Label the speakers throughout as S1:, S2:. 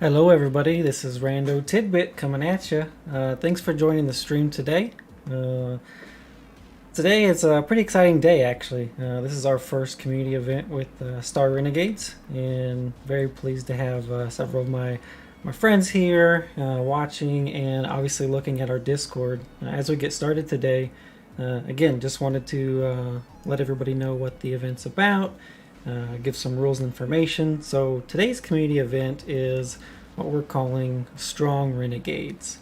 S1: Hello everybody, this is Rando TidbiT coming at you. Thanks for joining the stream today. Uh, Today is a pretty exciting day actually. This is our first community event with Star Renegades, and very pleased to have several of my friends here watching and obviously looking at our Discord. As we get started today, again, just wanted to let everybody know what the event's about, give some rules and information. So today's community event is what we're calling Strong Renegades.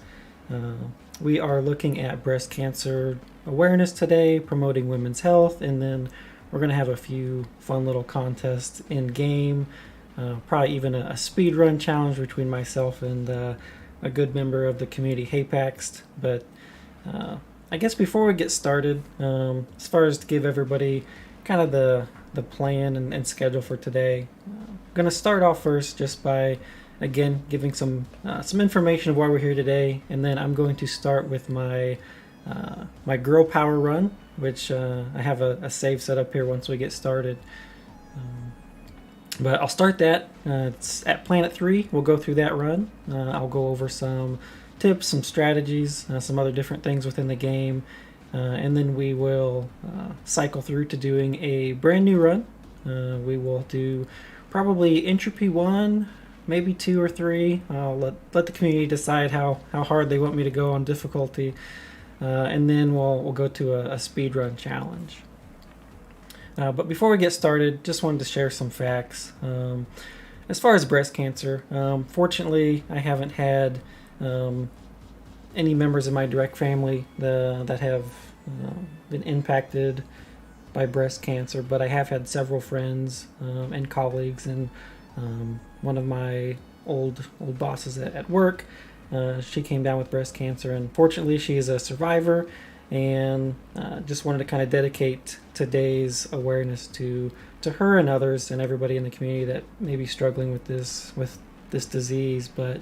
S1: We are looking at breast cancer awareness today, promoting women's health, and then we're going to have a few fun little contests in game, probably even a speed run challenge between myself and a good member of the community, Haypaxed. But I guess before we get started, as far as to give everybody kind of the plan and schedule for today, I'm going to start off first just by again giving some information of why we're here today, and then I'm going to start with my girl power run, which I have a save set up here once we get started. But I'll start that. It's at Planet 3. We'll go through that run. I'll go over some tips, some strategies, some other different things within the game, and then we will cycle through to doing a brand new run. We will do probably Entropy 1, maybe 2 or 3. I'll let the community decide how hard they want me to go on difficulty. And then we'll go to a speed run challenge. But before we get started, just wanted to share some facts. As far as breast cancer, fortunately, I haven't had any members of my direct family that have been impacted by breast cancer, but I have had several friends and colleagues, and one of my old bosses at work. She came down with breast cancer, and fortunately she is a survivor, and just wanted to kind of dedicate today's awareness to her and others and everybody in the community that may be struggling with this disease. But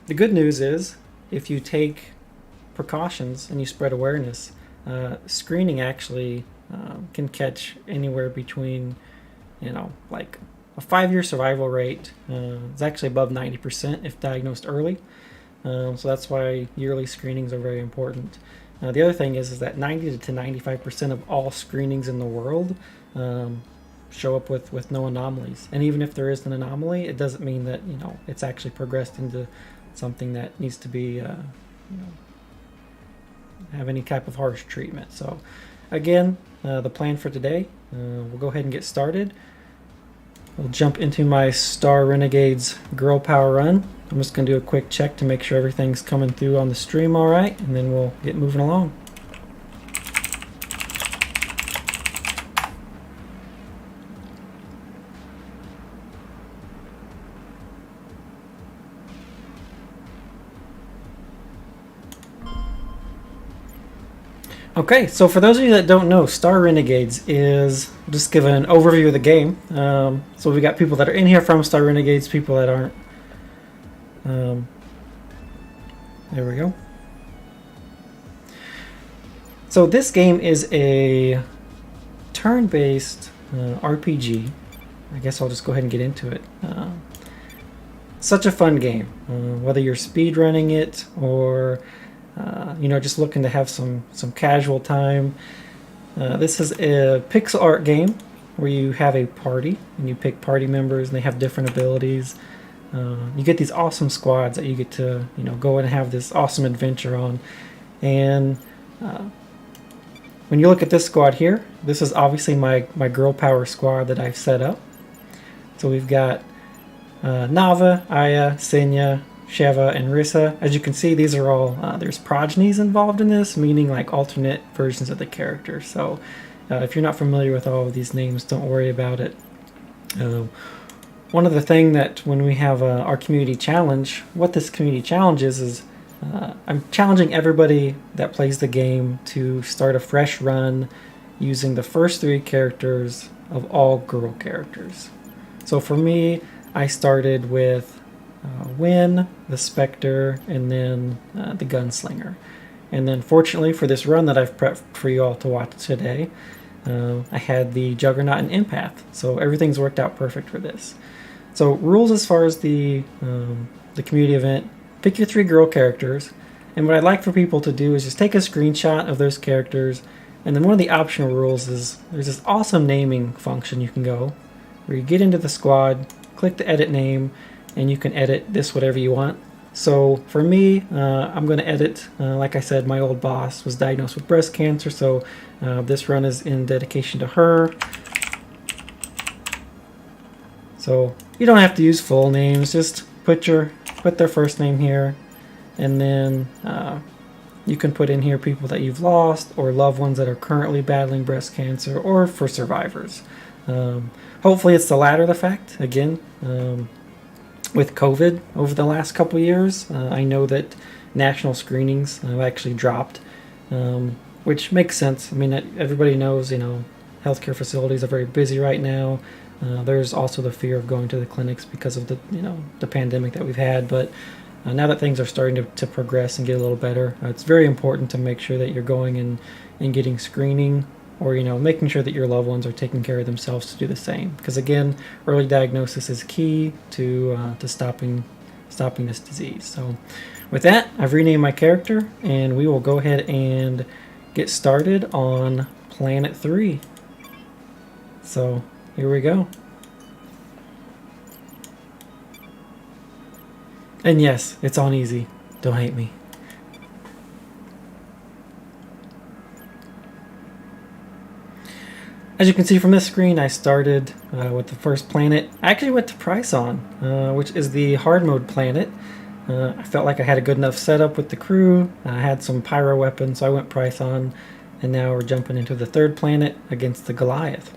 S1: the good news is, if you take precautions and you spread awareness, screening actually can catch anywhere between, like a 5-year survival rate is actually above 90% if diagnosed early. So that's why yearly screenings are very important. The other thing is that 90 to 95% of all screenings in the world show up with no anomalies. And even if there is an anomaly, it doesn't mean that it's actually progressed into something that needs to be have any type of harsh treatment. So again, the plan for today, we'll go ahead and get started. We'll jump into my Star Renegades Girl Power Run. I'm just going to do a quick check to make sure everything's coming through on the stream all right, and then we'll get moving along. Okay, so for those of you that don't know, Star Renegades is, just give an overview of the game. So we got people that are in here from Star Renegades, people that aren't. There we go. So this game is a turn-based RPG. I guess I'll just go ahead and get into it. Such a fun game, whether you're speedrunning it or just looking to have some casual time. This is a pixel art game where you have a party and you pick party members and they have different abilities. You get these awesome squads that you get to go and have this awesome adventure on. And when you look at this squad here, this is obviously my girl power squad that I've set up. So we've got Nava, Aya, Senya, Sheva, and Rissa. As you can see, these are all there's progenies involved in this, meaning like alternate versions of the character. So if you're not familiar with all of these names, don't worry about it. One of the things that when we have our community challenge, what this community challenge is I'm challenging everybody that plays the game to start a fresh run using the first 3 characters of all girl characters. So for me, I started with Wynn, the Spectre, and then the Gunslinger. And then fortunately for this run that I've prepped for you all to watch today, I had the Juggernaut and Empath. So everything's worked out perfect for this. So rules as far as the the community event, pick your 3 girl characters, and what I'd like for people to do is just take a screenshot of those characters, and then one of the optional rules is there's this awesome naming function you can go, where you get into the squad, click the edit name, and you can edit this whatever you want. So for me, I'm going to edit, like I said, my old boss was diagnosed with breast cancer, so this run is in dedication to her. So you don't have to use full names, just put their first name here, and then you can put in here people that you've lost or loved ones that are currently battling breast cancer, or for survivors. Hopefully it's the latter the fact. Again, with COVID over the last couple years, I know that national screenings have actually dropped, which makes sense. I mean, everybody knows, healthcare facilities are very busy right now. There's also the fear of going to the clinics because of the pandemic that we've had. But now that things are starting to progress and get a little better, it's very important to make sure that you're going and getting screening, or making sure that your loved ones are taking care of themselves to do the same. Because again, early diagnosis is key to stopping this disease. So with that, I've renamed my character, and we will go ahead and get started on Planet 3. So here we go. And yes, it's on easy. Don't hate me. As you can see from this screen, I started with the first planet. I actually went to Prison, which is the hard mode planet. I felt like I had a good enough setup with the crew. I had some pyro weapons, so I went Prison. And now we're jumping into the third planet against the Goliath.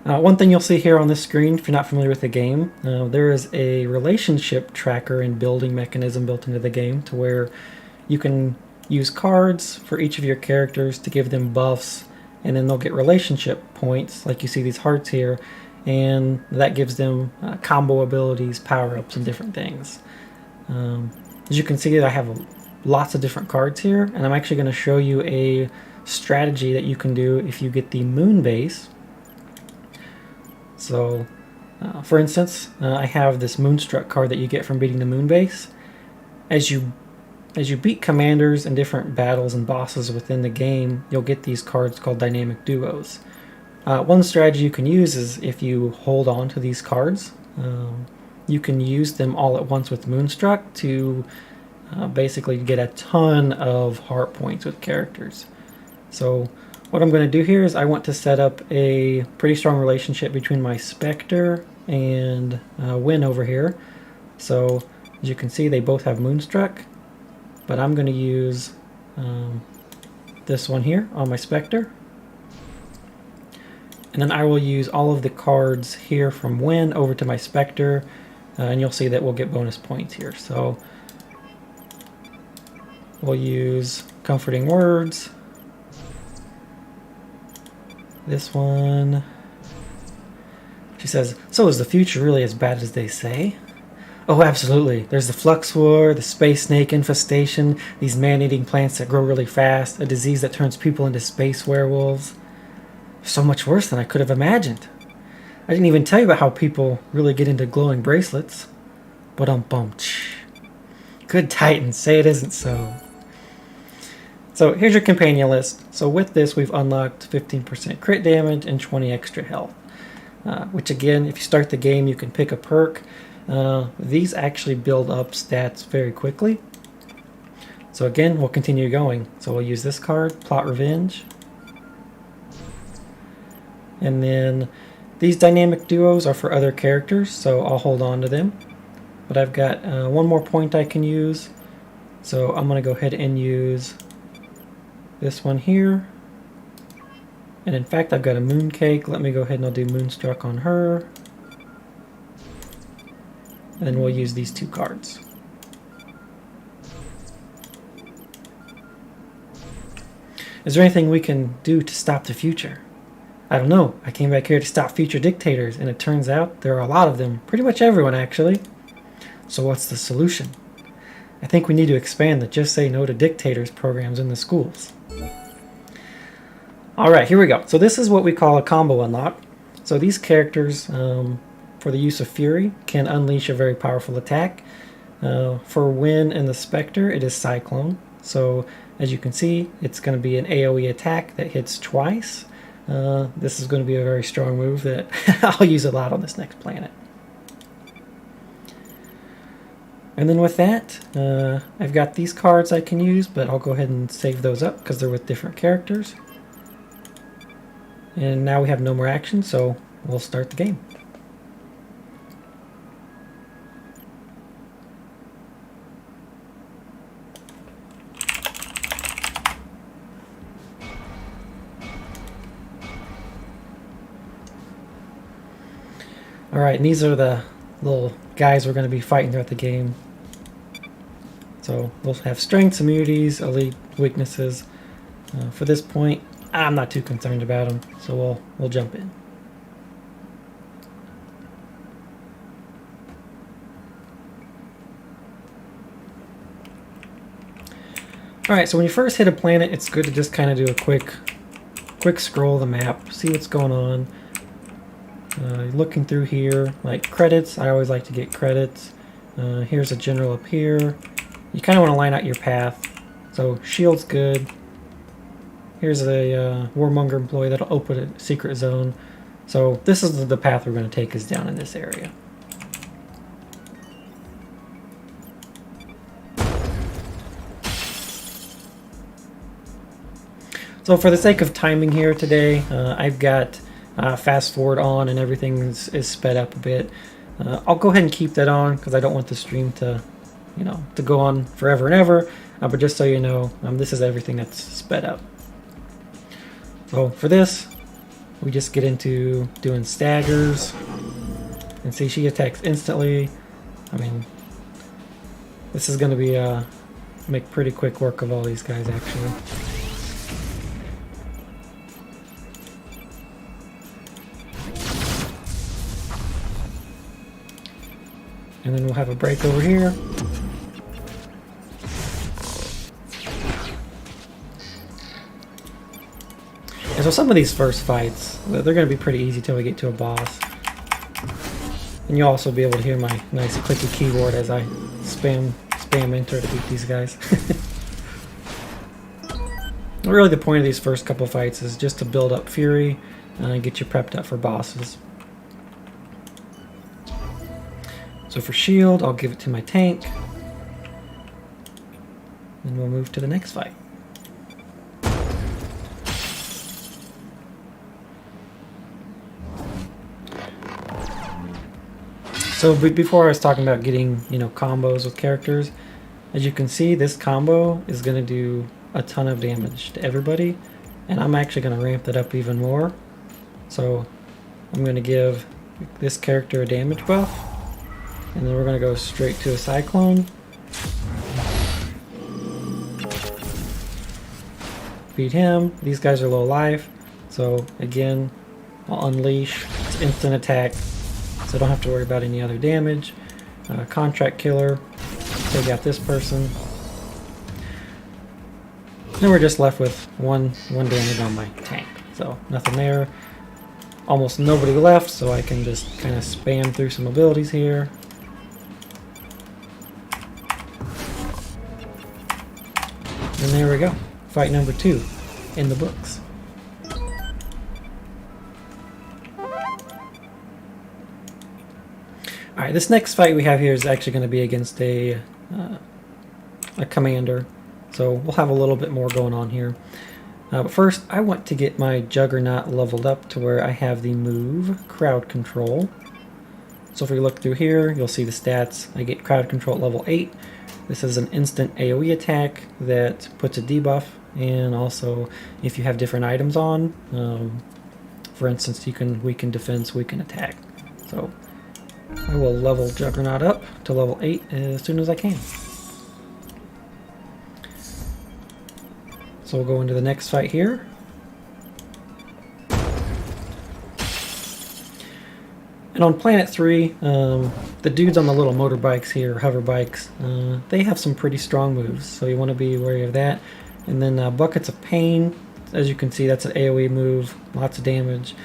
S1: One thing you'll see here on this screen, if you're not familiar with the game, there is a relationship tracker and building mechanism built into the game, to where you can use cards for each of your characters to give them buffs, and then they'll get relationship points, like you see these hearts here, and that gives them combo abilities, power-ups, and different things. As you can see, I have lots of different cards here, and I'm actually going to show you a strategy that you can do if you get the moon base. So, for instance, I have this Moonstruck card that you get from beating the moon base. As you beat commanders and different battles and bosses within the game, you'll get these cards called dynamic duos. One strategy you can use is if you hold on to these cards, you can use them all at once with Moonstruck to basically get a ton of heart points with characters. So what I'm going to do here is I want to set up a pretty strong relationship between my Spectre and Win over here. So as you can see, they both have Moonstruck, but I'm going to use this one here on my Spectre. And then I will use all of the cards here from Win over to my Spectre, and you'll see that we'll get bonus points here. So we'll use Comforting Words. This one, she says, "So is the future really as bad as they say?" Oh, absolutely. There's the Flux War, the space snake infestation, these man-eating plants that grow really fast, a disease that turns people into space werewolves. So much worse than I could have imagined. I didn't even tell you about how people really get into glowing bracelets. Ba-dum-bum. Good Titans, say it isn't so. So here's your companion list. So with this, we've unlocked 15% crit damage and 20 extra health. Which again, if you start the game, you can pick a perk. These actually build up stats very quickly. So again, we'll continue going. So we'll use this card, Plot Revenge. And then these dynamic duos are for other characters, so I'll hold on to them. But I've got one more point I can use. So I'm going to go ahead and use this one here. And in fact, I've got a Mooncake. Let me go ahead and I'll do Moonstruck on her. And then we'll use these two cards. Is there anything we can do to stop the future? I don't know. I came back here to stop future dictators, and it turns out there are a lot of them. Pretty much everyone, actually. So what's the solution? I think we need to expand the Just Say No to Dictators programs in the schools. Alright, here we go. So this is what we call a combo unlock. So these characters, for the use of Fury, can unleash a very powerful attack. For Wind and the Spectre, it is Cyclone. So as you can see, it's going to be an AoE attack that hits twice. This is going to be a very strong move that I'll use a lot on this next planet. And then with that, I've got these cards I can use, but I'll go ahead and save those up because they're with different characters. And now we have no more action, so we'll start the game. Alright, and these are the little guys we're going to be fighting throughout the game. So we'll have strengths, immunities, elite weaknesses. For this point, I'm not too concerned about them, so we'll jump in. Alright, so when you first hit a planet, it's good to just kind of do a quick scroll of the map, see what's going on. Looking through here, like credits, I always like to get credits. Here's a general up here. You kind of want to line out your path. So shield's good. Here's a Warmonger employee that'll open a secret zone. So this is the path we're going to take, is down in this area. So for the sake of timing here today, I've got fast forward on and everything is sped up a bit. I'll go ahead and keep that on because I don't want the stream to go on forever and ever. But just so you know, this is everything that's sped up. So for this, we just get into doing staggers. And see, she attacks instantly. I mean, this is going to be make pretty quick work of all these guys, actually. And then we'll have a break over here. And so some of these first fights, they're going to be pretty easy till we get to a boss. And you'll also be able to hear my nice clicky keyboard as I spam enter to beat these guys. Really the point of these first couple fights is just to build up Fury and get you prepped up for bosses. So for shield, I'll give it to my tank. And we'll move to the next fight. So before I was talking about getting, combos with characters, as you can see, this combo is going to do a ton of damage to everybody, and I'm actually going to ramp that up even more. So I'm going to give this character a damage buff, and then we're going to go straight to a Cyclone. Beat him. These guys are low life, so again, I'll unleash. It's instant attack, so I don't have to worry about any other damage. Contract killer, take out this person. Then we're just left with one damage on my tank, so nothing there. Almost nobody left, so I can just kind of spam through some abilities here. And there we go. Fight number 2 in the books. Alright, this next fight we have here is actually going to be against a commander. So we'll have a little bit more going on here. But first, I want to get my Juggernaut leveled up to where I have the move Crowd Control. So if we look through here, you'll see the stats. I get Crowd Control at level 8. This is an instant AoE attack that puts a debuff, and also if you have different items on, for instance, you can weaken defense, weaken attack. So I will level Juggernaut up to level 8 as soon as I can. So we'll go into the next fight here. And on Planet 3, the dudes on the little motorbikes here, hover bikes, they have some pretty strong moves, so you want to be wary of that. And then Buckets of Pain, as you can see, that's an AoE move, lots of damage.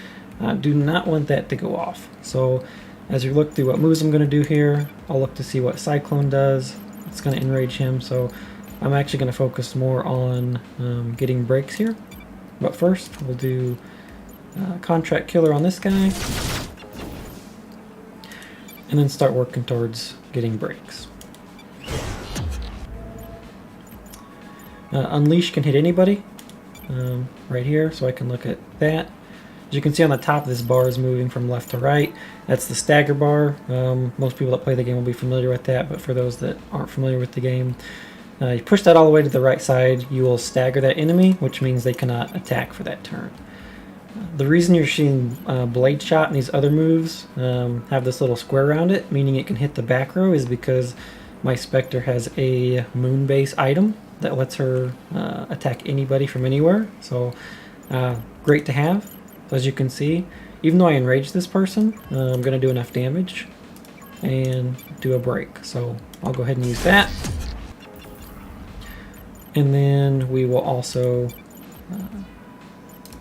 S1: Do not want that to go off. So As you look through what moves I'm going to do here, I'll look to see what Cyclone does. It's going to enrage him, so I'm actually going to focus more on getting breaks here. But first, we'll do Contract Killer on this guy, and then start working towards getting breaks. Unleash can hit anybody right here, so I can look at that. As you can see on the top, this bar is moving from left to right. That's the stagger bar. Most people that play the game will be familiar with that, but for those that aren't familiar with the game, you push that all the way to the right side, you will stagger that enemy, which means they cannot attack for that turn. The reason you're seeing Blade Shot and these other moves have this little square around it, meaning it can hit the back row, is because my Spectre has a moon base item that lets her attack anybody from anywhere. So great to have. So as you can see, even though I enrage this person, I'm going to do enough damage and do a break. So I'll go ahead and use that. And then we will also,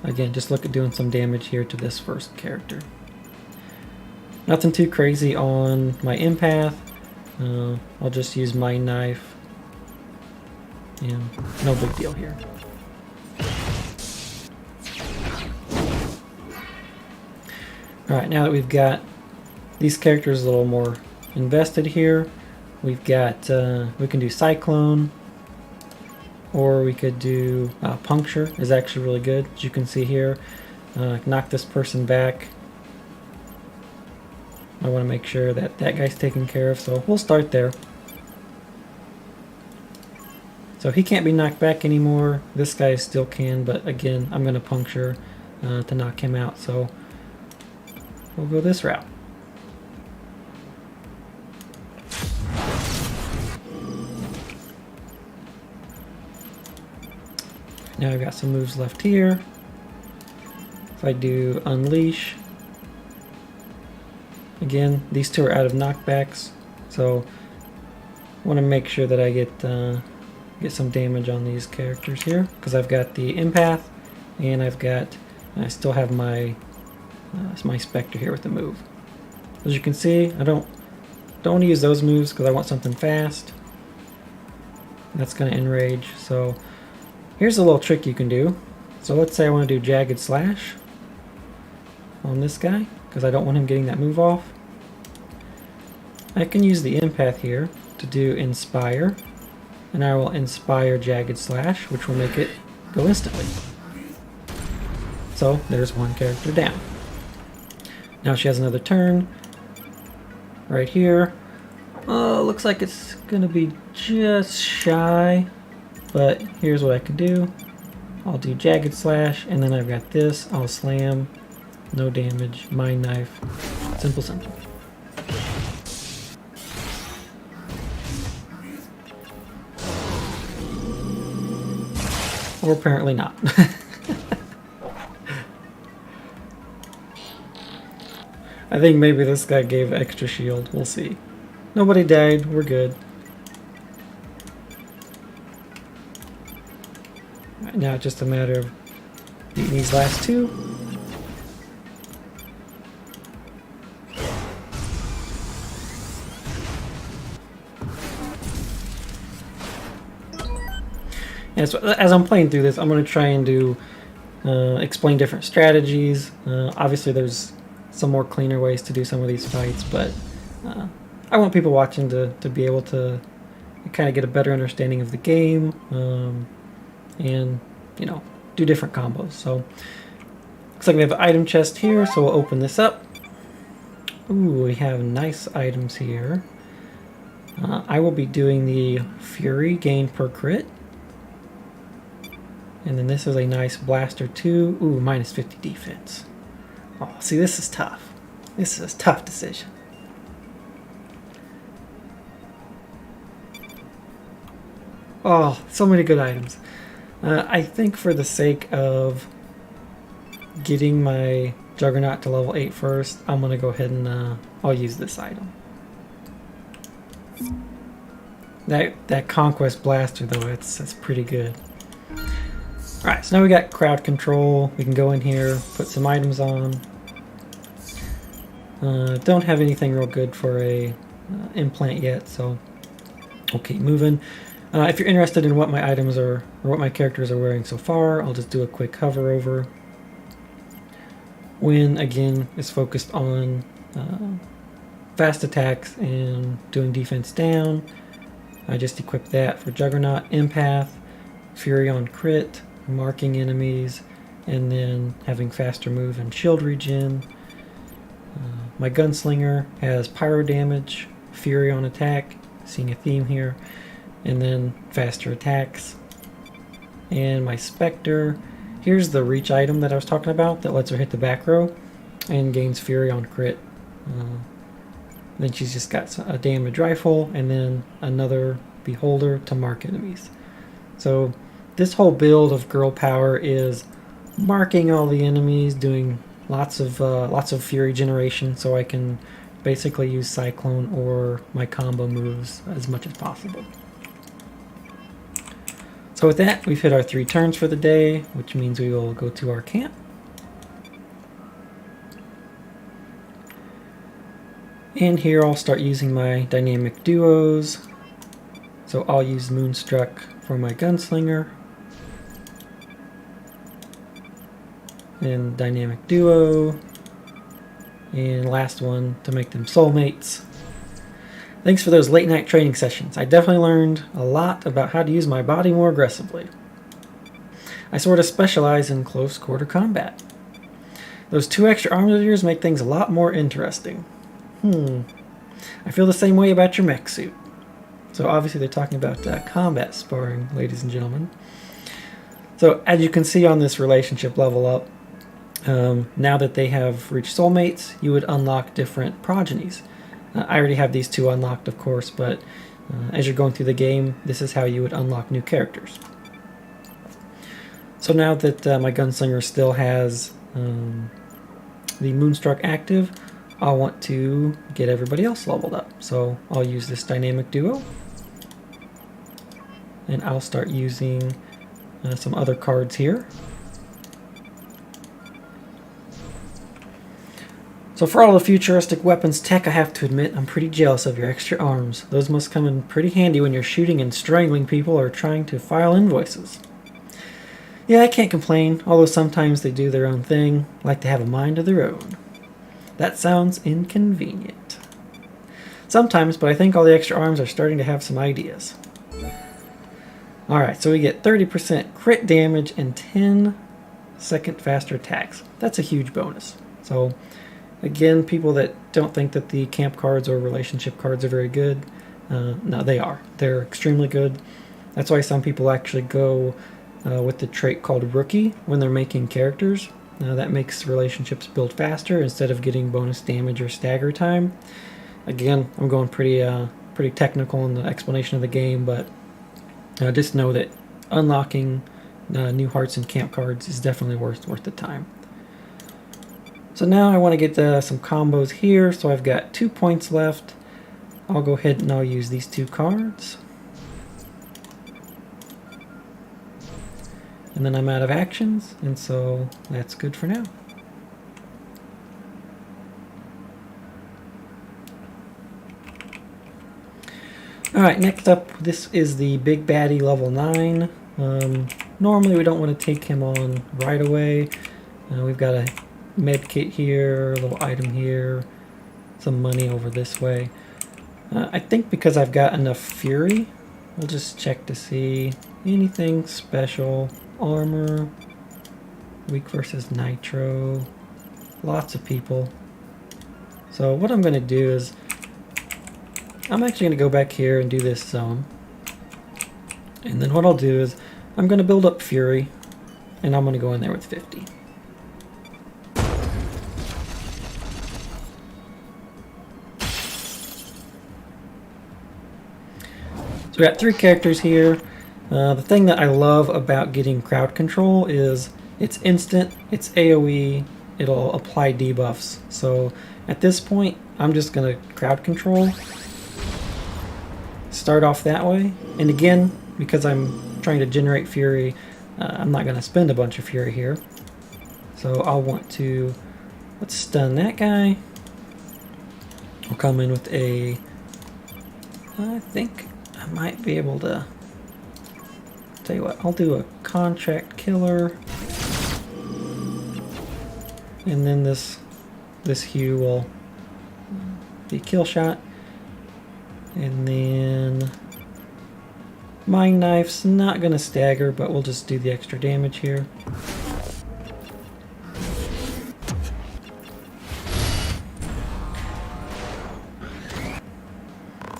S1: again, just look at doing some damage here to this first character. Nothing too crazy on my empath. I'll just use my knife. And no big deal here. Alright, now that we've got these characters a little more invested here, we've got, we can do Cyclone, or we could do Puncture is actually really good, as you can see here. Knock this person back. I want to make sure that that guy's taken care of, so we'll start there. So he can't be knocked back anymore. This guy still can, but again, I'm going to Puncture to knock him out, so we'll go this route. Now I've got some moves left here. If I do Unleash, again, these two are out of knockbacks, so I want to make sure that I get some damage on these characters here, because I've got the Empath, and I still have my Spectre here with the move. As you can see, I don't want to use those moves because I want something fast. That's going to enrage. So here's a little trick you can do. So let's say I want to do Jagged Slash on this guy because I don't want him getting that move off. I can use the Empath here to do Inspire, and I will Inspire Jagged Slash, which will make it go instantly. So there's one character down. Now she has another turn right here. Oh, looks like it's gonna be just shy, but here's what I can do. I'll do Jagged Slash, and then I've got this. I'll slam, no damage, Mind Knife. Simple, simple. Or apparently not. I think maybe this guy gave extra shield. We'll see. Nobody died. We're good. Right, now it's just a matter of beating these last two. And so as I'm playing through this, I'm going to try and do explain different strategies. Obviously, there's some more cleaner ways to do some of these fights, but I want people watching to be able to kind of get a better understanding of the game and, you know, do different combos. So looks like we have an item chest here, so we'll open this up. Ooh, we have nice items here. I will be doing the Fury gain per crit. And then this is a nice Blaster 2. Ooh, minus 50 defense. Oh, see, this is tough. This is a tough decision. Oh, so many good items. I think for the sake of getting my Juggernaut to level 8 first, I'm going to go ahead and I'll use this item. That Conquest Blaster, though, that's pretty good. Alright, so now we got crowd control. We can go in here, put some items on. Don't have anything real good for a implant yet, so we'll keep moving. If you're interested in what my items are, or what my characters are wearing so far, I'll just do a quick hover over. Win, again, is focused on fast attacks and doing defense down. I just equipped that for Juggernaut, Empath, Fury on crit, marking enemies, and then having faster move and shield regen. My Gunslinger has pyro damage, Fury on attack, seeing a theme here, and then faster attacks. And my Spectre, here's the reach item that I was talking about that lets her hit the back row and gains Fury on crit. Then she's just got a damage rifle and then another Beholder to mark enemies. So this whole build of girl power is marking all the enemies, doing lots of Fury generation, so I can basically use Cyclone or my combo moves as much as possible. So with that, we've hit our 3 turns for the day, which means we will go to our camp. And here I'll start using my dynamic duos. So I'll use Moonstruck for my Gunslinger. And dynamic duo. And last one to make them soulmates. Thanks for those late night training sessions. I definitely learned a lot about how to use my body more aggressively. I sort of specialize in close quarter combat. Those 2 extra arms of yours make things a lot more interesting. I feel the same way about your mech suit. So obviously they're talking about combat sparring, ladies and gentlemen. So as you can see on this relationship level up, now that they have reached soulmates, you would unlock different progenies. I already have these 2 unlocked, of course, but as you're going through the game, this is how you would unlock new characters. So now that my Gunslinger still has the Moonstruck active, I'll want to get everybody else leveled up. So I'll use this dynamic duo, and I'll start using some other cards here. So for all the futuristic weapons tech, I have to admit I'm pretty jealous of your extra arms. Those must come in pretty handy when you're shooting and strangling people or trying to file invoices. Yeah, I can't complain, although sometimes they do their own thing, like they have a mind of their own. That sounds inconvenient. Sometimes, but I think all the extra arms are starting to have some ideas. Alright, so we get 30% crit damage and 10-second faster attacks. That's a huge bonus. So, again, people that don't think that the camp cards or relationship cards are very good, no, they are. They're extremely good. That's why some people actually go with the trait called Rookie when they're making characters. That makes relationships build faster instead of getting bonus damage or stagger time. Again, I'm going pretty technical in the explanation of the game, but just know that unlocking new hearts and camp cards is definitely worth the time. So now I want to get some combos here, so I've got 2 points left. I'll go ahead and I'll use these 2 cards. And then I'm out of actions, and so that's good for now. Alright, next up, this is the Big Baddie level 9. Normally we don't want to take him on right away. We've got a med kit here, a little item here, some money over this way. I think because I've got enough Fury, we'll just check to see anything special. Armor, weak versus nitro, lots of people. So what I'm going to do is I'm actually going to go back here and do this zone, and then what I'll do is I'm going to build up Fury, and I'm going to go in there with 50. So we got 3 characters here. The thing that I love about getting crowd control is it's instant, it's AoE, it'll apply debuffs. So at this point, I'm just going to crowd control, start off that way, and again, because I'm trying to generate Fury, I'm not going to spend a bunch of Fury here. So I'll want to, let's stun that guy, I'll come in with a, I think I might be able to, tell you what, I'll do a contract killer, and then this hue will be kill shot, and then Mind Knife's not going to stagger, but we'll just do the extra damage here.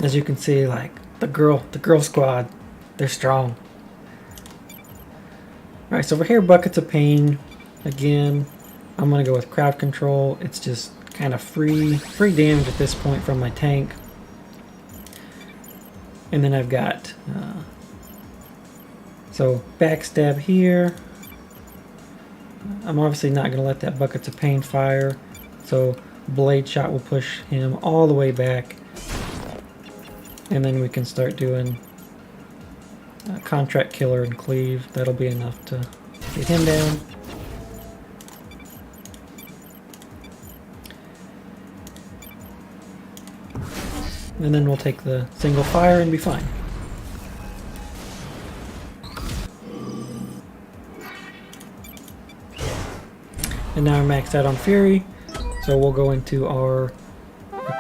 S1: As you can see, like the girl squad, they're strong. Alright, so over here, Buckets of Pain. Again, I'm gonna go with crowd control. It's just kind of free damage at this point from my tank. And then I've got so backstab here. I'm obviously not gonna let that Buckets of Pain fire, so blade shot will push him all the way back, and then we can start doing contract killer and cleave. That'll be enough to get him down. And then we'll take the single fire and be fine. And now I'm maxed out on Fury, so we'll go into our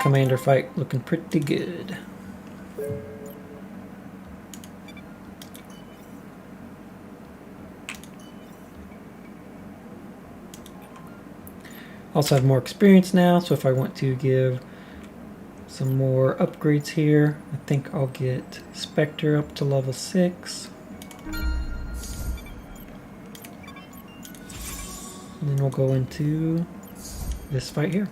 S1: commander fight looking pretty good. Also have more experience now, so if I want to give some more upgrades here, I think I'll get Spectre up to level 6. And then we'll go into this fight here.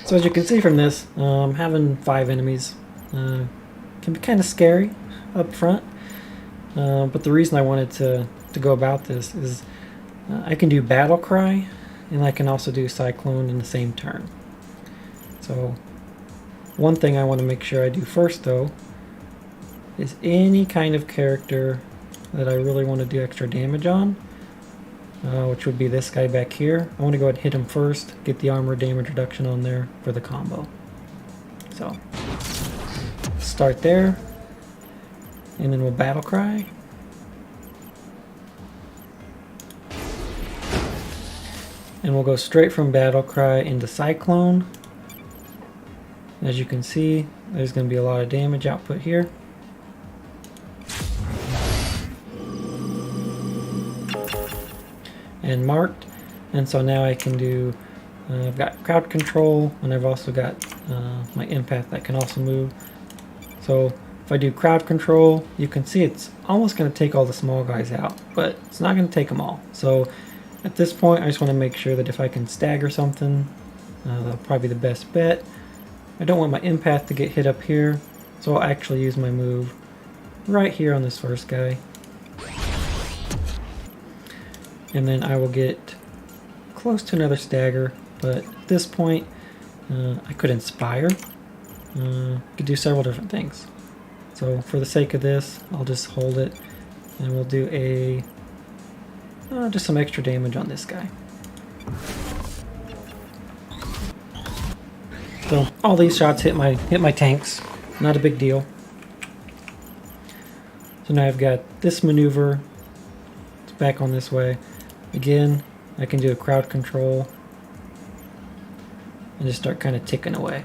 S1: So as you can see from this, having 5 enemies can be kind of scary up front. But the reason I wanted to go about this is I can do Battle Cry, and I can also do Cyclone in the same turn. So one thing I want to make sure I do first, though, is any kind of character that I really want to do extra damage on, which would be this guy back here. I want to go ahead and hit him first, get the armor damage reduction on there for the combo. So start there, and then we'll Battle Cry. And we'll go straight from Battle Cry into Cyclone. As you can see, there's going to be a lot of damage output here. And marked. And so now I can do, I've got crowd control, and I've also got my empath that can also move. So if I do crowd control, you can see it's almost going to take all the small guys out, but it's not going to take them all. So at this point, I just want to make sure that if I can stagger something, that'll probably be the best bet. I don't want my empath to get hit up here, so I'll actually use my move right here on this first guy. And then I will get close to another stagger, but at this point, I could inspire. Could do several different things. So for the sake of this, I'll just hold it, and we'll do a just some extra damage on this guy. So all these shots hit my tanks, not a big deal. So now I've got this maneuver. It's back on this way. Again, I can do a crowd control and just start kind of ticking away.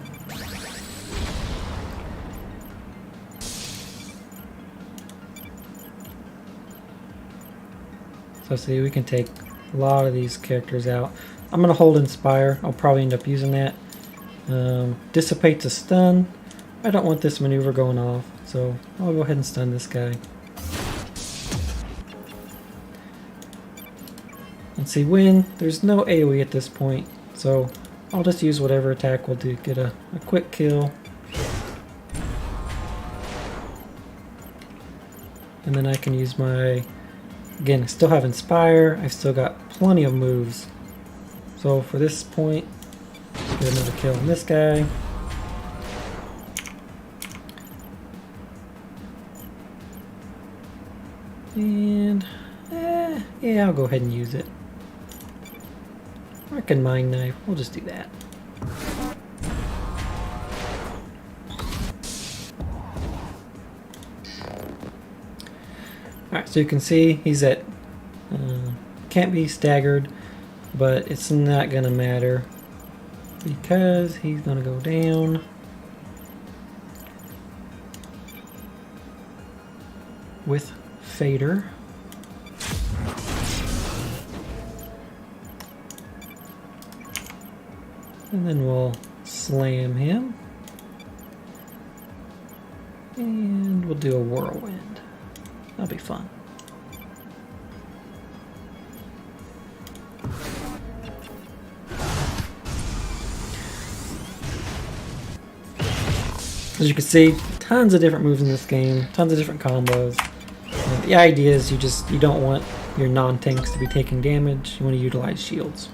S1: So see, we can take a lot of these characters out. I'm going to hold Inspire. I'll probably end up using that. Dissipate to stun. I don't want this maneuver going off, so I'll go ahead and stun this guy. And see, win. There's no AoE at this point, so I'll just use whatever attack will do. Get a quick kill. And then I can use my... Again, I still have Inspire. I've still got plenty of moves. So for this point, get another kill on this guy. And yeah, I'll go ahead and use it. I can Mind Knife. We'll just do that. Alright, so you can see he's at... can't be staggered, but it's not going to matter because he's going to go down. With Fader. And then we'll slam him. And we'll do a Whirlwind. That'll be fun. As you can see, tons of different moves in this game, tons of different combos. And the idea is you don't want your non-tanks to be taking damage, you want to utilize shields.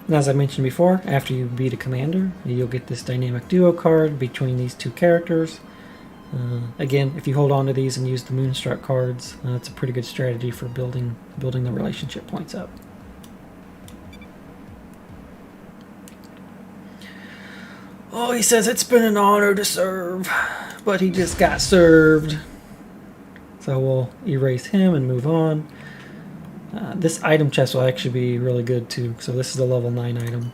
S1: And as I mentioned before, after you beat a commander, you'll get this dynamic duo card between these two characters. Again, if you hold on to these and use the Moonstruck cards, it's a pretty good strategy for building the relationship points up. Oh, he says it's been an honor to serve, but he just got served. So we'll erase him and move on. This item chest will actually be really good too. So this is a level 9 item.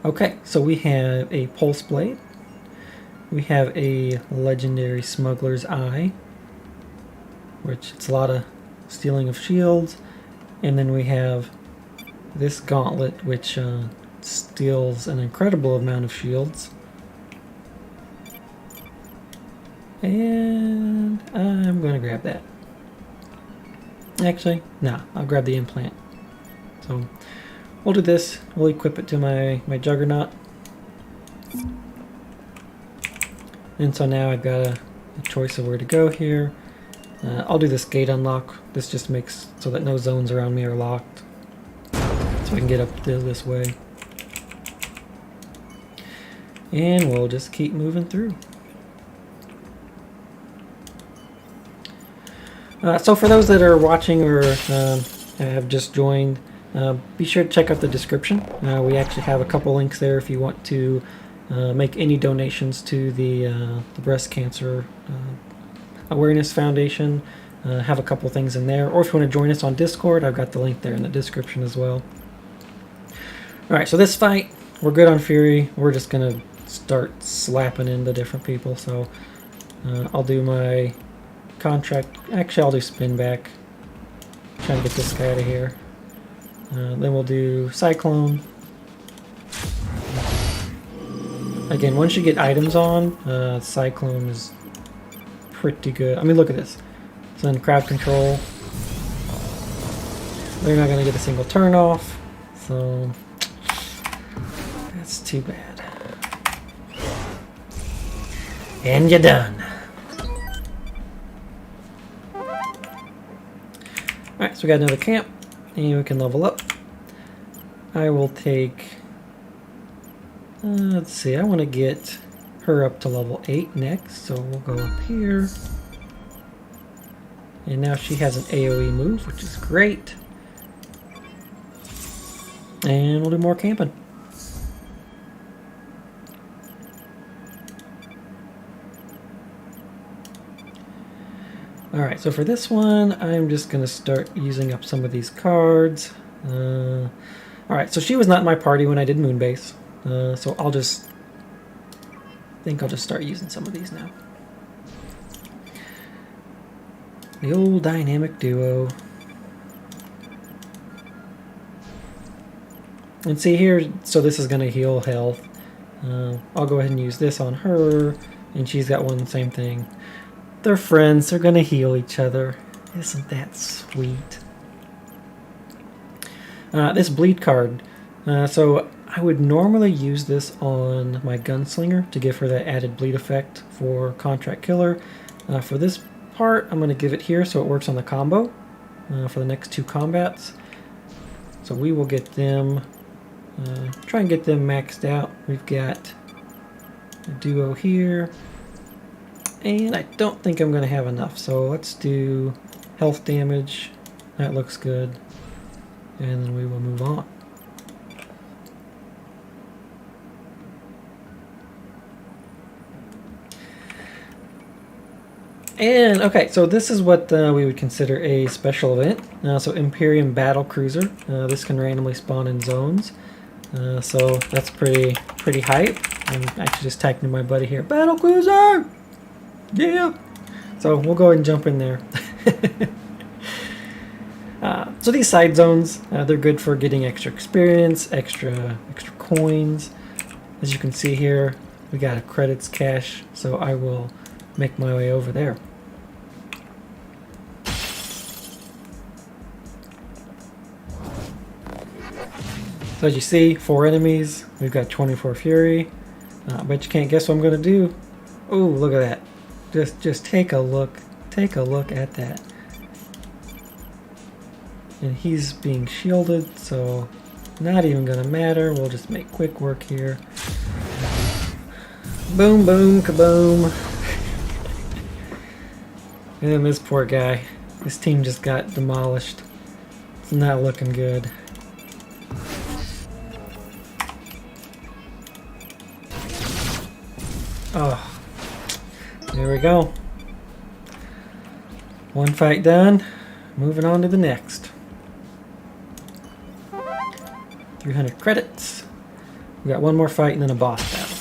S1: Okay, so we have a Pulse Blade. We have a legendary Smuggler's Eye, which it's a lot of stealing of shields. And then we have this Gauntlet, which steals an incredible amount of shields. And I'm going to grab that. Actually, no, I'll grab the implant. So we'll do this. We'll equip it to my Juggernaut. And so now I've got a choice of where to go here. I'll do this gate unlock. This just makes so that no zones around me are locked. So I can get up this way. And we'll just keep moving through. So for those that are watching or have just joined, be sure to check out the description. We actually have a couple links there if you want to make any donations to the Breast Cancer Awareness Foundation. Have a couple things in there. Or if you want to join us on Discord, I've got the link there in the description as well. Alright, so this fight, we're good on Fury. We're just going to start slapping into different people. So I'll do my contract. Actually, I'll do spin back. Trying to get this guy out of here. Then we'll do Cyclone. Again, once you get items on, Cyclone is pretty good. I mean, look at this. So then crowd control. They're not going to get a single turn off. So that's too bad. And you're done. Alright, so we got another camp, and we can level up. I will take, let's see, I want to get her up to level 8 next, so we'll go up here. And now she has an AoE move, which is great. And we'll do more camping. Alright, so for this one, I'm just going to start using up some of these cards. Alright, so she was not in my party when I did Moonbase. So I'll just start using some of these now. The old dynamic duo. And see here, so this is going to heal health. I'll go ahead and use this on her, and she's got one same thing. They're friends, they're going to heal each other. Isn't that sweet? This bleed card. So I would normally use this on my gunslinger to give her that added bleed effect for contract killer. For this part, I'm going to give it here so it works on the combo for the next 2 combats. So we will get them, try and get them maxed out. We've got a duo here. And I don't think I'm going to have enough, so let's do health damage. That looks good. And then we will move on. And okay, so this is what we would consider a special event. So Imperium Battle Cruiser. This can randomly spawn in zones. So that's pretty hype. I'm actually just typing to my buddy here, Battle Cruiser! Yeah! So we'll go ahead and jump in there. So these side zones, they're good for getting extra experience, extra coins. As you can see here, we got a credits cache, so I will make my way over there. So as you see, 4 enemies. We've got 24 Fury. But you can't guess what I'm gonna do. Oh, look at that! Just take a look. Take a look at that. And he's being shielded, so not even gonna matter. We'll just make quick work here. Boom, boom, kaboom. And this poor guy. His team just got demolished. It's not looking good. Oh, there we go. One fight done. Moving on to the next. 300 credits. We got one more fight and then a boss battle.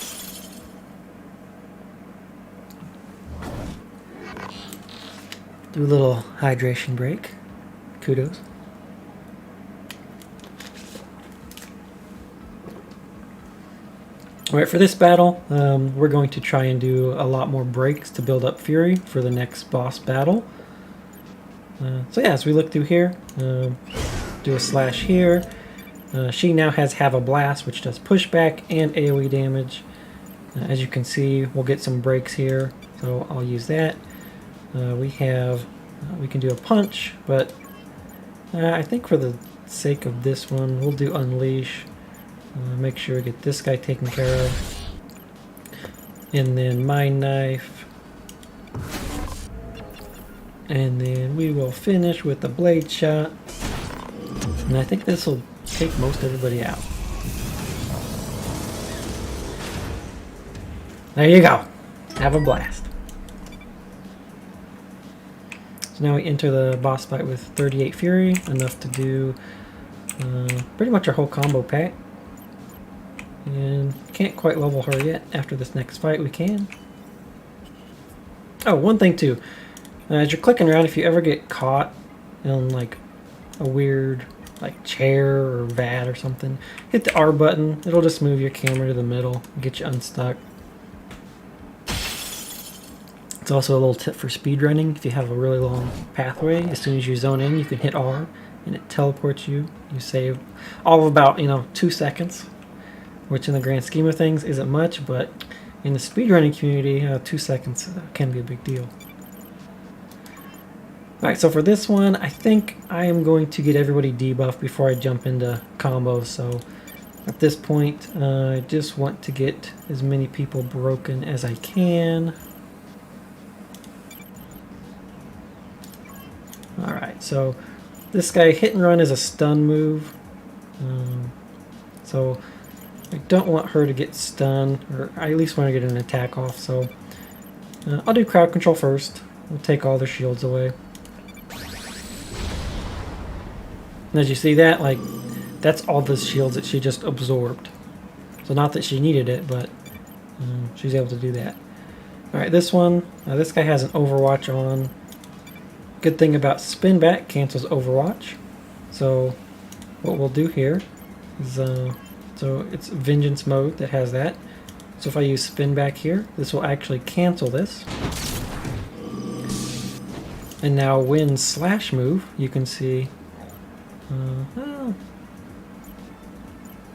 S1: Do a little hydration break. Kudos. Alright, for this battle, we're going to try and do a lot more breaks to build up Fury for the next boss battle. So yeah, as we look through here, do a slash here. She now has Have a Blast, which does pushback and AoE damage. As you can see, we'll get some breaks here, so I'll use that. We can do a punch, but I think for the sake of this one, we'll do Unleash. Make sure we get this guy taken care of. And then Mind Knife. And then we will finish with the Blade Shot. And I think this will take most everybody out. There you go. Have a blast. So now we enter the boss fight with 38 Fury, enough to do pretty much our whole combo pack. And can't quite level her yet. After this next fight we can. Oh, one thing too. As you're clicking around, if you ever get caught in like a weird like chair or vat or something, hit the R button. It'll just move your camera to the middle and get you unstuck. It's also a little tip for speedrunning. If you have a really long pathway, as soon as you zone in, you can hit R and it teleports you. You save all of about 2 seconds, which in the grand scheme of things isn't much, but in the speedrunning community, 2 seconds can be a big deal. Alright, so for this one, I think I am going to get everybody debuffed before I jump into combos. So at this point, I just want to get as many people broken as I can. Alright, so this guy, Hit and Run, is a stun move. So I don't want her to get stunned, or I at least want to get an attack off. So I'll do crowd control first. We'll take all their shields away. And as you see that, that's all the shields that she just absorbed. So not that she needed it, but she's able to do that. Alright, this one, this guy has an Overwatch on. Good thing about Spin Back, cancels Overwatch. So what we'll do here is, so it's Vengeance mode that has that. So if I use Spin Back here, this will actually cancel this. And now when slash move, you can see, oh,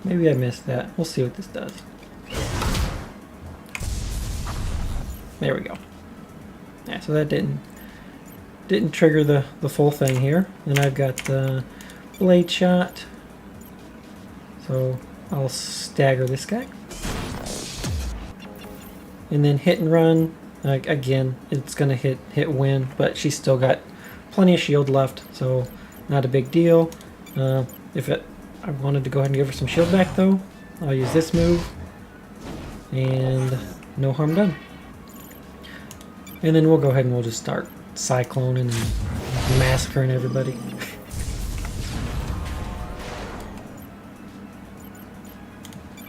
S1: maybe I missed that. We'll see what this does. There we go. Yeah, so that didn't trigger the full thing here. Then I've got the Blade Shot. So I'll stagger this guy. And then Hit and Run. Again, it's going to hit win, but she's still got plenty of shield left, so not a big deal. I wanted to go ahead and give her some shield back though, I'll use this move, and no harm done. And then we'll go ahead and we'll just start cycloning and massacring everybody.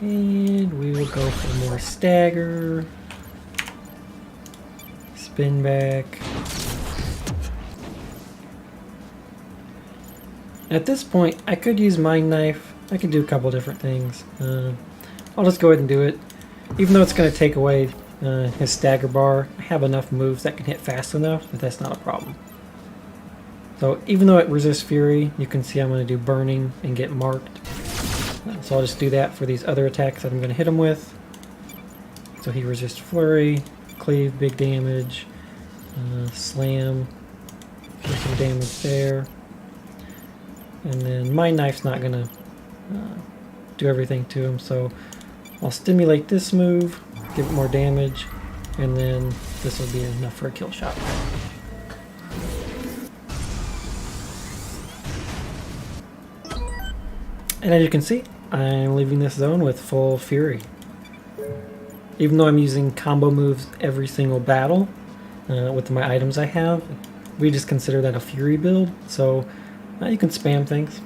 S1: And we will go for more stagger. Spin back. At this point, I could use Mind Knife. I could do a couple different things. I'll just go ahead and do it. Even though it's going to take away his stagger bar, I have enough moves that can hit fast enough that that's not a problem. So even though it resists Fury, you can see I'm going to do Burning and get marked. So I'll just do that for these other attacks that I'm going to hit him with. So he resists Flurry, Cleave, big damage, Slam, do some damage there. And then Mind Knife's not going to do everything to him, so I'll stimulate this move, give it more damage, and then this will be enough for a kill shot. And as you can see, I'm leaving this zone with full Fury. Even though I'm using combo moves every single battle with my items I have, we just consider that a Fury build, so you can spam things.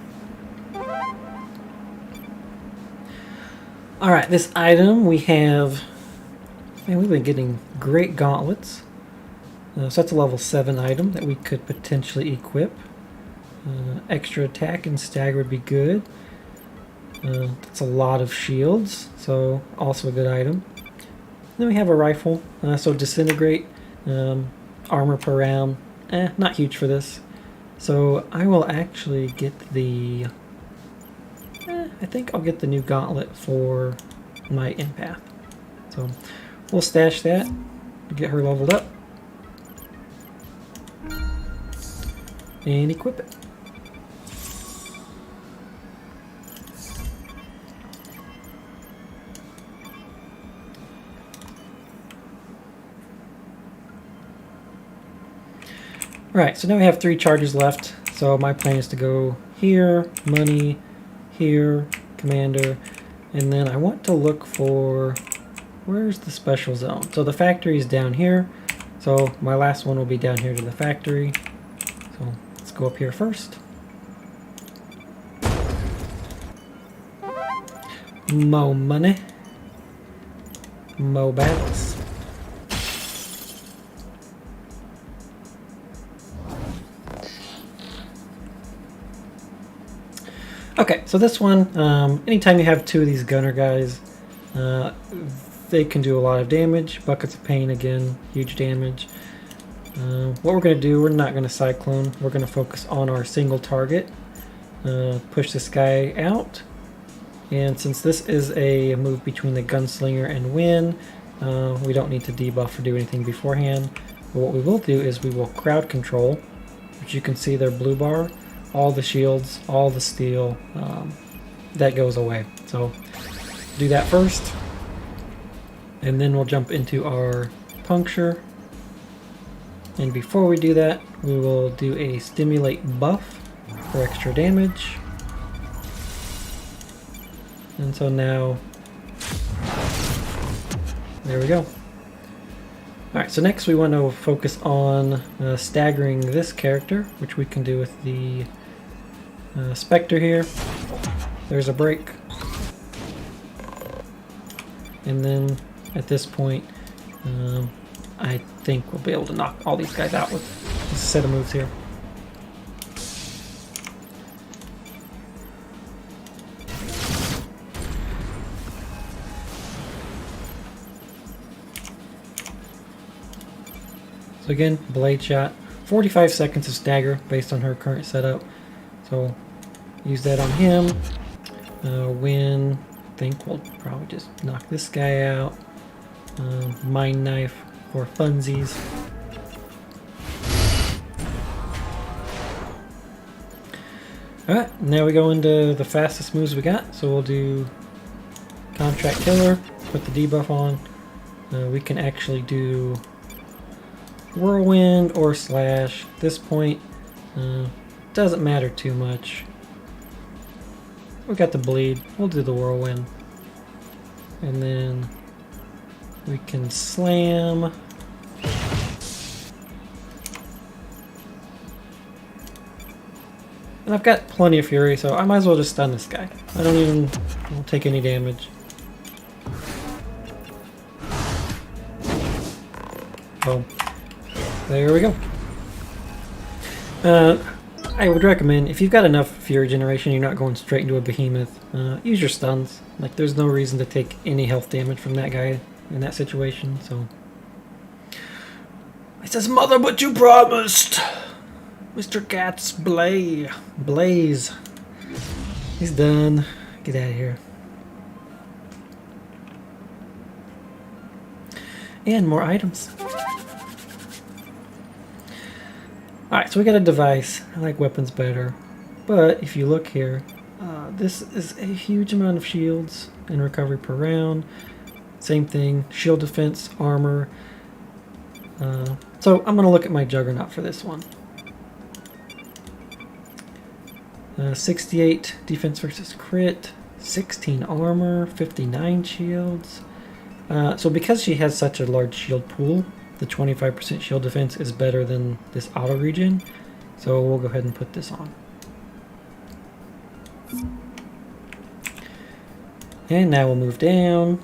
S1: Alright, this item we have, man, we've been getting great gauntlets. So that's a level 7 item that we could potentially equip. Extra attack and stagger would be good. That's a lot of shields, so also a good item. Then we have a rifle, so disintegrate, armor per round, not huge for this. So I will actually get the, I think I'll get the new gauntlet for my empath. So we'll stash that, get her leveled up, and equip it. Right, so now we have 3 charges left, so my plan is to go here, money, here, commander, and then I want to look for, where's the special zone? So the factory is down here, so my last one will be down here to the factory. So let's go up here first. Mo money, mo battles. Okay, so this one, anytime you have 2 of these gunner guys, they can do a lot of damage. Buckets of Pain again, huge damage. What we're going to do, we're not going to Cyclone. We're going to focus on our single target. Push this guy out. And since this is a move between the Gunslinger and Win, we don't need to debuff or do anything beforehand. But what we will do is we will crowd control, which you can see their blue bar. All the shields, all the steel, that goes away. So do that first, and then we'll jump into our puncture. And before we do that, we will do a stimulate buff for extra damage. And so now, there we go. Alright, so next we want to focus on staggering this character, which we can do with the Spectre here. There's a break. And then at this point, I think we'll be able to knock all these guys out with this set of moves here. So again, blade shot, 45 seconds of stagger based on her current setup. So use that on him. Win, I think we'll probably just knock this guy out. Mind Knife for funsies. Alright, now we go into the fastest moves we got. So we'll do Contract Killer, put the debuff on. We can actually do whirlwind or slash. At this point, doesn't matter too much. We got the bleed. We'll do the whirlwind. And then we can slam. And I've got plenty of fury, so I might as well just stun this guy. I won't take any damage. So, there we go. I would recommend, if you've got enough fury generation, you're not going straight into a behemoth, use your stuns. Like, there's no reason to take any health damage from that guy in that situation, so. It says, "Mother, but you promised!" Mr. Cat's Blaze. He's done. Get out of here. And more items. Alright, so we got a device. I like weapons better. But if you look here, this is a huge amount of shields and recovery per round. Same thing, shield defense, armor. So I'm going to look at my Juggernaut for this one. 68 defense versus crit, 16 armor, 59 shields. So because she has such a large shield pool, the 25% shield defense is better than this auto regen. So we'll go ahead and put this on. And now we'll move down.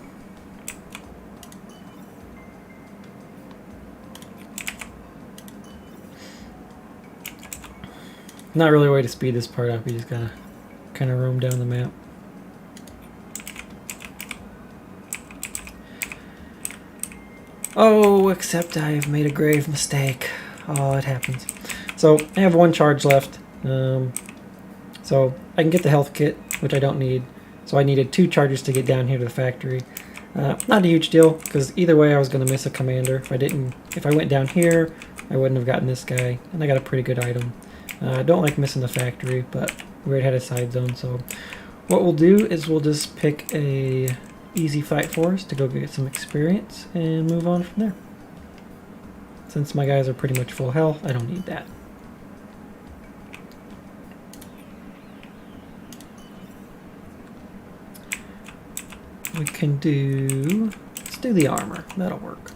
S1: Not really a way to speed this part up, you just gotta kind of roam down the map. Oh, except I've made a grave mistake. Oh, it happens. So, I have one charge left. So, I can get the health kit, which I don't need. So I needed 2 charges to get down here to the factory. Not a huge deal, because either way I was going to miss a commander. If I went down here, I wouldn't have gotten this guy, and I got a pretty good item. I don't like missing the factory, but we already had a side zone, so what we'll do is we'll just pick a easy fight for us to go get some experience and move on from there. Since my guys are pretty much full health, I don't need that. We can do, let's do the armor, that'll work.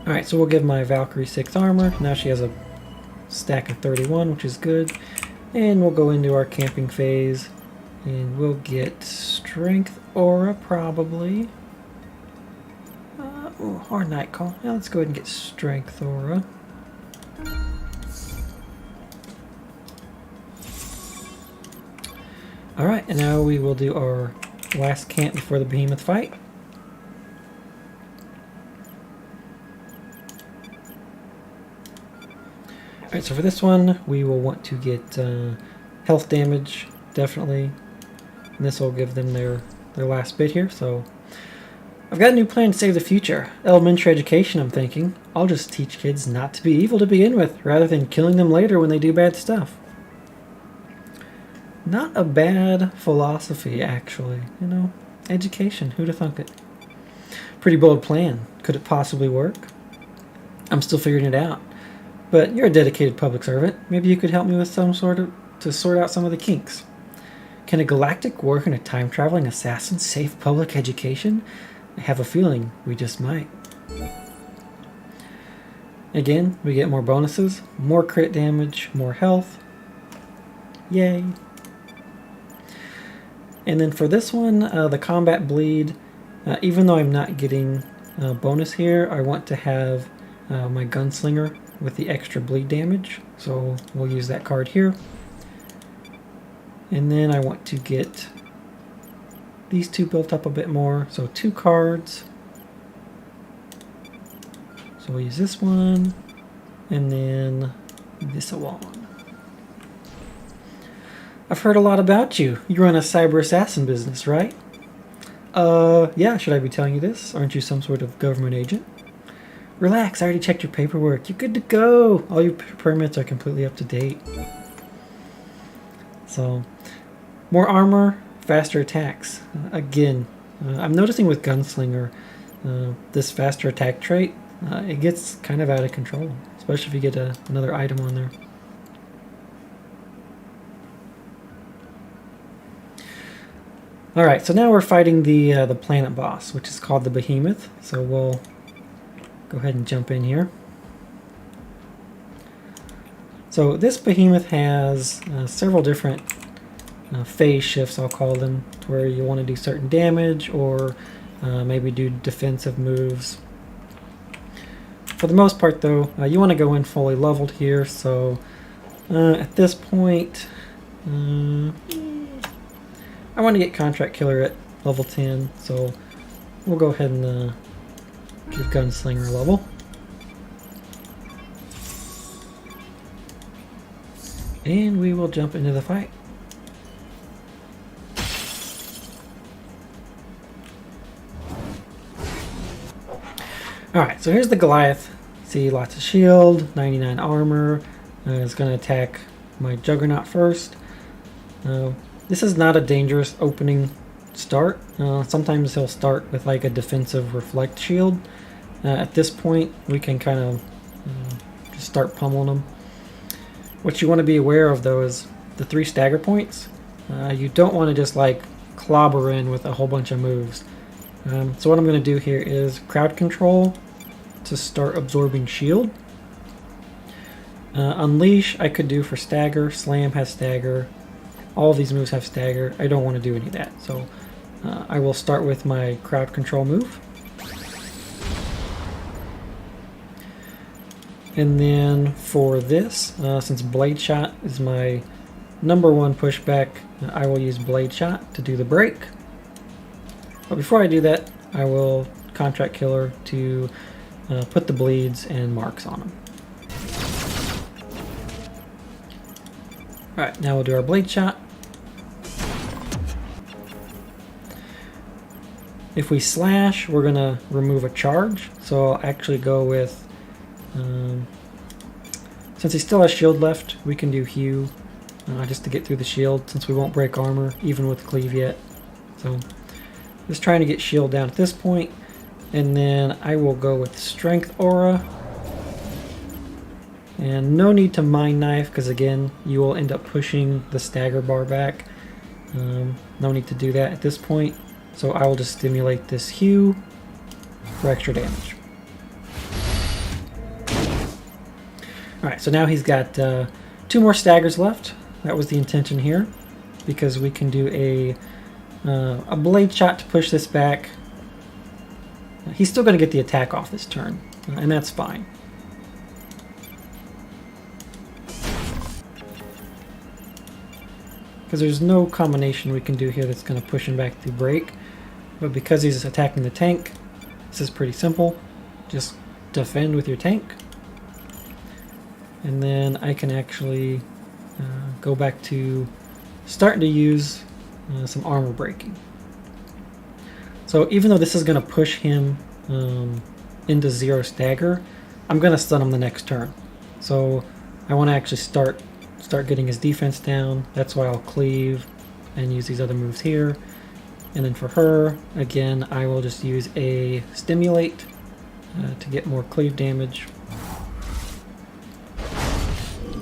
S1: Alright, so we'll give my Valkyrie 6 armor. Now she has a stack of 31, which is good. And we'll go into our camping phase. And we'll get Strength Aura, probably. Or Night Call. Now let's go ahead and get Strength Aura. Alright, and now we will do our last camp before the behemoth fight. Alright, so for this one, we will want to get health damage, definitely. And this will give them their last bit here, so. I've got a new plan to save the future. Elementary education, I'm thinking. I'll just teach kids not to be evil to begin with, rather than killing them later when they do bad stuff. Not a bad philosophy, actually. You know, education, who'd have thunk it? Pretty bold plan. Could it possibly work? I'm still figuring it out. But you're a dedicated public servant. Maybe you could help me with to sort out some of the kinks. Can a galactic war and a time-traveling assassin save public education? I have a feeling we just might. Again, we get more bonuses, more crit damage, more health. Yay. And then for this one, the combat bleed, even though I'm not getting a bonus here, I want to have my gunslinger with the extra bleed damage, so we'll use that card here. And then I want to get these two built up a bit more, so 2 cards. So we'll use this one, and then this one. I've heard a lot about you. You run a cyber assassin business, right? Yeah, should I be telling you this? Aren't you some sort of government agent? Relax, I already checked your paperwork. You're good to go. All your permits are completely up to date. So, more armor, faster attacks. Again, I'm noticing with Gunslinger, this faster attack trait, it gets kind of out of control, especially if you get another item on there. Alright, so now we're fighting the planet boss, which is called the Behemoth. So we'll go ahead and jump in here. So this Behemoth has several different phase shifts, I'll call them, where you want to do certain damage or maybe do defensive moves. For the most part though, you want to go in fully leveled here, so at this point I want to get Contract Killer at level 10, so we'll go ahead and give Gunslinger a level. And we will jump into the fight. Alright, so here's the Goliath. See, lots of shield, 99 armor. It's going to attack my Juggernaut first. This is not a dangerous opening start. Sometimes he'll start with like a defensive reflect shield. At this point, we can kind of just start pummeling him. What you want to be aware of though is the 3 stagger points. You don't want to just like clobber in with a whole bunch of moves. So what I'm going to do here is crowd control to start absorbing shield. Unleash I could do for stagger. Slam has stagger. All of these moves have stagger. I don't want to do any of that. So I will start with my crowd control move. And then for this, since Blade Shot is my #1 pushback, I will use Blade Shot to do the break. But before I do that, I will Contract Killer to put the bleeds and marks on them. Alright, now we'll do our Blade Shot. If we slash, we're going to remove a charge. So I'll actually go with, since he still has shield left, we can do Hew just to get through the shield, since we won't break armor even with Cleave yet. So just trying to get shield down at this point. And then I will go with Strength Aura. And no need to Mind Knife, because again, you will end up pushing the stagger bar back. No need to do that at this point. So I will just stimulate this Hew for extra damage. Alright, so now he's got 2 more staggers left. That was the intention here, because we can do a Blade Shot to push this back. He's still going to get the attack off this turn, and that's fine. Because there's no combination we can do here that's going to push him back through break. But because he's attacking the tank, this is pretty simple. Just defend with your tank. And then I can actually go back to starting to use some armor breaking. So even though this is going to push him into 0 stagger, I'm going to stun him the next turn. So I want to actually start getting his defense down. That's why I'll cleave and use these other moves here. And then for her, again, I will just use a stimulate to get more cleave damage.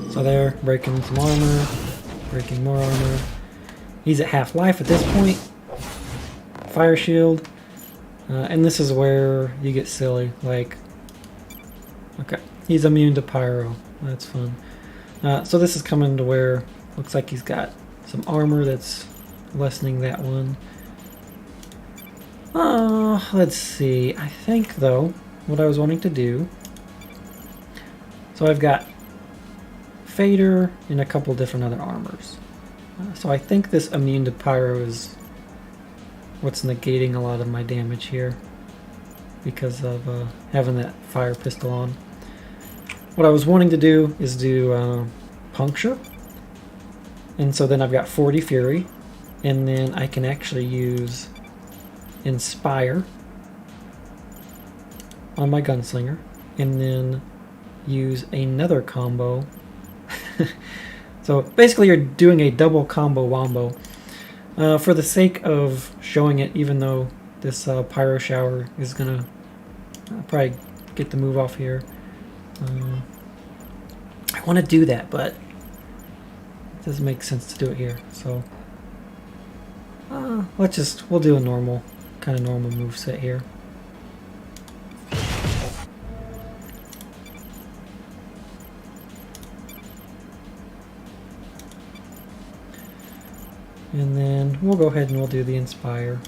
S1: So there, breaking some armor, breaking more armor. He's at half life at this point. Fire shield. And this is where you get silly. Like, okay, he's immune to pyro. That's fun. So this is coming to where looks like he's got some armor that's lessening that one. Let's see. I think though what I was wanting to do. So I've got Fader and a couple different other armors. So I think this immune to pyro is what's negating a lot of my damage here because of having that fire pistol on. What I was wanting to do is do Puncture, and so then I've got 40 Fury, and then I can actually use Inspire on my Gunslinger, and then use another combo. So basically you're doing a double combo wombo. For the sake of showing it, even though this pyro shower is gonna probably get the move off here. I want to do that, but it doesn't make sense to do it here. So we'll do a normal move set here. And then we'll go ahead and we'll do the Inspire.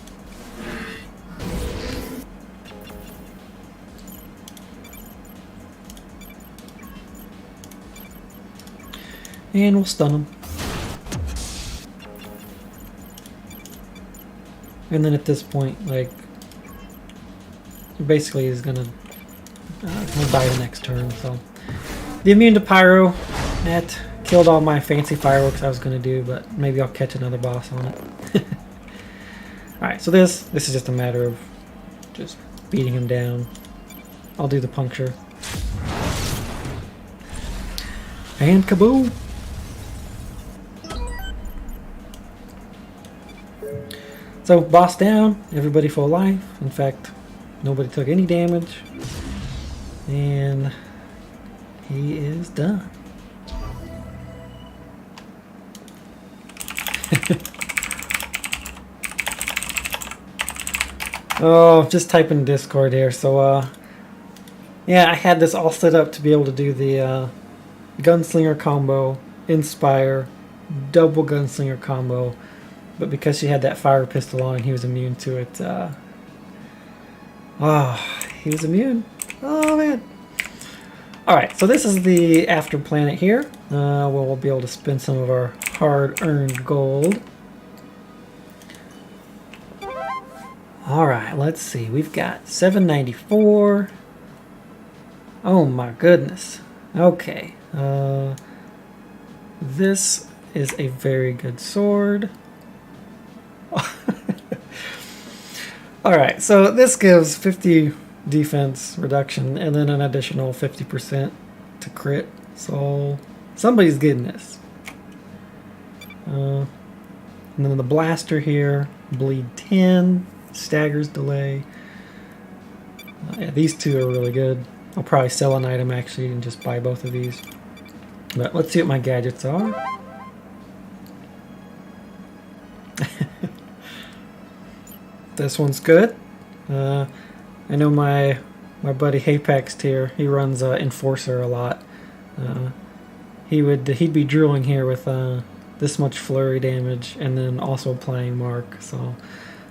S1: And we'll stun him. And then at this point, like, basically he's gonna he'll die the next turn. So the immune to pyro, that killed all my fancy fireworks I was gonna do, but maybe I'll catch another boss on it. Alright, so this is just a matter of just beating him down. I'll do the puncture. And kaboom! So boss down, everybody full life. In fact, nobody took any damage. And he is done. Oh, just type in Discord here. So yeah, I had this all set up to be able to do the gunslinger combo, Inspire, double gunslinger combo. But because she had that fire pistol on and he was immune to it, he was immune. Oh man. Alright, so this is the after planet here, where we'll be able to spend some of our hard-earned gold. Alright, let's see. We've got 794. Oh my goodness. Okay. This is a very good sword. Alright, so this gives 50 defense reduction and then an additional 50% to crit. So somebody's getting this. And then the blaster here, bleed 10, staggers delay. Yeah, these two are really good. I'll probably sell an item actually and just buy both of these. But let's see what my gadgets are. This one's good. I know my buddy Hapex here. He runs Enforcer a lot. He'd be drilling here with this much flurry damage and then also applying mark. So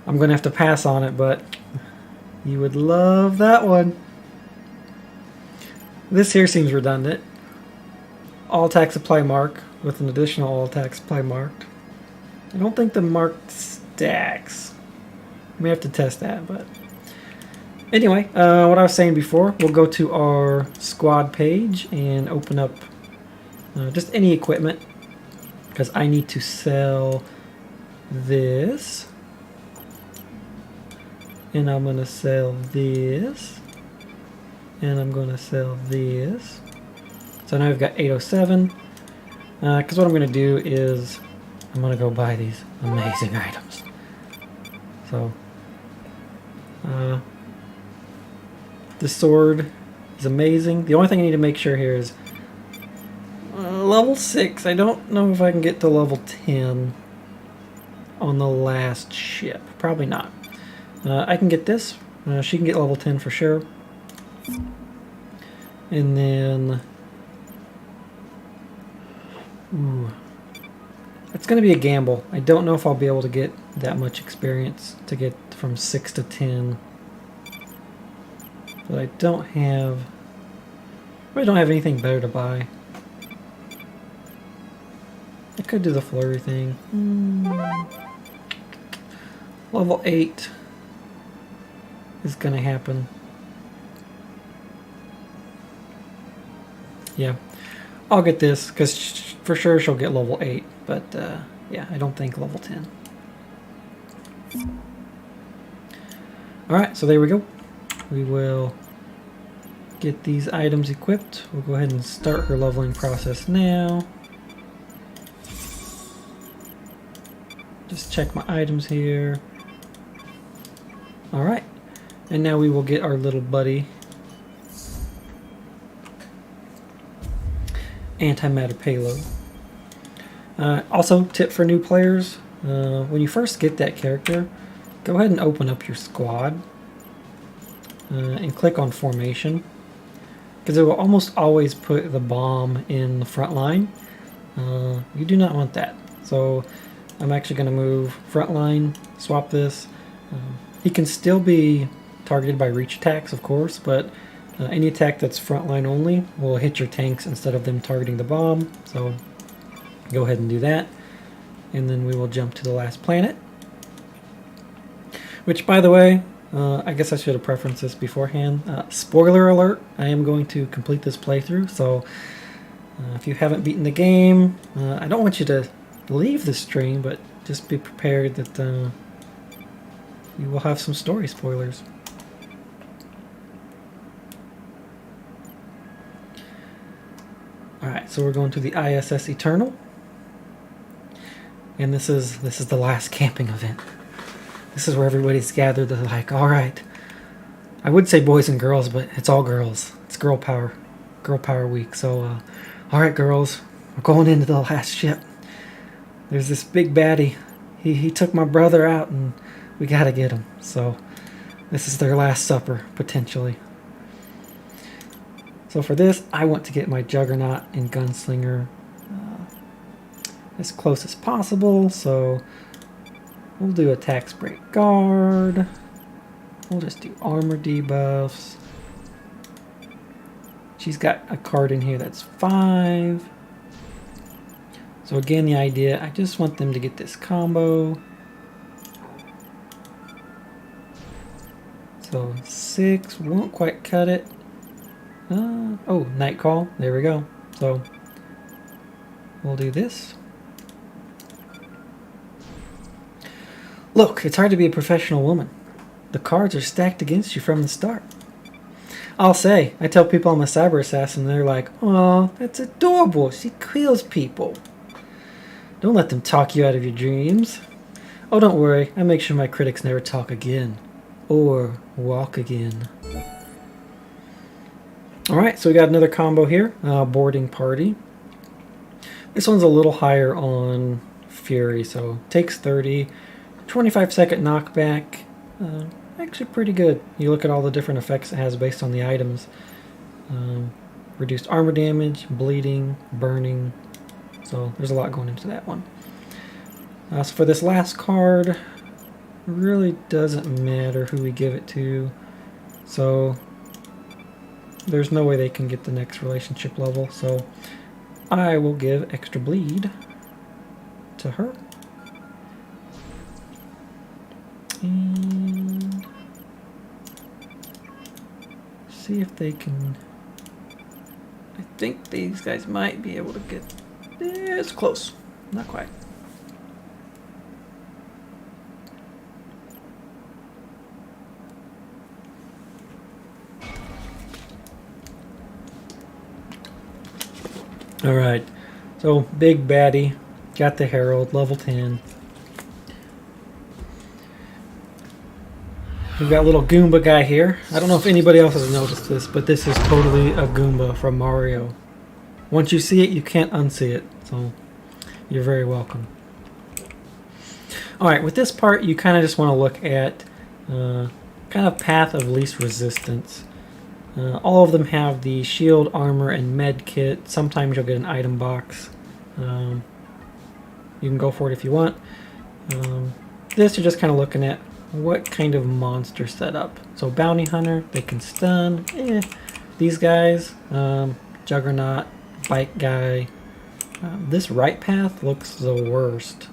S1: I'm gonna have to pass on it, but you would love that one. This here seems redundant. All attacks apply mark with an additional all attacks apply marked. I don't think the mark stacks. We have to test that, but anyway, what I was saying before, we'll go to our squad page and open up just any equipment because I need to sell this, and I'm going to sell this, and I'm going to sell this. So now we've got 807, because what I'm going to do is I'm going to go buy these amazing items. So the sword is amazing. The only thing I need to make sure here is level 6. I don't know if I can get to level 10 on the last ship. Probably not. I can get this. She can get level 10 for sure. And then it's going to be a gamble. I don't know if I'll be able to get that much experience to get from 6 to 10. But I don't have anything better to buy. I could do the flurry thing. Level 8 is going to happen. Yeah, I'll get this because for sure she'll get level 8. But yeah, I don't think level 10. Alright, so there we go. We will get these items equipped. We'll go ahead and start her leveling process now. Just check my items here. Alright, and now we will get our little buddy antimatter payload. Also, tip for new players, when you first get that character, go ahead and open up your squad and click on formation, because it will almost always put the bomb in the front line. You do not want that. So I'm actually going to move front line, swap this. He can still be targeted by reach attacks, of course, but any attack that's front line only will hit your tanks instead of them targeting the bomb. So go ahead and do that. And then we will jump to the last planet. Which, by the way, I guess I should have preferenced this beforehand. Spoiler alert, I am going to complete this playthrough, so if you haven't beaten the game, I don't want you to leave the stream, but just be prepared that you will have some story spoilers. Alright, so we're going to the ISS Eternal. And this is the last camping event. This is where everybody's gathered. They're like, alright. I would say boys and girls, but it's all girls. It's girl power. Girl power week. So, alright girls, we're going into the last ship. There's this big baddie. He took my brother out and we gotta get him. So, this is their last supper, potentially. So for this, I want to get my Juggernaut and Gunslinger as close as possible. So we'll do Attack Break Guard. We'll just do armor debuffs. She's got a card in here that's 5. So again, the idea, I just want them to get this combo. So 6 won't quite cut it. Oh, Night Call. There we go. So we'll do this. Look, it's hard to be a professional woman. The cards are stacked against you from the start. I'll say, I tell people I'm a cyber assassin, and they're like, "Oh, that's adorable. She kills people." Don't let them talk you out of your dreams. Oh, don't worry. I make sure my critics never talk again. Or walk again. Alright, so we got another combo here. Boarding Party. This one's a little higher on Fury, so takes 30. 25-second knockback. Actually pretty good. You look at all the different effects it has based on the items. Reduced armor damage, bleeding, burning. So there's a lot going into that one. So for this last card, it really doesn't matter who we give it to. So there's no way they can get the next relationship level. So I will give extra bleed to her. And see if they can. I think these guys might be able to get. Yeah, it's close. Not quite. Alright, so big baddie, got the Herald, level 10. We've got little Goomba guy here. I don't know if anybody else has noticed this, but this is totally a Goomba from Mario. Once you see it, you can't unsee it, so you're very welcome. Alright, with this part, you kind of just want to look at kind of path of least resistance. All of them have the shield, armor, and med kit. Sometimes you'll get an item box. You can go for it if you want. This, you're just kind of looking at what kind of monster setup. So Bounty Hunter, they can stun. These guys, Juggernaut, Bike Guy. This right path looks the worst.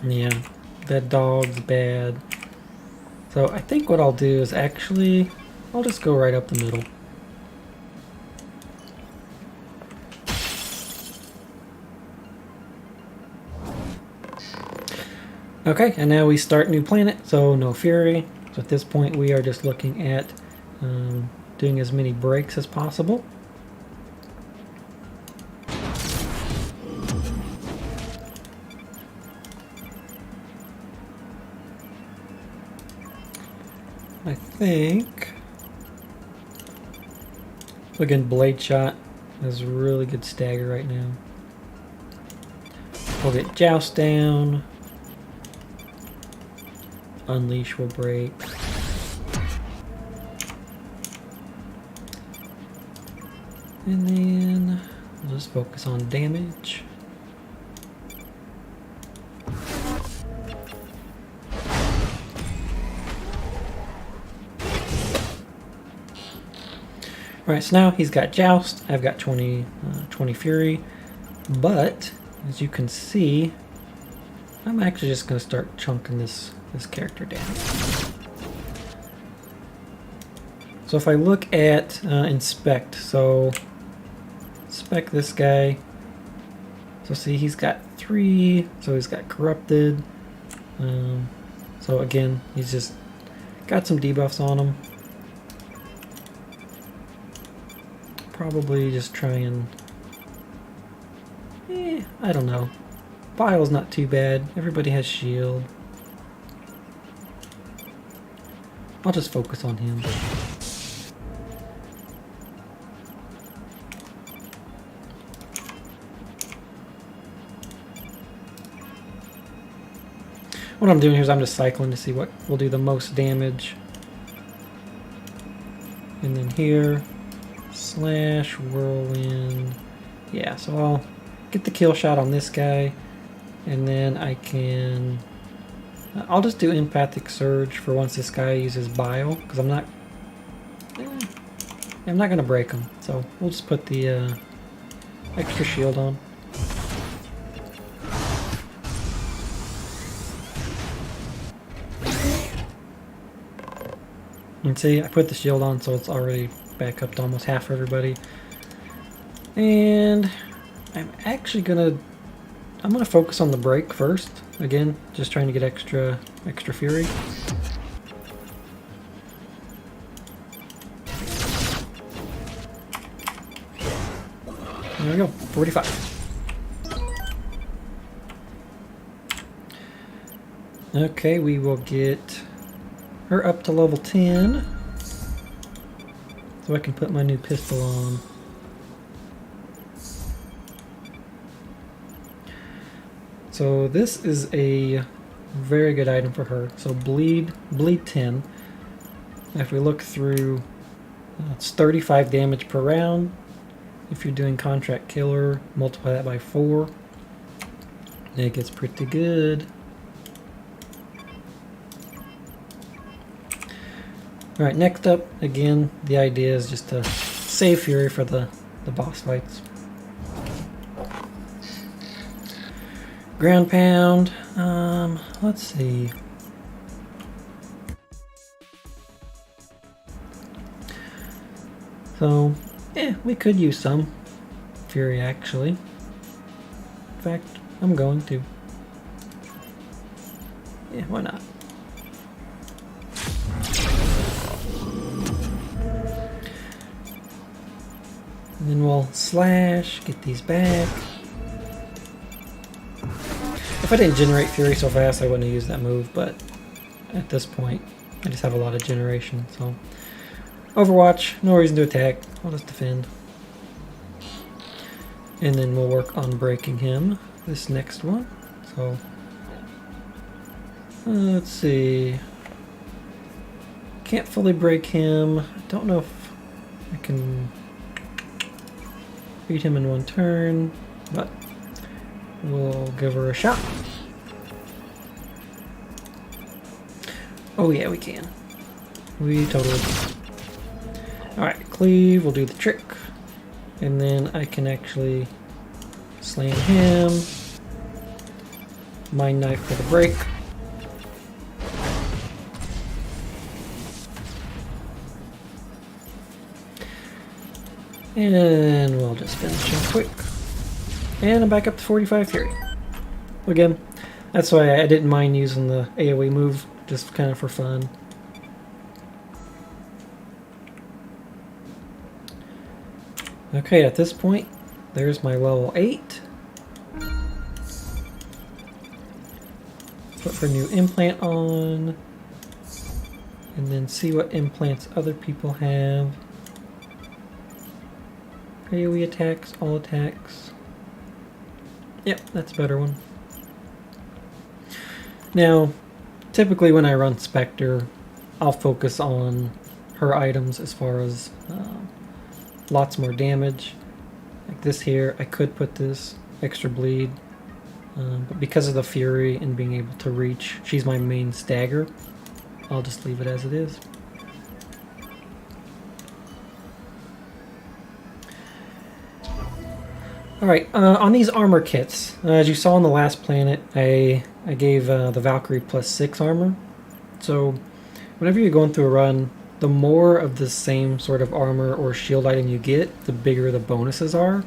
S1: Yeah, that dog's bad. So I think what I'll do is actually, I'll just go right up the middle. Okay, and now we start new planet, so no Fury. So at this point we are just looking at doing as many breaks as possible. I think... Again, Blade Shot is a really good stagger right now. We'll get Joust down. Unleash will break. And then we'll just focus on damage. Alright, so now he's got Joust. I've got 20 Fury. But, as you can see, I'm actually just going to start chunking this character down. So if I look at Inspect, so inspect this guy. So see, he's got 3, so he's got Corrupted. So again, he's just got some debuffs on him. Probably just try and... I don't know. Bile's not too bad. Everybody has shield. I'll just focus on him. What I'm doing here is I'm just cycling to see what will do the most damage. And then here, slash, whirlwind. Yeah, so I'll get the kill shot on this guy. And then I can... I'll just do Empathic Surge for once this guy uses Bile. Because I'm not going to break him. So we'll just put the extra shield on. And see, I put the shield on, so it's already back up to almost half everybody. And I'm actually gonna focus on the break first. Again, just trying to get extra fury. There we go, 45. Okay, we will get her up to level 10. So I can put my new pistol on. So this is a very good item for her. So bleed 10. If we look through, it's 35 damage per round. If you're doing Contract Killer, multiply that by 4. It gets pretty good. Alright, next up, again, the idea is just to save Fury for the boss fights. Ground Pound, let's see. So, we could use some Fury actually. In fact, I'm going to. Yeah, why not? And then we'll slash, get these back. If I didn't generate Fury so fast, I wouldn't have used that move, but at this point, I just have a lot of generation, so. Overwatch, no reason to attack, I'll just defend. And then we'll work on breaking him, this next one. So, let's see. Can't fully break him. I don't know if I can beat him in one turn, but we'll give her a shot. Oh yeah, we can. We totally can. Alright, cleave, we'll do the trick. And then I can actually slam him. Mind Knife for the break. And we'll just finish him quick. And I'm back up to 45 Fury. Again, that's why I didn't mind using the AoE move, just kind of for fun. Okay, at this point, there's my level 8. Put her new implant on. and then see what implants other people have. AoE attacks, all attacks. Yep, that's a better one. Now, typically when I run Spectre, I'll focus on her items as far as lots more damage. Like this here, I could put this extra bleed, but because of the Fury and being able to reach, she's my main stagger. I'll just leave it as it is. Alright, on these armor kits, as you saw on the last planet, I gave the Valkyrie +6 armor. So whenever you're going through a run, the more of the same sort of armor or shield item you get, the bigger the bonuses are.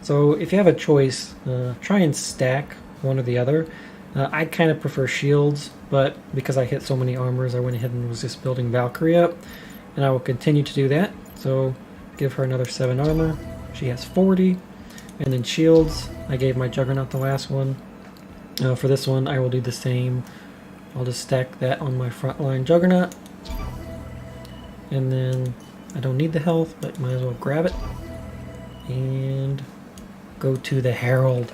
S1: So if you have a choice, try and stack one or the other. I kind of prefer shields, but because I hit so many armors, I went ahead and was just building Valkyrie up, and I will continue to do that. So give her another 7 armor. She has 40. And then shields, I gave my Juggernaut the last one. For this one, I will do the same. I'll just stack that on my frontline Juggernaut. And then I don't need the health, but might as well grab it. And go to the Herald.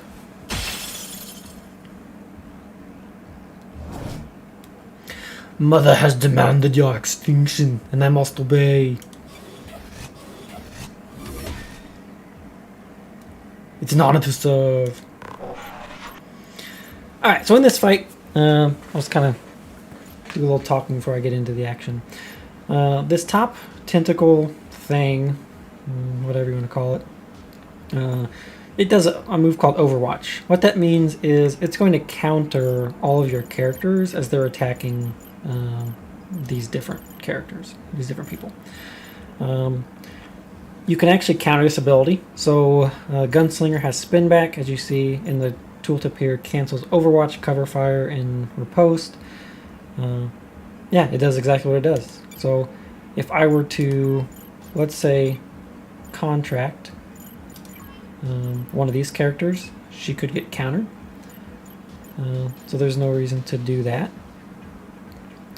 S1: Mother has demanded your extinction, and I must obey. It's an honor to serve. Alright, so in this fight, I'll just kind of do a little talking before I get into the action. This top tentacle thing, whatever you want to call it, it does a move called Overwatch. What that means is it's going to counter all of your characters as they're attacking these different characters, these different people. You can actually counter this ability. So Gunslinger has spin back, as you see in the tooltip here, cancels Overwatch, cover fire, and riposte. Yeah, it does exactly what it does. So if I were to, let's say, contract one of these characters, she could get countered. So there's no reason to do that.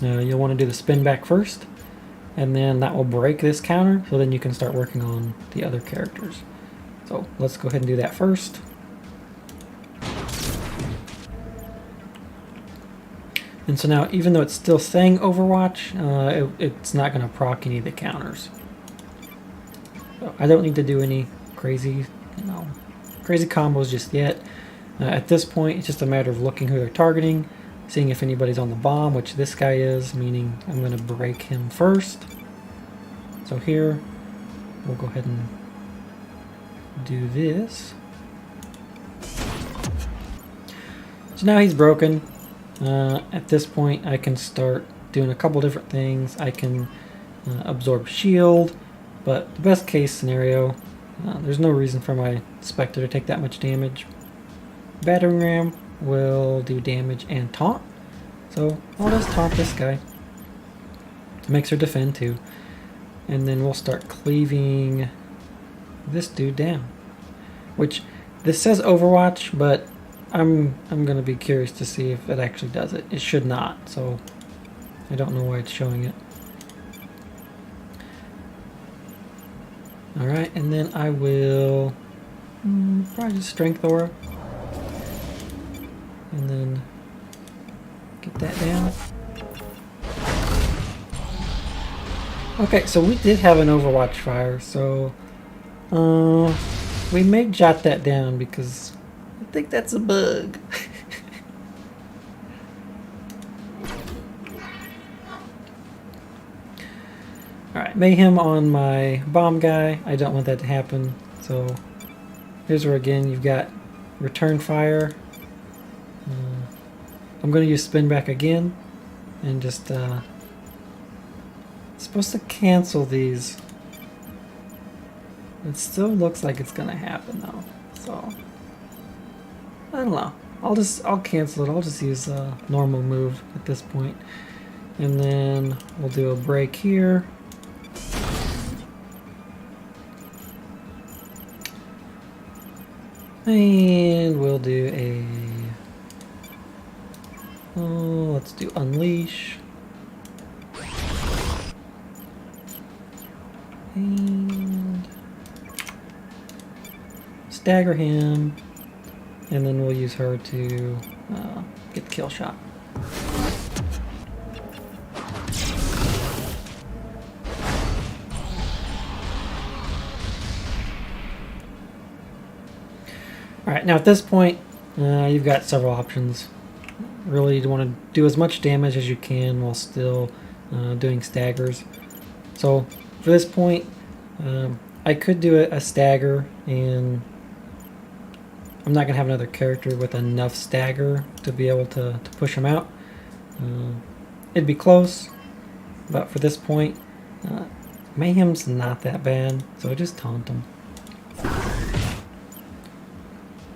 S1: You'll want to do the spin back first, and then that will break this counter, so then you can start working on the other characters. So let's go ahead and do that first. And so now, even though it's still saying Overwatch, it's not going to proc any of the counters. So I don't need to do any crazy combos just yet. At this point, it's just a matter of looking who they're targeting, seeing if anybody's on the bomb, which this guy is, meaning I'm going to break him first. So here, we'll go ahead and do this. So now he's broken. At this point, I can start doing a couple different things. I can absorb shield, but the best case scenario, there's no reason for my Spectre to take that much damage. Battering Ram will do damage and taunt. So I'll just taunt this guy. Makes her defend too. And then we'll start cleaving this dude down. Which, this says Overwatch, but I'm gonna be curious to see if it actually does it. It should not, so I don't know why it's showing it. Alright, and then I will probably just Strength Aura. And then get that down. Okay, so we did have an Overwatch fire, so we may jot that down because I think that's a bug. Alright, Mayhem on my bomb guy. I don't want that to happen, so here's where again you've got return fire. I'm going to use spin back again and just it's supposed to cancel these. It still looks like it's going to happen though, so I don't know. I'll cancel it. I'll just use a normal move at this point. And then we'll do a break here. And we'll do a let's do Unleash. And stagger him, and then we'll use her to get the kill shot. Alright, now at this point, you've got several options. Really, you want to do as much damage as you can while still doing staggers. So, for this point, I could do a stagger, and I'm not going to have another character with enough stagger to be able to push him out. It'd be close, but for this point, Mayhem's not that bad, so just taunt him.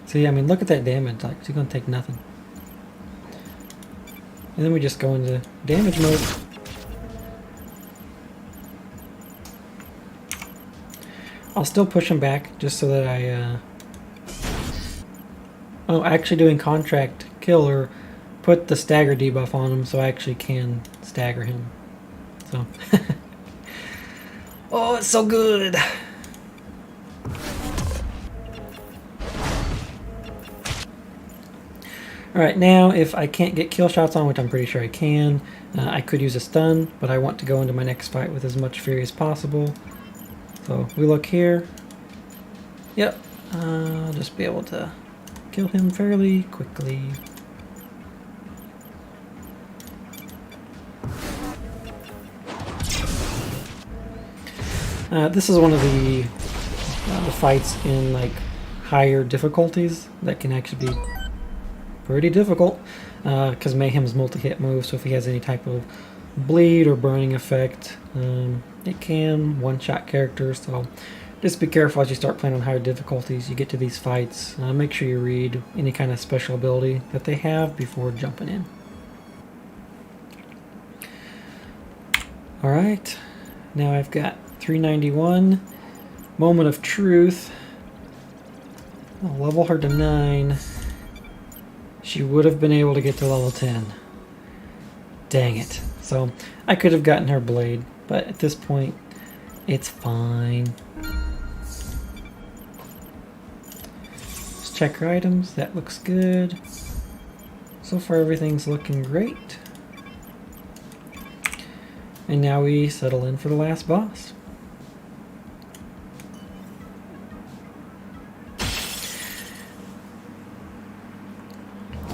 S1: See, I mean, look at that damage. Like, she's going to take nothing. And then we just go into damage mode. I'll still push him back just so that I... Oh, actually doing contract killer put the stagger debuff on him so I actually can stagger him. So... Oh, it's so good! Alright, now if I can't get kill shots on, which I'm pretty sure I can, I could use a stun, but I want to go into my next fight with as much fury as possible. So we look here. Yep, I'll just be able to kill him fairly quickly. This is one of the fights in like higher difficulties that can actually be pretty difficult because Mayhem's multi-hit move, so if he has any type of bleed or burning effect, it can one-shot characters, so just be careful as you start playing on higher difficulties. You get to these fights, make sure you read any kind of special ability that they have before jumping in. Alright, now I've got 391, Moment of Truth. I'll level her to 9. She would have been able to get to level 10. Dang it. So I could have gotten her blade, but at this point, it's fine. Let's check her items. That looks good. So far, everything's looking great. And now we settle in for the last boss.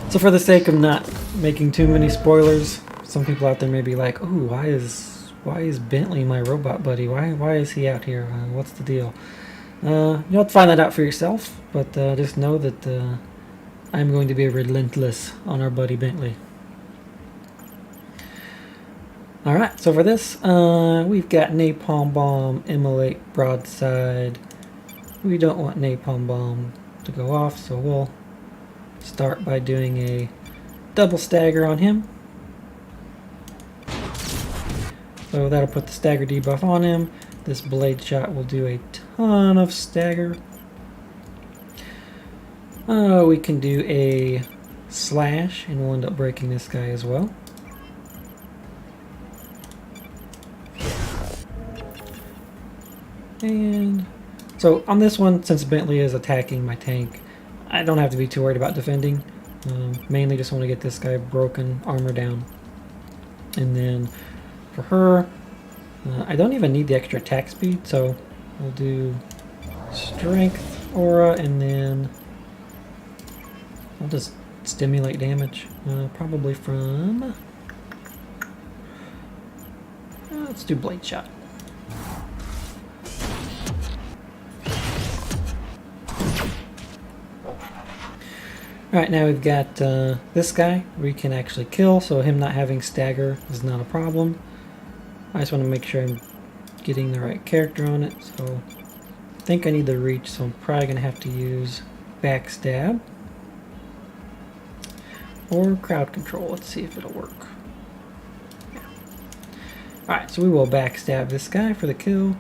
S1: So for the sake of not making too many spoilers, some people out there may be like, "Oh, why is Bentley my robot buddy? Why is he out here? What's the deal?" You'll have to find that out for yourself, but just know that I'm going to be relentless on our buddy Bentley. Alright, so for this, we've got Napalm Bomb, Immolate, Broadside. We don't want Napalm Bomb to go off, so we'll start by doing a double stagger on him. So that'll put the stagger debuff on him. This blade shot will do a ton of stagger. We can do a slash and we'll end up breaking this guy as well. And so on this one, since Bentley is attacking my tank, I don't have to be too worried about defending. Mainly just want to get this guy broken, armor down. And then for her, I don't even need the extra attack speed, so we'll do strength, aura, and then I'll just stimulate damage. Probably from... let's do blade shot. Alright, now we've got this guy we can actually kill, so him not having stagger is not a problem. I just want to make sure I'm getting the right character on it, so I think I need the reach, so I'm probably going to have to use backstab or crowd control. Let's see if it'll work. Yeah. Alright, so we will backstab this guy for the kill.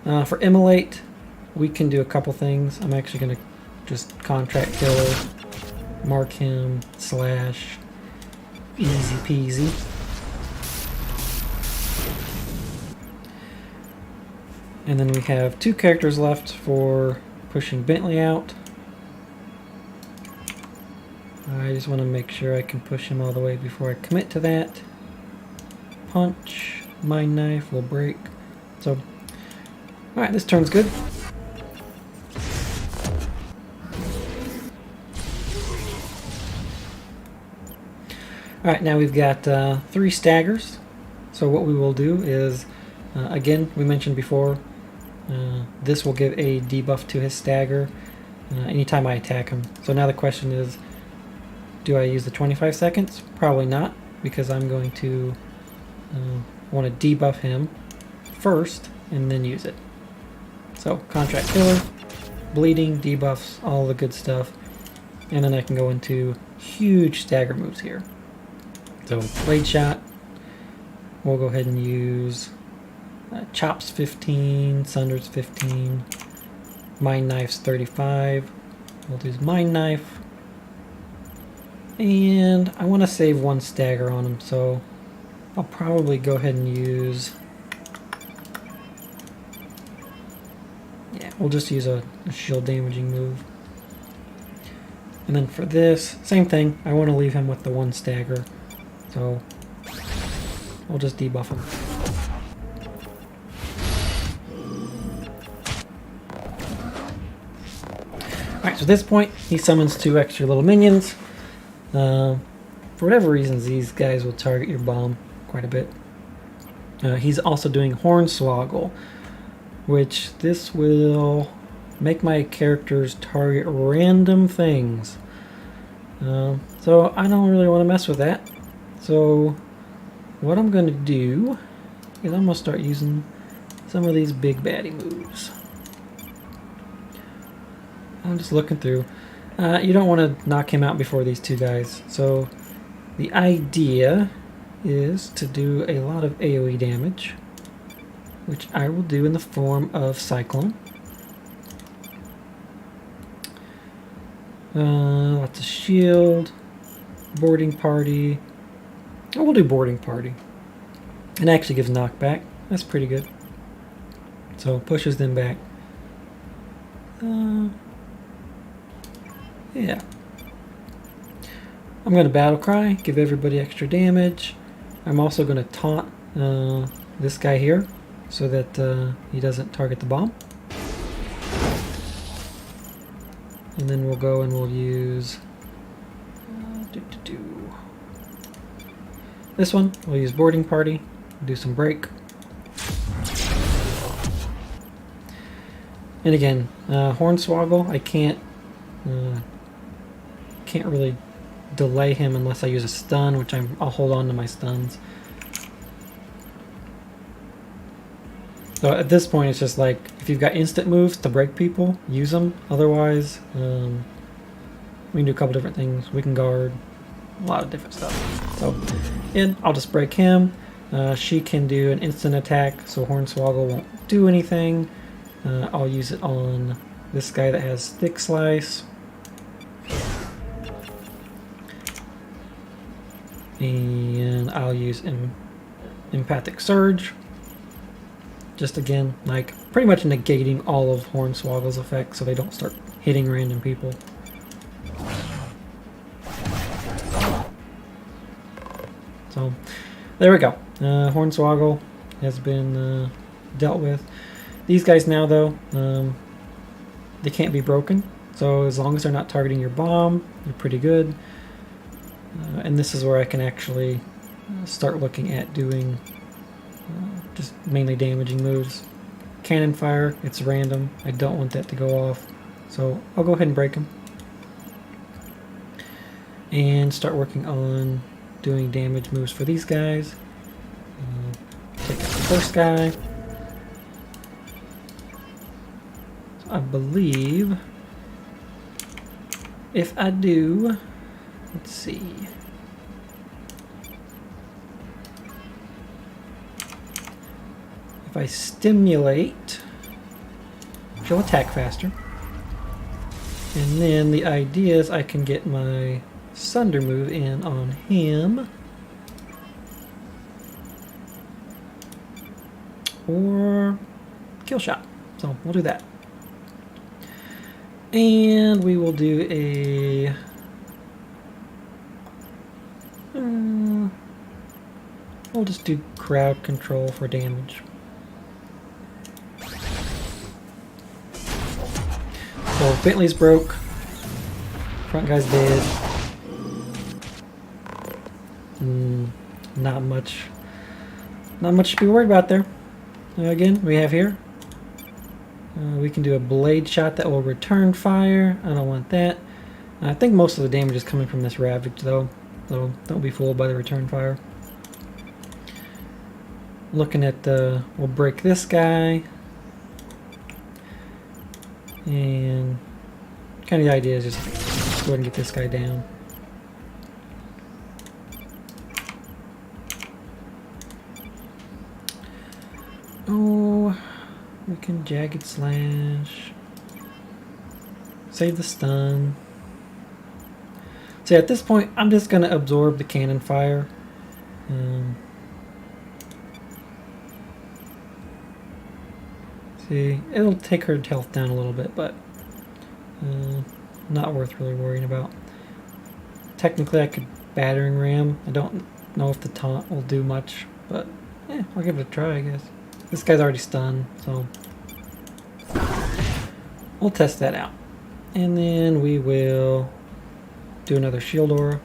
S1: For Immolate, we can do a couple things. I'm actually going to just contract killer. Mark him, slash, easy peasy. And then we have 2 characters left for pushing Bentley out. I just want to make sure I can push him all the way before I commit to that. Punch, Mind Knife will break. So, alright, this turn's good. Alright, now we've got 3 staggers. So what we will do is, again, we mentioned before, this will give a debuff to his stagger anytime I attack him. So now the question is, do I use the 25 seconds? Probably not, because I'm going to want to debuff him first and then use it. So contract killer, bleeding, debuffs, all the good stuff. And then I can go into huge stagger moves here. So blade shot, we'll go ahead and use chops 15, sunders 15, mind knifes 35. We'll use mind knife. And I want to save 1 stagger on him, so I'll probably go ahead and use... Yeah, we'll just use a shield damaging move. And then for this, same thing. I want to leave him with the 1 stagger, so we'll just debuff him. Alright, so at this point, he summons 2 extra little minions. For whatever reasons, these guys will target your bomb quite a bit. He's also doing Hornswoggle, which this will make my characters target random things. So I don't really want to mess with that. So what I'm going to do is I'm going to start using some of these big baddie moves. I'm just looking through. You don't want to knock him out before these 2 guys. So the idea is to do a lot of AoE damage, which I will do in the form of Cyclone. Lots of shield, boarding party. Oh, we'll do boarding party. It actually gives knockback. That's pretty good. So pushes them back. Yeah. I'm going to battle cry, give everybody extra damage. I'm also going to taunt this guy here so that he doesn't target the bomb. And then we'll go and we'll use this one. We'll use boarding party, do some break. And again, Hornswoggle, I can't really delay him unless I use a stun, which I'll hold on to my stuns. So at this point, it's just like, if you've got instant moves to break people, use them. Otherwise, we can do a couple different things. We can guard, a lot of different stuff. So, and I'll just break him. She can do an instant attack, so Hornswoggle won't do anything. I'll use it on this guy that has Thick Slice. And I'll use Empathic Surge. Just again, like pretty much negating all of Hornswoggle's effects so they don't start hitting random people. So there we go. Hornswoggle has been dealt with. These guys now though, they can't be broken. So as long as they're not targeting your bomb, they're pretty good. And this is where I can actually start looking at doing just mainly damaging moves. Cannon fire, it's random. I don't want that to go off. So I'll go ahead and break them. And start working on doing damage moves for these guys. Take out the first guy. So I believe if I do, let's see. If I stimulate, she'll attack faster. And then the idea is I can get my Sunder move in on him. Or kill shot. So we'll do that. And we will do a... we'll just do crowd control for damage. So Bentley's broke. Front guy's dead. Not much to be worried about there. Again, we have here. We can do a blade shot that will return fire. I don't want that. I think most of the damage is coming from this Ravage though, so don't be fooled by the return fire. Looking at we'll break this guy. And kind of the idea is just go ahead and get this guy down. Oh, we can Jagged Slash. Save the stun. So at this point, I'm just going to absorb the cannon fire. See, it'll take her health down a little bit, but not worth really worrying about. Technically, I could Battering Ram. I don't know if the taunt will do much, but yeah, I'll give it a try, I guess. This guy's already stunned, so we'll test that out. And then we will do another Shield Aura.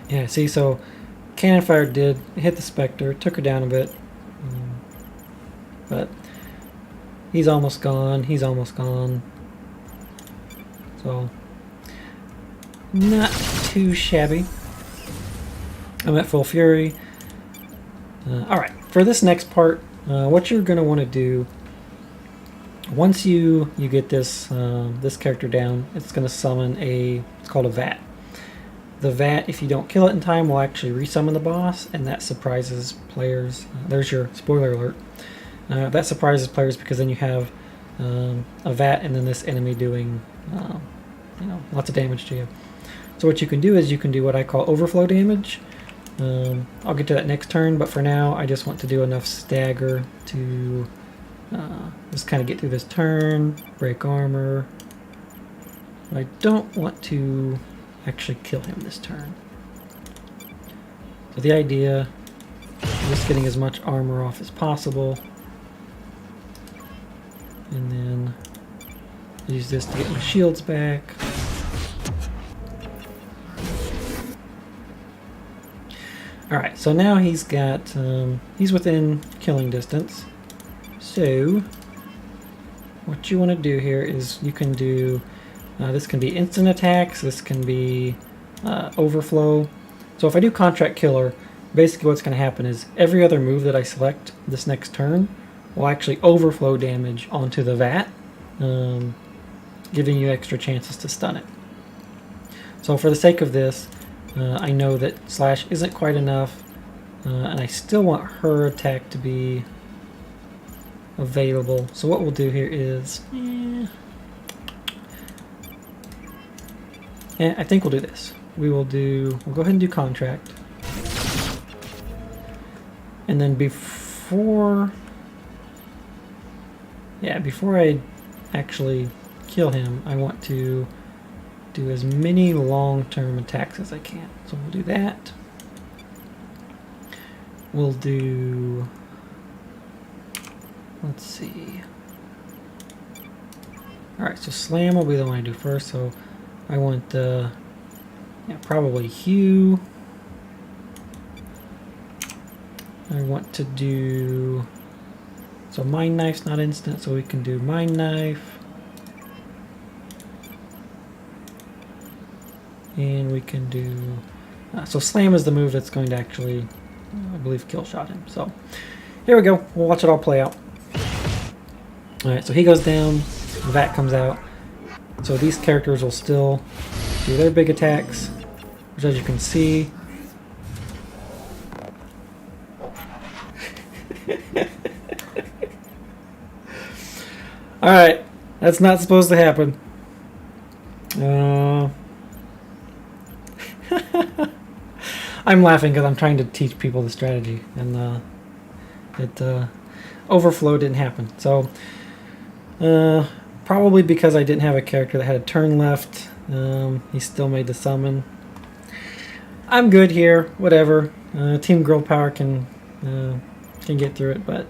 S1: Yeah, see, so Cannon Fire did hit the Spectre, took her down a bit, but he's almost gone, so not too shabby. I'm at full fury. Alright, for this next part, what you're going to want to do, once you get this this character down, it's going to summon it's called a VAT. The VAT, if you don't kill it in time, will actually resummon the boss, and that surprises players. There's your spoiler alert. That surprises players because then you have a VAT and then this enemy doing lots of damage to you. So what you can do is you can do what I call overflow damage. I'll get to that next turn, but for now I just want to do enough stagger to just kind of get through this turn, break armor. I don't want to actually kill him this turn. So the idea is just getting as much armor off as possible, and then use this to get my shields back. Alright, so now he's got, he's within killing distance. So, what you want to do here is you can do, this can be instant attacks, this can be overflow. So if I do Contract Killer, basically what's going to happen is every other move that I select this next turn will actually overflow damage onto the VAT, giving you extra chances to stun it. So for the sake of this, I know that Slash isn't quite enough, and I still want her attack to be available. So what we'll do here is, I think we'll do this. We'll go ahead and do Contract, and then before I actually kill him, I want to do as many long-term attacks as I can. So we'll do that. We'll do, let's see. Alright, so Slam will be the one I do first, so I want probably Hue. I want to do, so Mind Knife's not instant, so we can do Mind Knife. And we can do, so Slam is the move that's going to actually, I believe, kill shot him. So here we go. We'll watch it all play out. Alright, so he goes down, the VAT comes out. So these characters will still do their big attacks, which, as you can see, alright, that's not supposed to happen. I'm laughing because I'm trying to teach people the strategy, and overflow didn't happen. So probably because I didn't have a character that had a turn left, he still made the summon. I'm good here. Whatever. Team Girl Power can get through it, but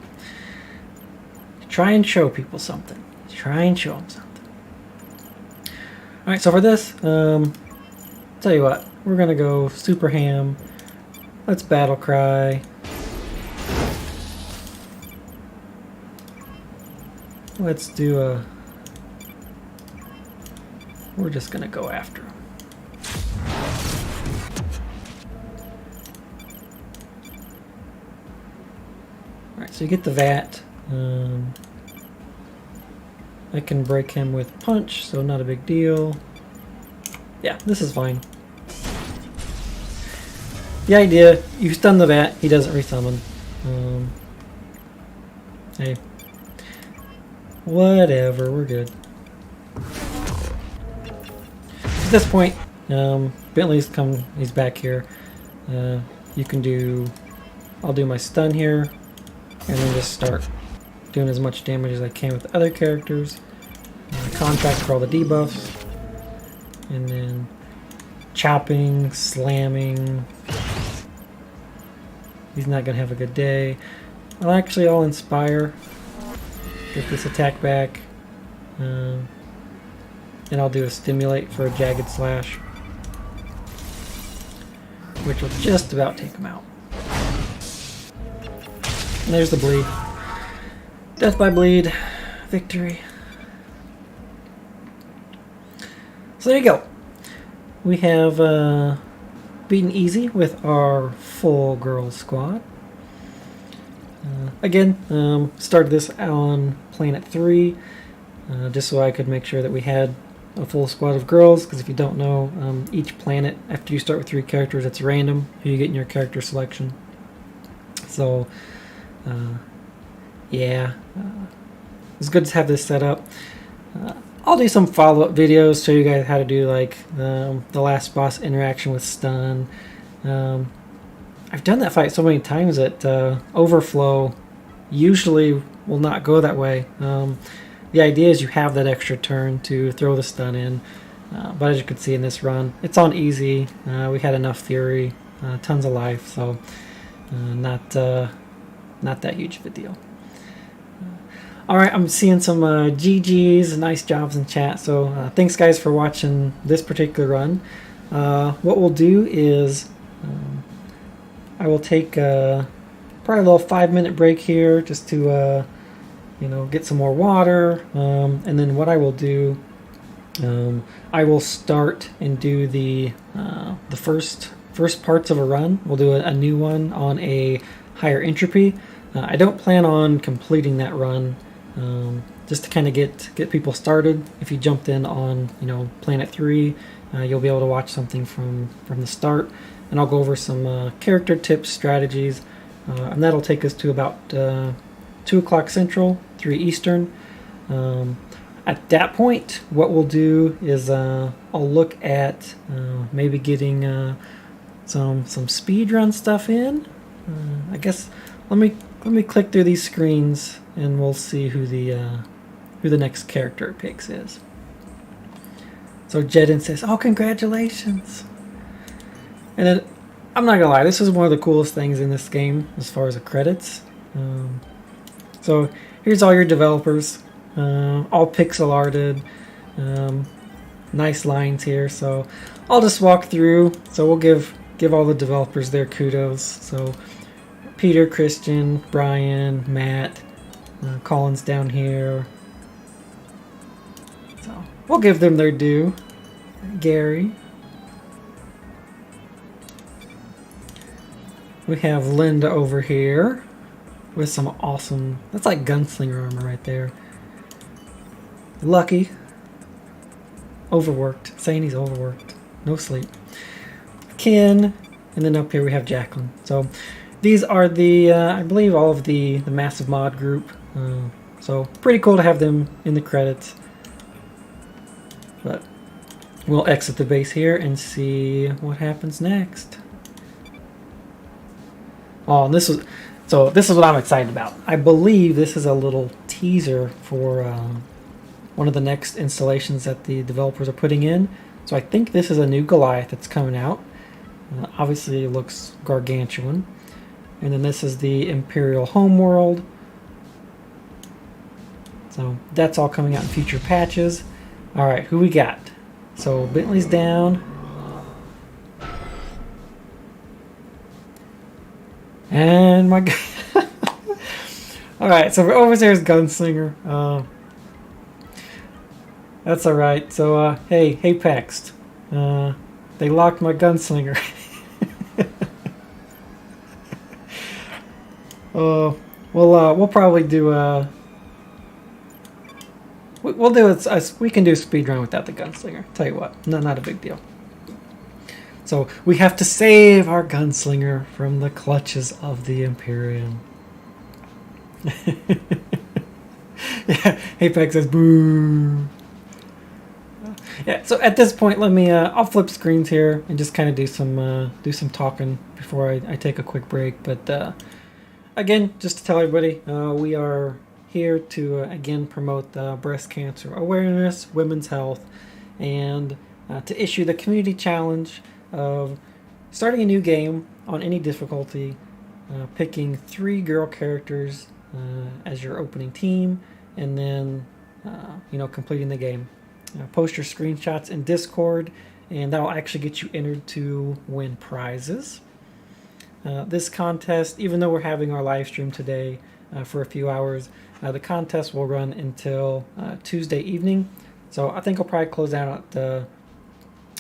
S1: try and show people something. Try and show them something. All right. So for this, tell you what, we're gonna go Super Ham. Let's Battle Cry. Let's do a... We're just gonna go after him. Alright, so you get the VAT. I can break him with Punch, so not a big deal. Yeah, this is fine. The idea, you stun the VAT, he doesn't resummon. Hey. Whatever, we're good. At this point, Bentley's come, he's back here. You can do, I'll do my stun here, and then just start doing as much damage as I can with the other characters. Contract for all the debuffs. And then chopping, slamming. He's not going to have a good day. Well, actually, I'll inspire. Get this attack back. And I'll do a stimulate for a jagged slash, which will just about take him out. And there's the bleed. Death by bleed. Victory. So there you go. We have beaten easy with our full girls squad. Again, started this on Planet 3 just so I could make sure that we had a full squad of girls, because if you don't know, each planet, after you start with 3 characters, it's random who you get in your character selection. So, yeah, it's good to have this set up. I'll do some follow-up videos, show you guys how to do like the last boss interaction with stun. I've done that fight so many times that overflow usually will not go that way. The idea is you have that extra turn to throw the stun in, but as you can see in this run, it's on easy. We had enough fury, tons of life, so not that huge of a deal. Alright, I'm seeing some GGs, nice jobs in chat, so thanks guys for watching this particular run. What we'll do is I will take probably a little 5-minute break here just to get some more water, and then what I will do, I will start and do the first parts of a run. We'll do a new one on a higher entropy. I don't plan on completing that run, just to kind of get people started. If you jumped in on Planet 3, you'll be able to watch something from the start, and I'll go over some character tips, strategies, and that'll take us to about 2 o'clock Central, 3 Eastern. At that point, what we'll do is I'll look at maybe getting some speed run stuff in. I guess let me click through these screens and we'll see who the next character it picks is. So Jedin says, "Oh, congratulations!" And then I'm not gonna lie, this is one of the coolest things in this game as far as the credits. So here's all your developers, all pixel arted, nice lines here. So I'll just walk through. So we'll give all the developers their kudos. So Peter, Christian, Brian, Matt, Colin's down here. So we'll give them their due. Gary. We have Linda over here with some awesome, that's like gunslinger armor right there. Lucky. Overworked. Saying he's overworked. No sleep. Ken. And then up here we have Jacqueline. So these are the, I believe, all of the massive mod group. So pretty cool to have them in the credits. But we'll exit the base here and see what happens next. Oh, and this is what I'm excited about. I believe this is a little teaser for one of the next installations that the developers are putting in. So I think this is a new Goliath that's coming out. Obviously, it looks gargantuan. And then this is the Imperial homeworld. So that's all coming out in future patches. All right, who we got? So Bentley's down. And my all right, so over there's Gunslinger. That's all right. So hey Pext, they locked my Gunslinger. We'll probably do we'll do it. We can do a speed run without the Gunslinger. Tell you what, not a big deal. So we have to save our Gunslinger from the clutches of the Imperium. Yeah, Apex says boo. Yeah, so at this point, let me I'll flip screens here and just kind of do some talking before I take a quick break. But again, just to tell everybody, we are here to again promote breast cancer awareness, women's health, and to issue the community challenge of starting a new game on any difficulty, picking 3 girl characters as your opening team, and then completing the game. Post your screenshots in Discord, and that'll actually get you entered to win prizes. This contest, even though we're having our live stream today for a few hours, the contest will run until Tuesday evening. So I think I'll probably close out at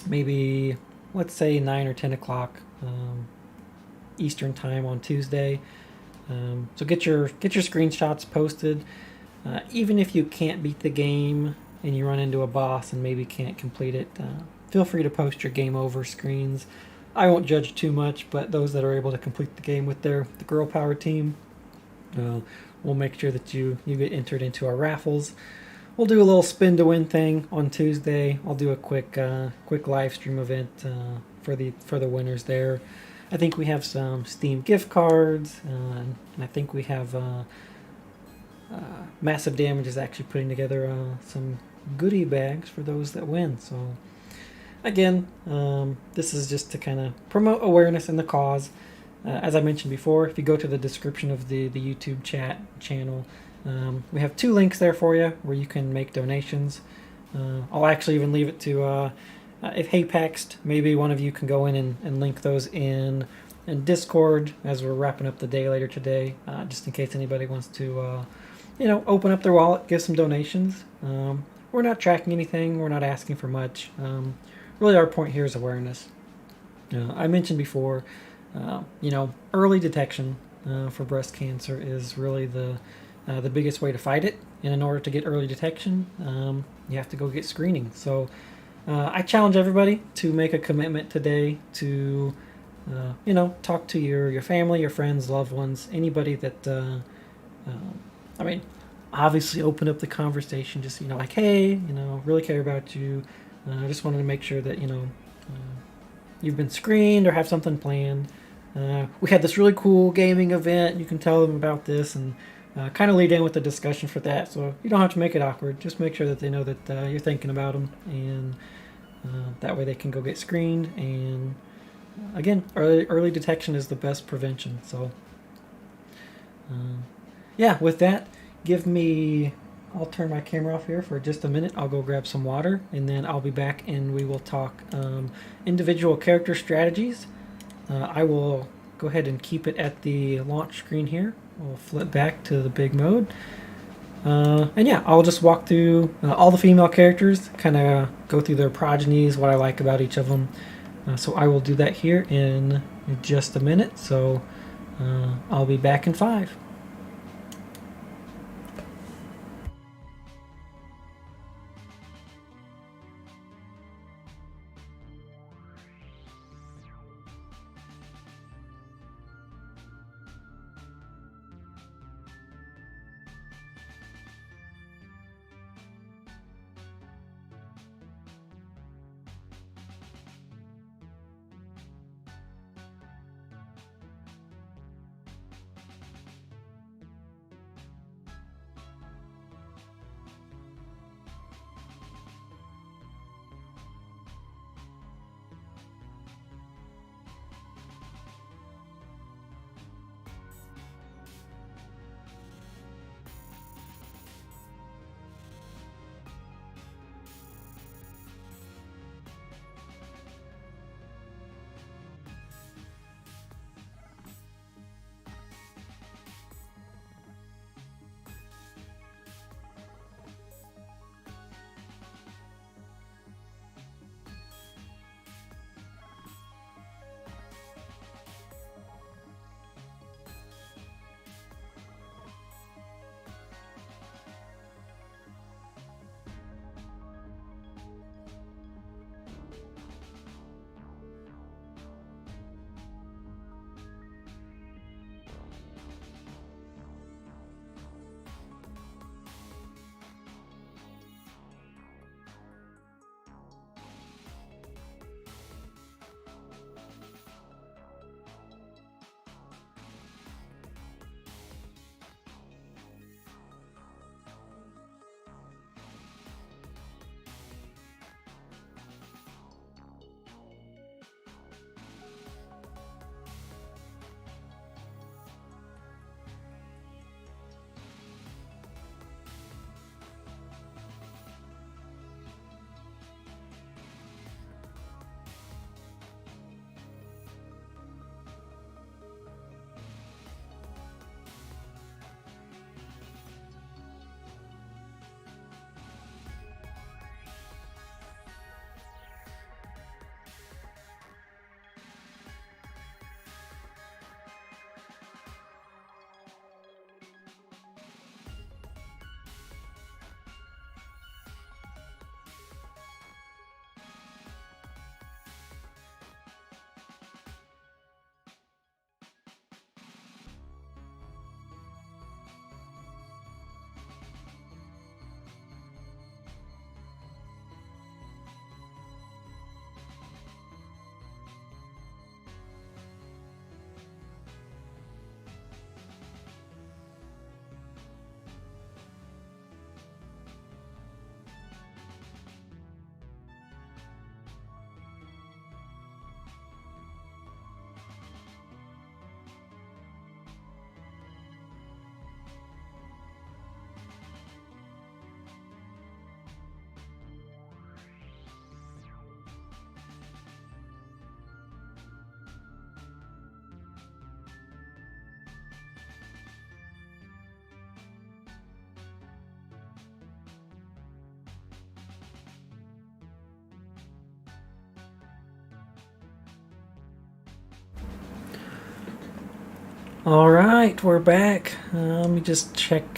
S1: maybe, let's say 9 or 10 o'clock Eastern time on Tuesday. So get your screenshots posted. Even if you can't beat the game and you run into a boss and maybe can't complete it, feel free to post your game over screens. I won't judge too much, but those that are able to complete the game with the girl power team, we'll make sure that you get entered into our raffles. We'll do a little spin to win thing on Tuesday. I'll do a quick live stream event for the winners there. I think we have some Steam gift cards, and I think we have Massive Damage is actually putting together some goodie bags for those that win. So again, this is just to kind of promote awareness in the cause. As I mentioned before, if you go to the description of the YouTube channel, we have 2 links there for you where you can make donations. I'll actually even leave it to if Haypaxed, maybe one of you can go in and link those in Discord as we're wrapping up the day later today, just in case anybody wants to open up their wallet, give some donations. We're not tracking anything. We're not asking for much. Really, our point here is awareness. I mentioned before, early detection for breast cancer is really the biggest way to fight it. And in order to get early detection, you have to go get screening. So I challenge everybody to make a commitment today to, talk to your family, your friends, loved ones, anybody that, obviously open up the conversation, just, like, hey, really care about you. I just wanted to make sure that, you've been screened or have something planned. We had this really cool gaming event. You can tell them about this and kind of lead in with the discussion for that. So you don't have to make it awkward. Just make sure that they know that you're thinking about them, and that way they can go get screened. And again, early detection is the best prevention. So with that, I'll turn my camera off here for just a minute. I'll go grab some water, and then I'll be back and we will talk individual character strategies. I will go ahead and keep it at the launch screen here. We'll flip back to the big mode. I'll just walk through all the female characters, kind of go through their progenies, what I like about each of them. So I will do that here in just a minute. So I'll be back in 5. All right, we're back. Let me just check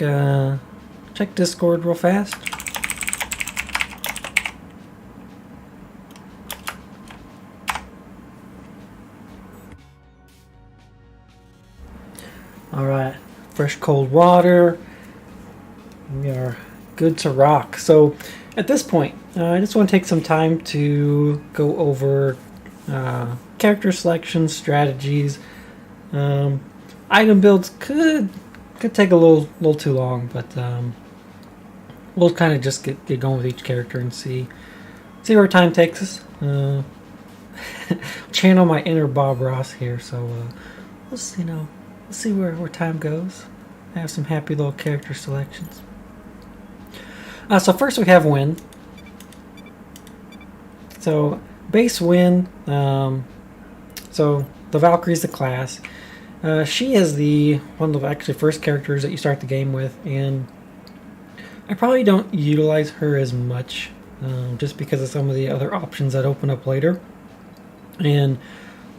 S1: Discord real fast. All right, fresh cold water. We are good to rock. So at this point, I just want to take some time to go over character selection strategies. Item builds could take a little too long, but we'll kind of just get going with each character and see where time takes us. Channel my inner Bob Ross here, so we'll see where time goes. I have some happy little character selections. So first we have Win. So base Win. So the Valkyrie's the class. She is one of the actually first characters that you start the game with, and I probably don't utilize her as much just because of some of the other options that open up later. And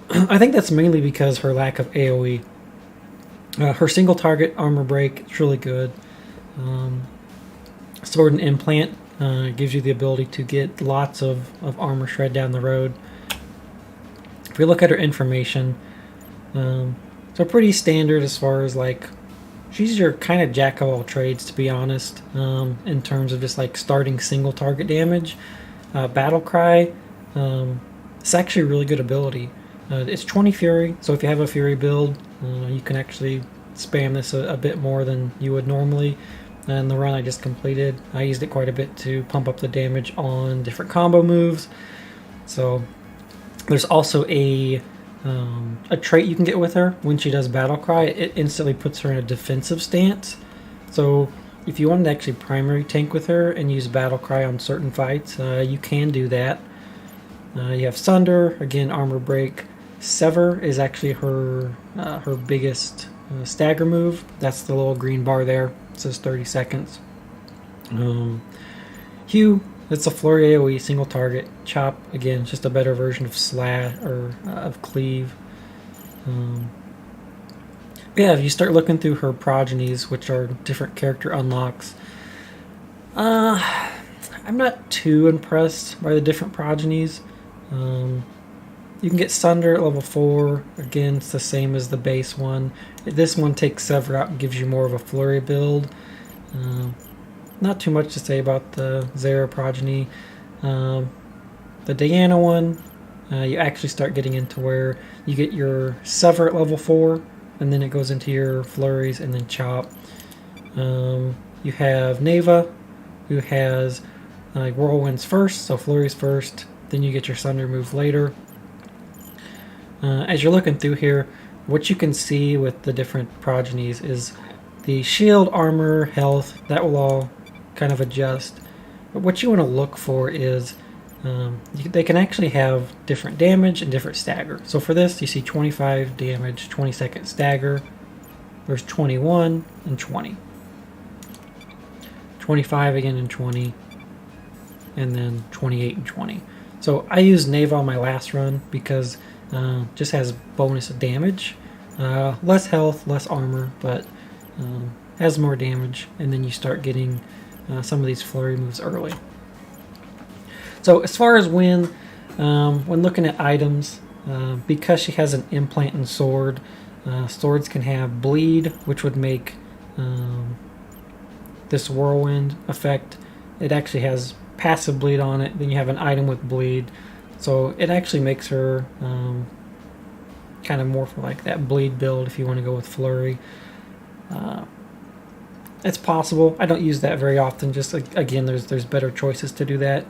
S1: I think that's mainly because her lack of AoE. Her single target armor break is really good. Sword and implant gives you the ability to get lots of armor shred down the road. If we look at her information, so pretty standard as far as like, she's your kind of jack of all trades, to be honest, in terms of just like starting single target damage. Battle Cry, it's actually a really good ability. It's 20 Fury, so if you have a Fury build, you can actually spam this a bit more than you would normally. And the run I just completed, I used it quite a bit to pump up the damage on different combo moves. So there's also a trait you can get with her when she does Battle Cry. It instantly puts her in a defensive stance. So if you wanted to actually primary tank with her and use Battle Cry on certain fights, you can do that. You have Sunder, again, armor break. Sever is actually her biggest stagger move. That's the little green bar there. It says 30 seconds. Hugh, it's a flurry AoE, single target. Chop, again, it's just a better version of slash or of cleave. Yeah, if you start looking through her progenies, which are different character unlocks, I'm not too impressed by the different progenies. You can get Sunder at level 4. Again, it's the same as the base one. This one takes Sever out and gives you more of a flurry build. Not too much to say about the Zera progeny. The Diana one, you actually start getting into where you get your Sever at level 4, and then it goes into your flurries and then chop. You have Neva, who has whirlwinds first, so flurries first, then you get your Sunder move later. As you're looking through here, what you can see with the different progenies is the shield, armor, health, that will all kind of adjust. But what you want to look for is they can actually have different damage and different stagger. So for this, you see 25 damage, 20-second stagger. There's 21 and 20. 25 again and 20. And then 28 and 20. So I used Neva on my last run because just has bonus damage. Less health, less armor, but has more damage. And then you start getting some of these flurry moves early. So as far as when looking at items, because she has an implant and sword, swords can have bleed, which would make this whirlwind effect. It actually has passive bleed on it. Then you have an item with bleed, so it actually makes her kind of more for like that bleed build if you want to go with flurry. It's possible. I don't use that very often. Just again, there's better choices to do that.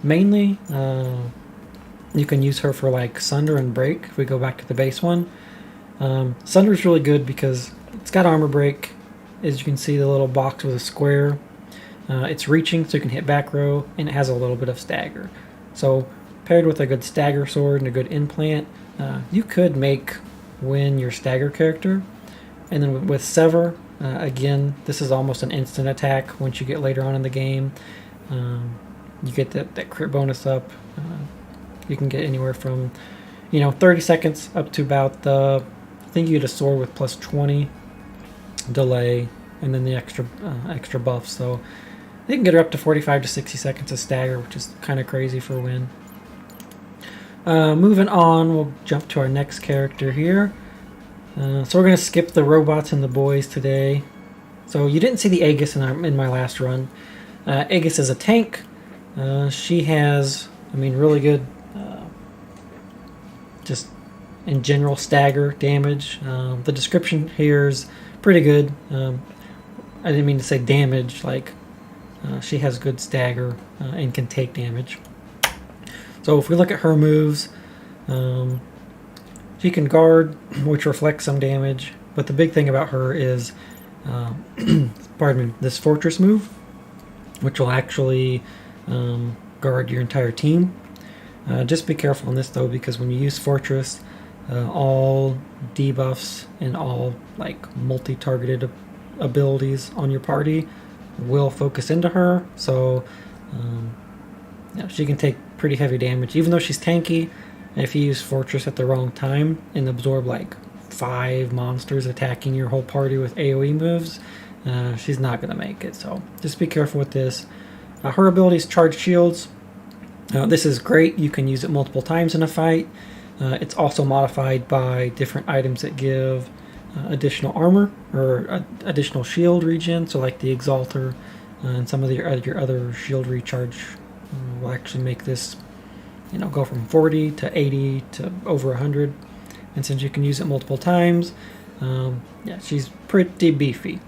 S1: Mainly, you can use her for like Sunder and Break. If we go back to the base one, Sunder is really good because it's got armor break. As you can see, the little box with a square. It's reaching, so you can hit back row, and it has a little bit of stagger. So paired with a good stagger sword and a good implant, you could make Win your stagger character. And then with Sever, again, this is almost an instant attack once you get later on in the game. You get that crit bonus up. You can get anywhere from 30 seconds up to about think you get a sword with plus 20 delay, and then the extra buff. So they can get her up to 45 to 60 seconds of stagger, which is kind of crazy for a win. Moving on, we'll jump to our next character here. So we're going to skip the robots and the boys today. So you didn't see the Aegis in my last run. Aegis is a tank. She has, really good, just in general stagger damage. The description here is pretty good. I didn't mean to say damage, like she has good stagger and can take damage. So if we look at her moves, she can guard, which reflects some damage, but the big thing about her is, pardon me, this fortress move, which will actually guard your entire team. Just be careful on this though, because when you use fortress, all debuffs and all like multi-targeted abilities on your party will focus into her, so she can take pretty heavy damage. Even though she's tanky, if you use fortress at the wrong time and absorb like 5 monsters attacking your whole party with AoE moves, she's not going to make it. So just be careful with this. Her abilities charge shields. This is great. You can use it multiple times in a fight. It's also modified by different items that give additional armor or additional shield regen. So like the Exalter and some of your other shield recharge will actually make this, go from 40 to 80 to over 100. And since you can use it multiple times, she's pretty beefy.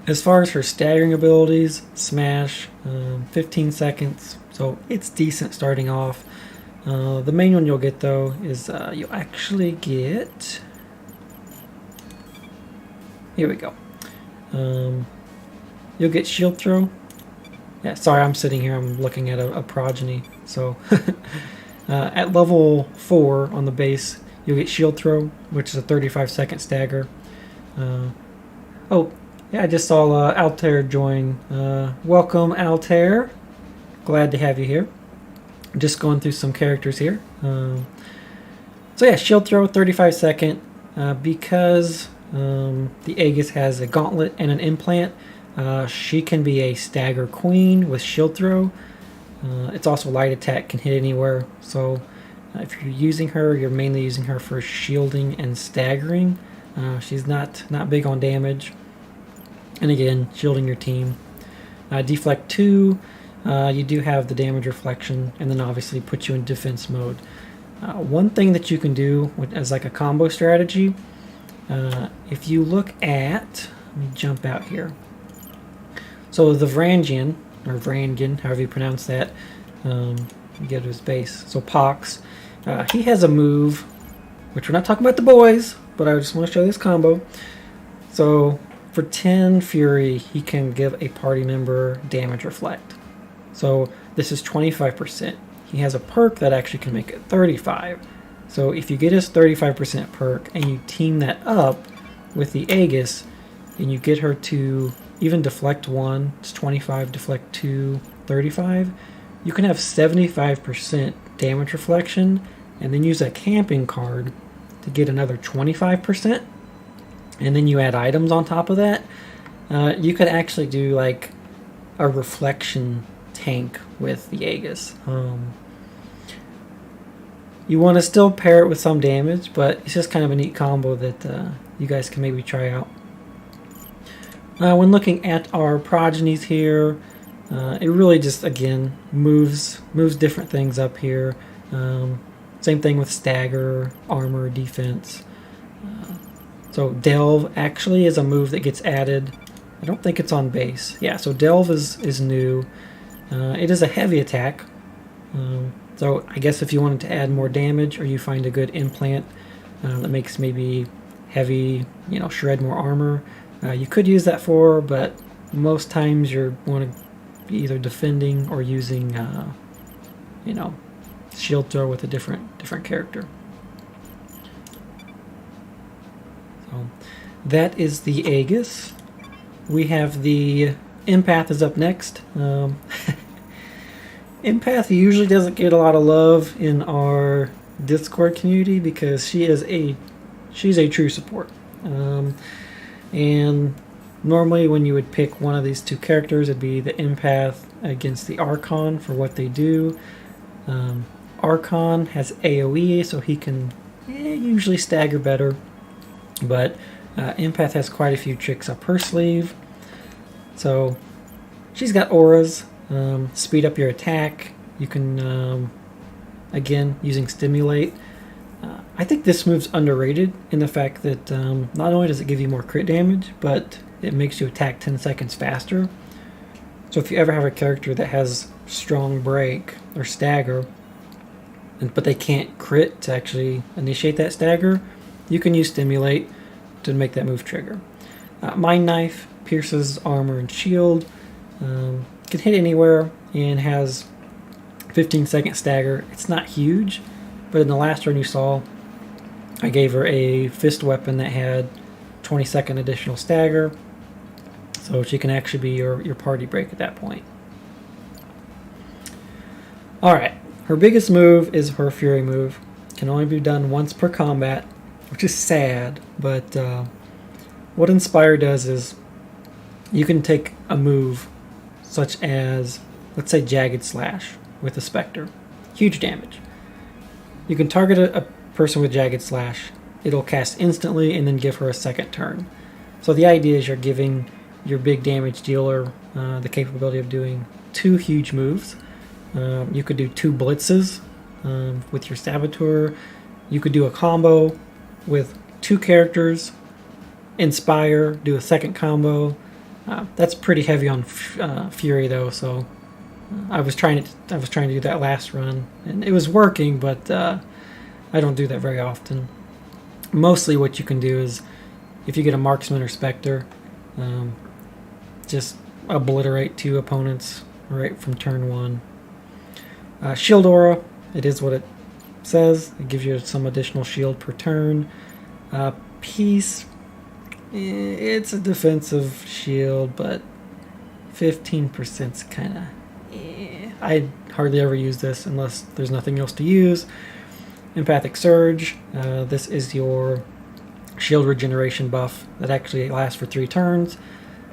S1: As far as her staggering abilities, smash, 15 seconds, so it's decent starting off. The main one you'll get though is you'll actually get, here we go, you'll get shield throw. Yeah, sorry, I'm sitting here, I'm looking at a progeny. So at level 4 on the base, you'll get shield throw, which is a 35-second stagger. I just saw Altair join. Welcome, Altair. Glad to have you here. Just going through some characters here. Shield throw, 35-second. Because the Aegis has a gauntlet and an implant, she can be a stagger queen with shield throw. It's also light attack, can hit anywhere. So if you're using her, you're mainly using her for shielding and staggering. She's not big on damage. And again, shielding your team. Deflect 2, you do have the damage reflection, and then obviously put you in defense mode. One thing that you can do as like a combo strategy, if you look at, let me jump out here. So the Varangian, or Varangian, however you pronounce that, you get to his base. So Pox, he has a move, which we're not talking about the boys, but I just want to show this combo. So for 10 Fury, he can give a party member damage reflect. So this is 25%. He has a perk that actually can make it 35. So if you get his 35% perk and you team that up with the Aegis, and you get her to even deflect 1, it's 25, deflect 2, 35, you can have 75% damage reflection, and then use a camping card to get another 25%. And then you add items on top of that. You could actually do like a reflection tank with the Aegis. You want to still pair it with some damage, but it's just kind of a neat combo that you guys can maybe try out. When looking at our progenies here, it really just, again, moves different things up here. Same thing with stagger, armor, defense. So Delve actually is a move that gets added. I don't think it's on base. Yeah, so Delve is new. It is a heavy attack. So I guess if you wanted to add more damage, or you find a good implant that makes maybe heavy, shred more armor, you could use that for, but most times you want to be either defending or using, shield throw with a different character. So that is the Aegis. We have the Empath is up next. Empath usually doesn't get a lot of love in our Discord community because she is a she's a true support. And normally when you would pick one of these two characters, it'd be the Empath against the Archon for what they do. Archon has AoE, so he can usually stagger better, but Empath has quite a few tricks up her sleeve. So she's got auras, speed up your attack. You can, again, using Stimulate. I think this move's underrated in the fact that not only does it give you more crit damage, but it makes you attack 10 seconds faster. So if you ever have a character that has strong break or stagger, but they can't crit to actually initiate that stagger, you can use Stimulate to make that move trigger. Mind Knife pierces armor and shield, can hit anywhere, and has 15-second stagger. It's not huge, but in the last run you saw, I gave her a fist weapon that had 20-second additional stagger, so she can actually be your party break at that point. Alright, her biggest move is her Fury move. Can only be done once per combat, which is sad, but what Inspire does is you can take a move such as, let's say, Jagged Slash with a Spectre. Huge damage. You can target a person with Jagged Slash. It'll cast instantly and then give her a second turn. So the idea is you're giving your big damage dealer the capability of doing 2 huge moves. You could do 2 blitzes with your Saboteur. You could do a combo with 2 characters, Inspire, do a second combo. That's pretty heavy on Fury though, so I was trying to do that last run, and it was working, but I don't do that very often. Mostly what you can do is, if you get a Marksman or Spectre, just obliterate 2 opponents right from turn 1. Shield Aura, it is what it says. It gives you some additional shield per turn. Peace, it's a defensive shield, but 15%'s kind of... I hardly ever use this unless there's nothing else to use. Empathic Surge, this is your shield regeneration buff that actually lasts for 3 turns.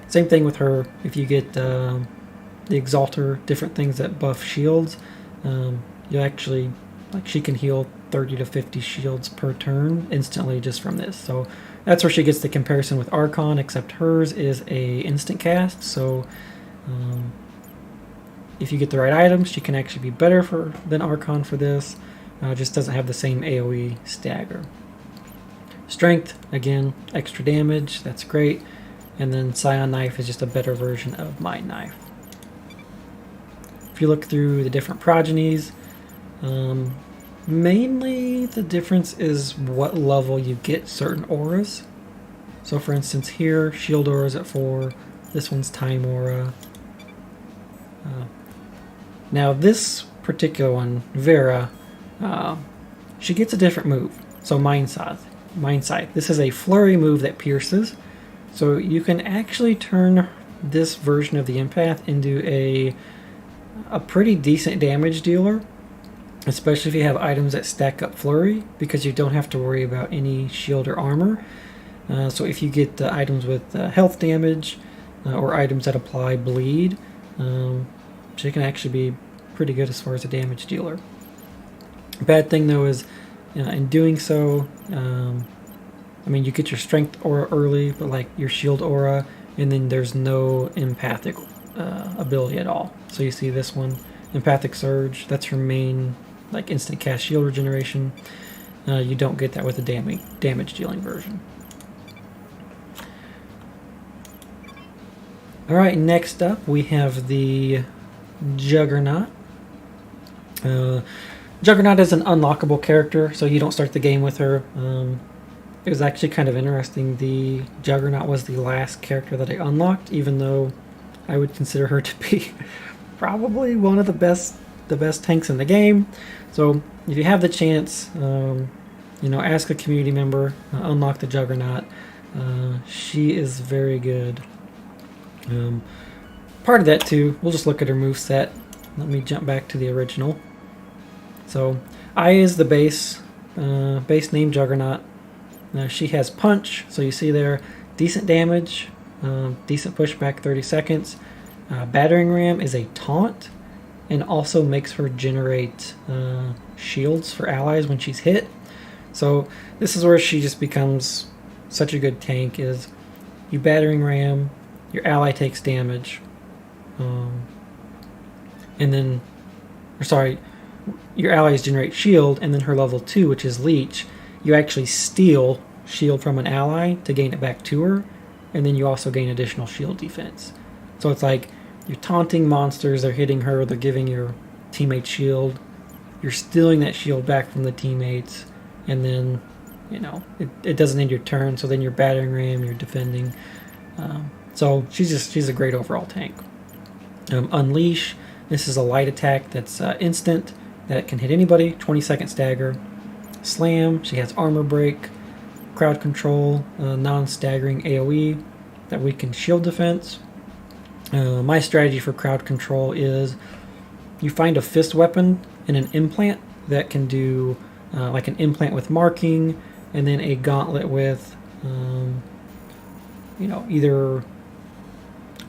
S1: Same thing with her. If you get the Exalter, different things that buff shields, you actually, like, she can heal 30 to 50 shields per turn instantly just from this. So that's where she gets the comparison with Archon, except hers is a instant cast, so if you get the right items, she can actually be better than Archon for this. Just doesn't have the same AoE stagger. Strength, again, extra damage, that's great. And then Scion Knife is just a better version of Mind Knife. If you look through the different progenies, mainly the difference is what level you get certain auras. So for instance here, Shield Aura is at 4, this one's Time Aura. Now this particular one, Vera, she gets a different move. So Mind Scythe. This is a flurry move that pierces. So you can actually turn this version of the Empath into a pretty decent damage dealer, especially if you have items that stack up flurry, because you don't have to worry about any shield or armor. So if you get items with health damage or items that apply bleed, she can actually be pretty good as far as a damage dealer. Bad thing though is, in doing so, I mean, you get your strength aura early, but like your shield aura, and then there's no empathic ability at all. So you see this one, Empathic Surge, that's her main like instant cast shield regeneration. You don't get that with the damage dealing version. Alright, next up we have the Juggernaut. Juggernaut is an unlockable character, so you don't start the game with her. It was actually kind of interesting. The Juggernaut was the last character that I unlocked, even though I would consider her to be probably one of the best tanks in the game. So if you have the chance, ask a community member, unlock the Juggernaut. She is very good. Part of that too, we'll just look at her moveset. Let me jump back to the original. So I is the base name Juggernaut. She has punch, so you see there, decent damage, decent pushback, 30 seconds. Battering ram is a taunt, and also makes her generate shields for allies when she's hit. So this is where she just becomes such a good tank. Is you battering ram, your ally takes damage, and then, or sorry, your allies generate shield, and then her level 2, which is leech, you actually steal shield from an ally to gain it back to her, and then you also gain additional shield defense. So it's like you're taunting monsters, they're hitting her, they're giving your teammate shield, you're stealing that shield back from the teammates, and then, you know, it doesn't end your turn, so then you're battering ram, you're defending. So she's a great overall tank. Unleash, this is a light attack that's instant, that can hit anybody, 20-second stagger. Slam, she has armor break, crowd control, non-staggering AoE that weakens shield defense. My strategy for crowd control is you find a fist weapon and an implant that can do like an implant with marking, and then a gauntlet with you know, either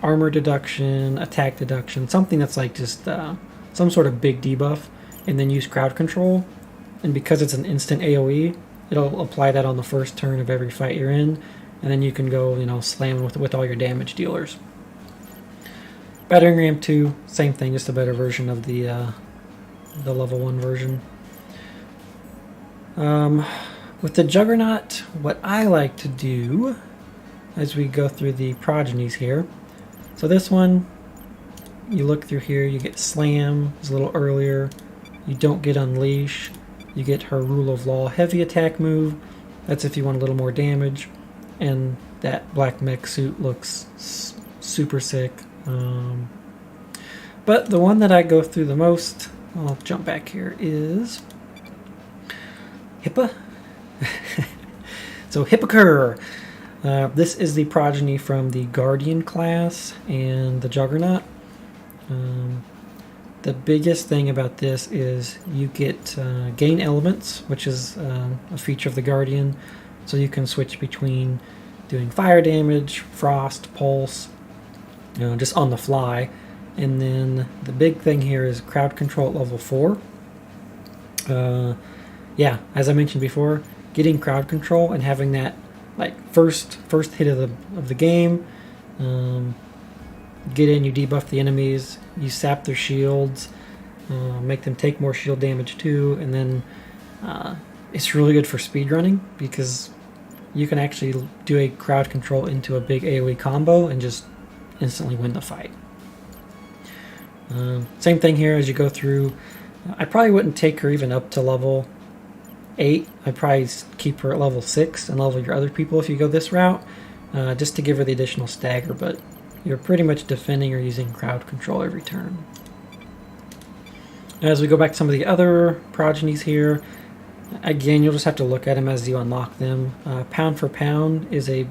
S1: armor deduction, attack deduction, something that's like just some sort of big debuff, and then use crowd control. And because it's an instant AoE, it'll apply that on the first turn of every fight you're in, and then you can go, you know, slam with all your damage dealers. Battering ram 2, same thing, just a better version of the level 1 version. With the Juggernaut, what I like to do as we go through the progenies here. So this one, you look through here, you get Slam, it's a little earlier. You don't get Unleash. You get her Rule of Law heavy attack move. That's if you want a little more damage. And that black mech suit looks super sick. But the one that I go through the most, I'll jump back here, is Hippa. So Hippocur. This is the progeny from the Guardian class and the Juggernaut. The biggest thing about this is you get gain elements, which is a feature of the Guardian, so you can switch between doing fire damage, frost, pulse, just on the fly. And then the big thing here is crowd control at level 4. Yeah, as I mentioned before, getting crowd control and having that like first hit of the game. Get in, you debuff the enemies, you sap their shields, make them take more shield damage too, and then it's really good for speedrunning because you can actually do a crowd control into a big AoE combo and just instantly win the fight. Same thing here as you go through. I probably wouldn't take her even up to level 8. I'd probably keep her at level 6 and level your other people if you go this route, just to give her the additional stagger, but you're pretty much defending or using crowd control every turn. As we go back to some of the other progenies here, again, you'll just have to look at them as you unlock them. Pound for Pound is a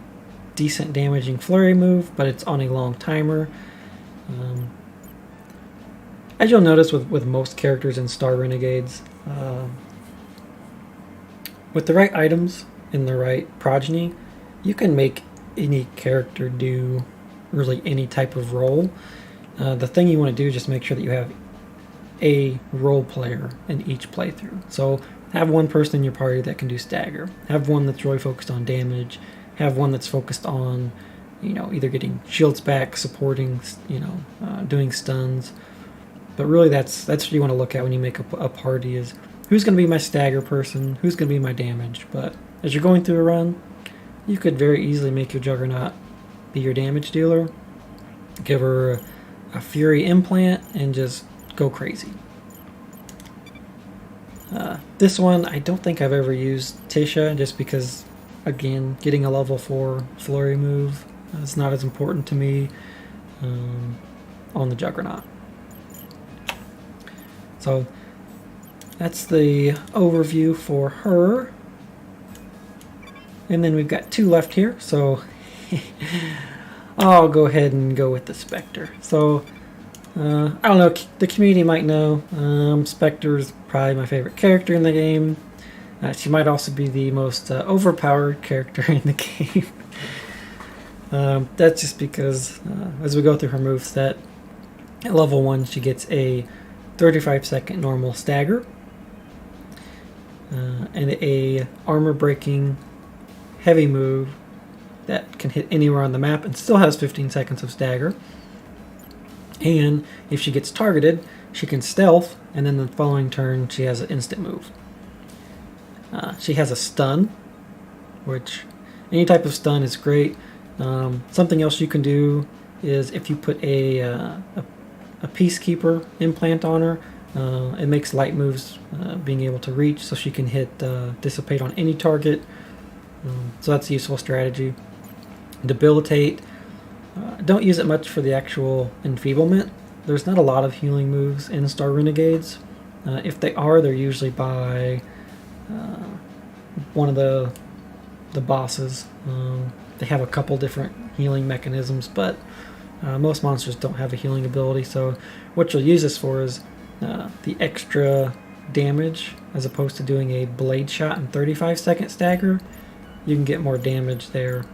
S1: decent damaging flurry move, but it's on a long timer. As you'll notice with most characters in Star Renegades, with the right items and the right progeny, you can make any character do really any type of role. The thing you want to do is just make sure that you have a role player in each playthrough. So have one person in your party that can do stagger. Have one that's really focused on damage. Have one that's focused on, either getting shields back, supporting, doing stuns. But really that's what you want to look at when you make a party is who's going to be my stagger person, who's going to be my damage. But as you're going through a run, you could very easily make your Juggernaut be your damage dealer, give her a Fury implant, and just go crazy. This one, I don't think I've ever used Tisha, just because, again, getting a level 4 flurry move is not as important to me on the Juggernaut. So that's the overview for her. And then we've got 2 left here, so I'll go ahead and go with the Spectre. So, I don't know, the community might know, Spectre's probably my favorite character in the game. She might also be the most overpowered character in the game. That's just because as we go through her moveset, at level 1 she gets a 35-second normal stagger and a armor breaking heavy move that can hit anywhere on the map and still has 15 seconds of stagger. And if she gets targeted, she can stealth, and then the following turn she has an instant move. She has a stun, which any type of stun is great. Something else you can do is if you put a Peacekeeper implant on her, it makes light moves being able to reach, so she can hit Dissipate on any target. So that's a useful strategy. Debilitate. Don't use it much for the actual enfeeblement. There's not a lot of healing moves in Star Renegades. If they are, they're usually by one of the bosses. They have a couple different healing mechanisms, but most monsters don't have a healing ability, so what you'll use this for is the extra damage. As opposed to doing a blade shot and 35-second stagger, you can get more damage there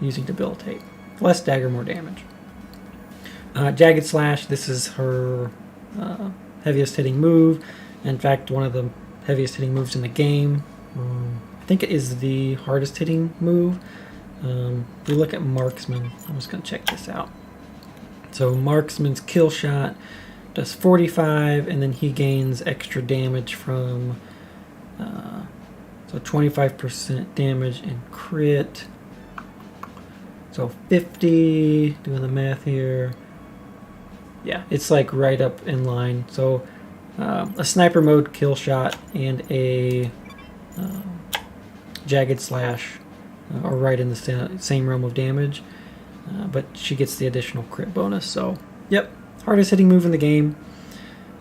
S1: using Debilitate. Less stagger, more damage. Jagged Slash, this is her heaviest hitting move. In fact, one of the heaviest hitting moves in the game. I think it is the hardest hitting move. If we look at Marksman, I'm just going to check this out. So Marksman's kill shot does 45, and then he gains extra damage from so 25% damage and crit. So 50, doing the math here. Yeah, it's like right up in line. So a sniper mode kill shot and a Jagged Slash are right in the same realm of damage, but she gets the additional crit bonus. So, yep, hardest hitting move in the game.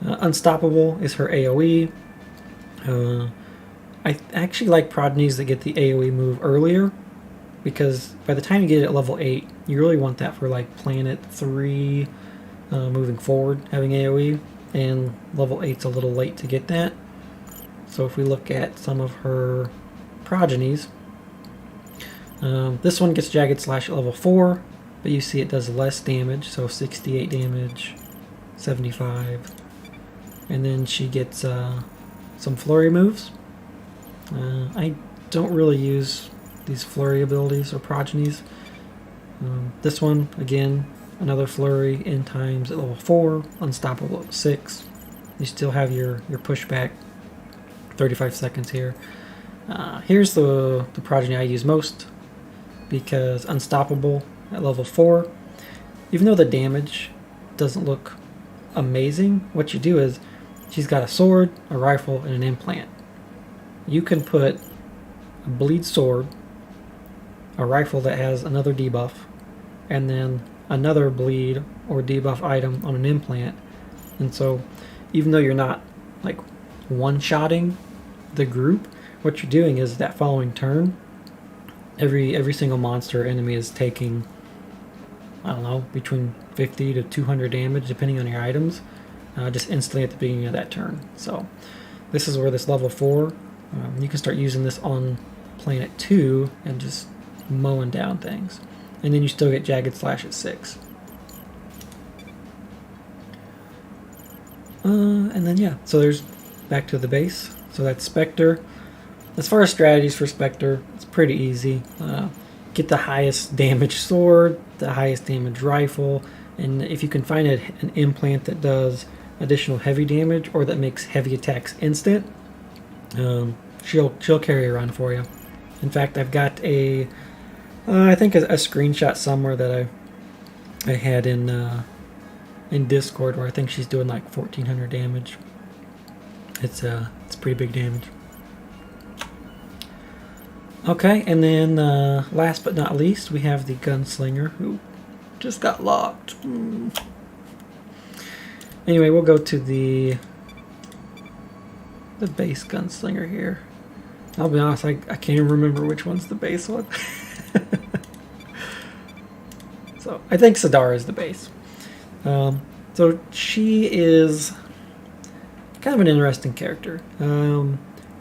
S1: Unstoppable is her AoE. I actually like progenies that get the AoE move earlier, because by the time you get it at level 8, you really want that for like Planet 3 moving forward, having AoE, and level 8's a little late to get that. So if we look at some of her progenies, this one gets Jagged Slash at level 4, but you see it does less damage, so 68 damage, 75. And then she gets some flurry moves. I don't really use these flurry abilities or progenies. This one, again, another flurry in times at level 4, unstoppable at 6. You still have your pushback, 35 seconds here. Here's the progeny I use most, because unstoppable at level 4, even though the damage doesn't look amazing, what you do is she's got a sword, a rifle, and an implant. You can put a bleed sword, a rifle that has another debuff, and then another bleed or debuff item on an implant. And so even though you're not like one-shotting the group, what you're doing is that following turn, every single monster or enemy is taking, I don't know, between 50 to 200 damage depending on your items, just instantly at the beginning of that turn. So this is where this level 4, you can start using this on Planet 2 and just mowing down things. And then you still get Jagged Slash at 6. And then yeah, so there's back to the base. So that's Spectre. As far as strategies for Spectre, it's pretty easy. Get the highest damage sword, the highest damage rifle, and if you can find an implant that does additional heavy damage or that makes heavy attacks instant, she'll carry a run for you. In fact, I've got I think a screenshot somewhere that I had in Discord where I think she's doing like 1400 damage. It's pretty big damage. Okay, and then last but not least, we have the Gunslinger, who just got locked. Anyway, we'll go to the base Gunslinger here. I'll be honest, I can't even remember which one's the base one. So I think Sadara is the base. So she is kind of an interesting character.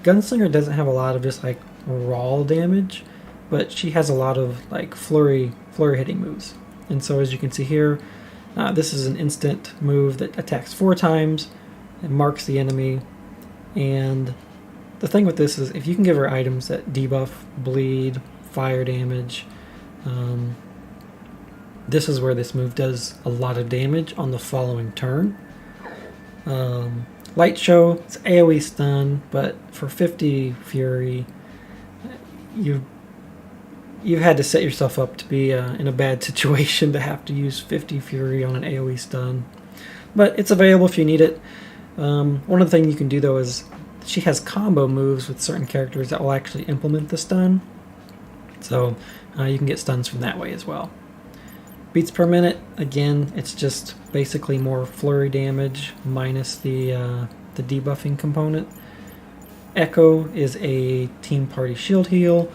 S1: Gunslinger doesn't have a lot of just like raw damage, but she has a lot of like flurry hitting moves. And so as you can see here, this is an instant move that attacks 4 times and marks the enemy. And the thing with this is if you can give her items that debuff bleed, fire damage, this is where this move does a lot of damage on the following turn. Light Show, it's AoE stun, but for 50 Fury, you've had to set yourself up to be in a bad situation to have to use 50 Fury on an AoE stun. But it's available if you need it. One of the things you can do though is she has combo moves with certain characters that will actually implement the stun. So you can get stuns from that way as well. Beats per minute, again, it's just basically more flurry damage minus the debuffing component. Echo is a team party shield heal.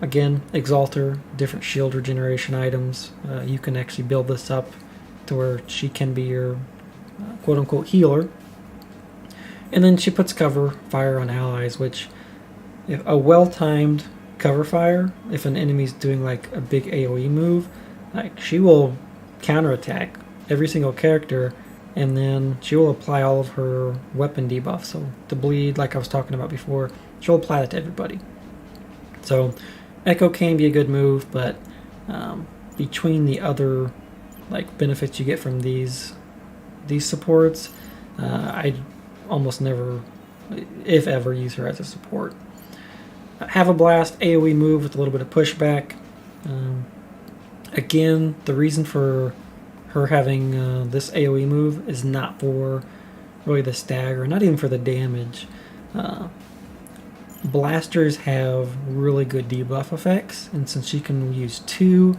S1: Again, Exalter, different shield regeneration items. You can actually build this up to where she can be your quote-unquote healer. And then she puts cover fire on allies, which if a well-timed cover fire, if an enemy's doing like a big AoE move, like she will counterattack every single character, and then she will apply all of her weapon debuffs. So the bleed, like I was talking about before, she'll apply that to everybody. So Echo can be a good move, but between the other like benefits you get from these supports, I almost never, if ever, use her as a support. Have a Blast, AoE move with a little bit of pushback. Again, the reason for her having this AoE move is not for really the stagger, not even for the damage. Blasters have really good debuff effects, and since she can use 2,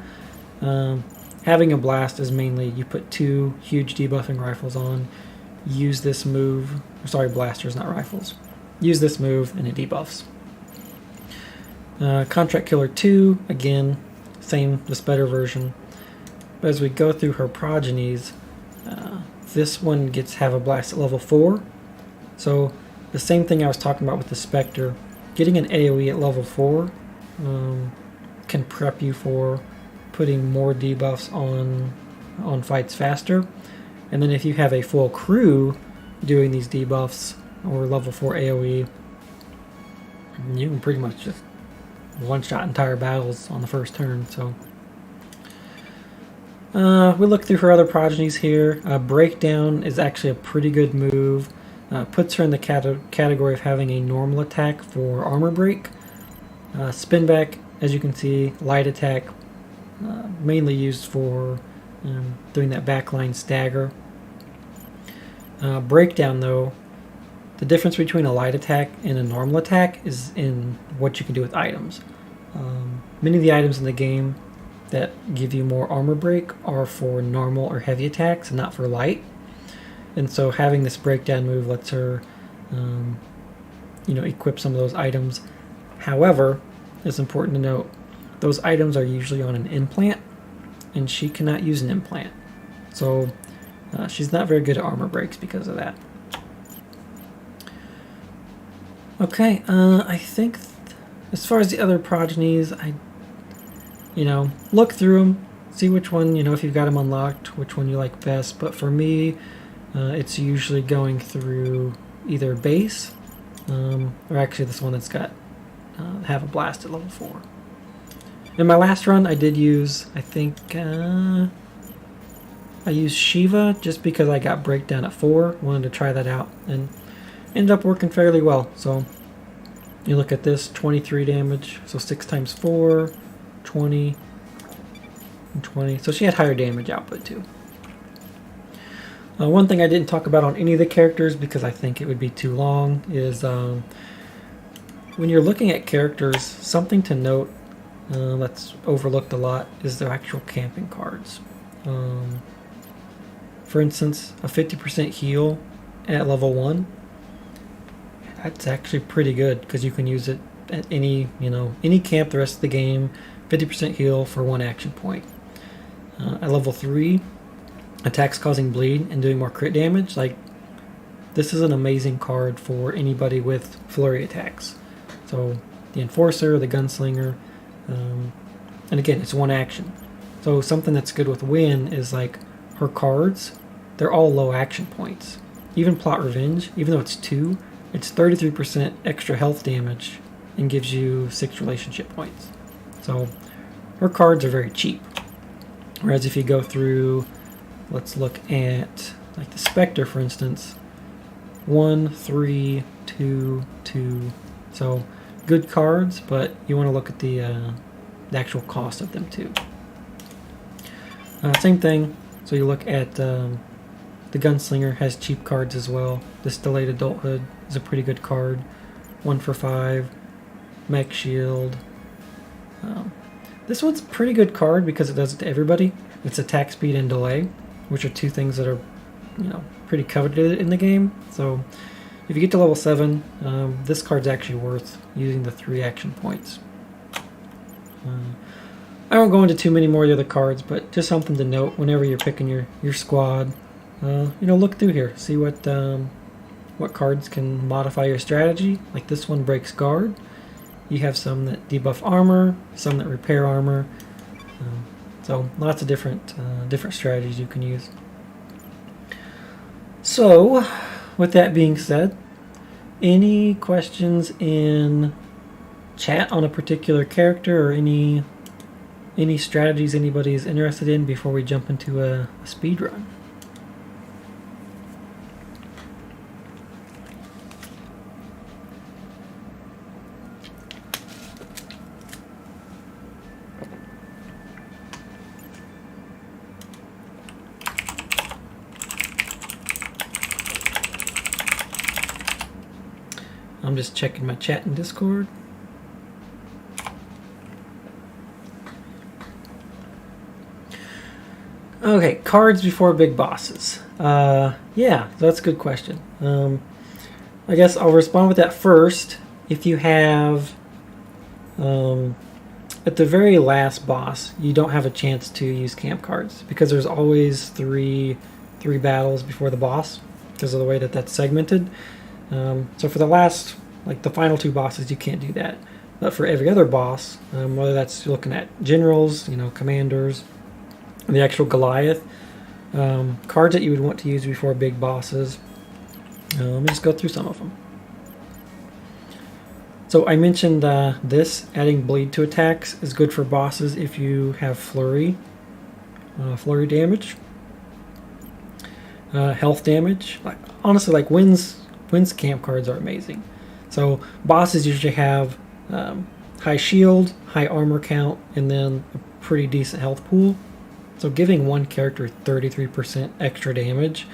S1: having a blast is mainly you put 2 huge debuffing rifles on, use this move, sorry, blasters, not rifles. Use this move and it debuffs. Contract Killer 2, again, same, just better version. But as we go through her progenies, this one gets Have a Blast at level 4. So the same thing I was talking about with the Spectre, getting an AoE at level 4 can prep you for putting more debuffs on fights faster. And then if you have a full crew doing these debuffs or level 4 AoE, you can pretty much just one-shot entire battles on the first turn. So we look through her other progenies here. Breakdown is actually a pretty good move. Puts her in the category of having a normal attack for armor break. Spin back, as you can see, light attack, mainly used for doing that backline stagger. Breakdown though, the difference between a light attack and a normal attack is in what you can do with items. Many of the items in the game that give you more armor break are for normal or heavy attacks and not for light. And so having this breakdown move lets her equip some of those items. However, it's important to note those items are usually on an implant, and she cannot use an implant. So she's not very good at armor breaks because of that. Okay, I think as far as the other progenies, look through them, see which one, if you've got them unlocked, which one you like best. But for me, it's usually going through either base, or actually this one that's got Have a Blast at level 4. In my last run, I did use, I think, I used Shiva just because I got Breakdown at 4. Wanted to try that out, and ended up working fairly well. So you look at this, 23 damage, so 6 times 4, 20, and 20. So she had higher damage output too. One thing I didn't talk about on any of the characters because I think it would be too long is when you're looking at characters, something to note that's overlooked a lot is their actual camping cards. For instance, a 50% heal at level 1, that's actually pretty good because you can use it at any camp the rest of the game. 50% heal for 1 action point. At level 3, attacks causing bleed and doing more crit damage. Like, this is an amazing card for anybody with flurry attacks. So the Enforcer, the Gunslinger, and again, it's one action. So something that's good with Win is like her cards, they're all low action points. Even Plot Revenge, even though it's 2, it's 33% extra health damage and gives you 6 relationship points. So her cards are very cheap. Whereas if you go through, let's look at like the Spectre, for instance, 1, 3, 2, 2. So good cards, but you want to look at the actual cost of them too. Same thing. So you look at the Gunslinger has cheap cards as well. This Delayed Adulthood is a pretty good card. 1 for 5. Mech Shield. This one's a pretty good card because it does it to everybody. It's attack speed and delay, which are 2 things that are, pretty coveted in the game. So if you get to level 7, this card's actually worth using the 3 action points. I won't go into too many more of the other cards, but just something to note whenever you're picking your squad. Look through here, see what cards can modify your strategy. Like this one breaks guard. You have some that debuff armor, some that repair armor. So lots of different strategies you can use. So, with that being said, any questions in chat on a particular character or any strategies anybody's interested in before we jump into a speed run? I'm just checking my chat in Discord. Okay, cards before big bosses. Yeah, that's a good question. I guess I'll respond with that first. If you have, at the very last boss, you don't have a chance to use camp cards because there's always three battles before the boss because of the way that that's segmented. So for the last, like the final 2 bosses, you can't do that. But for every other boss, whether that's looking at generals, commanders, the actual Goliath, cards that you would want to use before big bosses. Let me just go through some of them. So I mentioned this, adding bleed to attacks is good for bosses if you have flurry damage. Health damage. Honestly, like Win's camp cards are amazing. So bosses usually have high shield, high armor count, and then a pretty decent health pool. So giving one character 33% extra damage,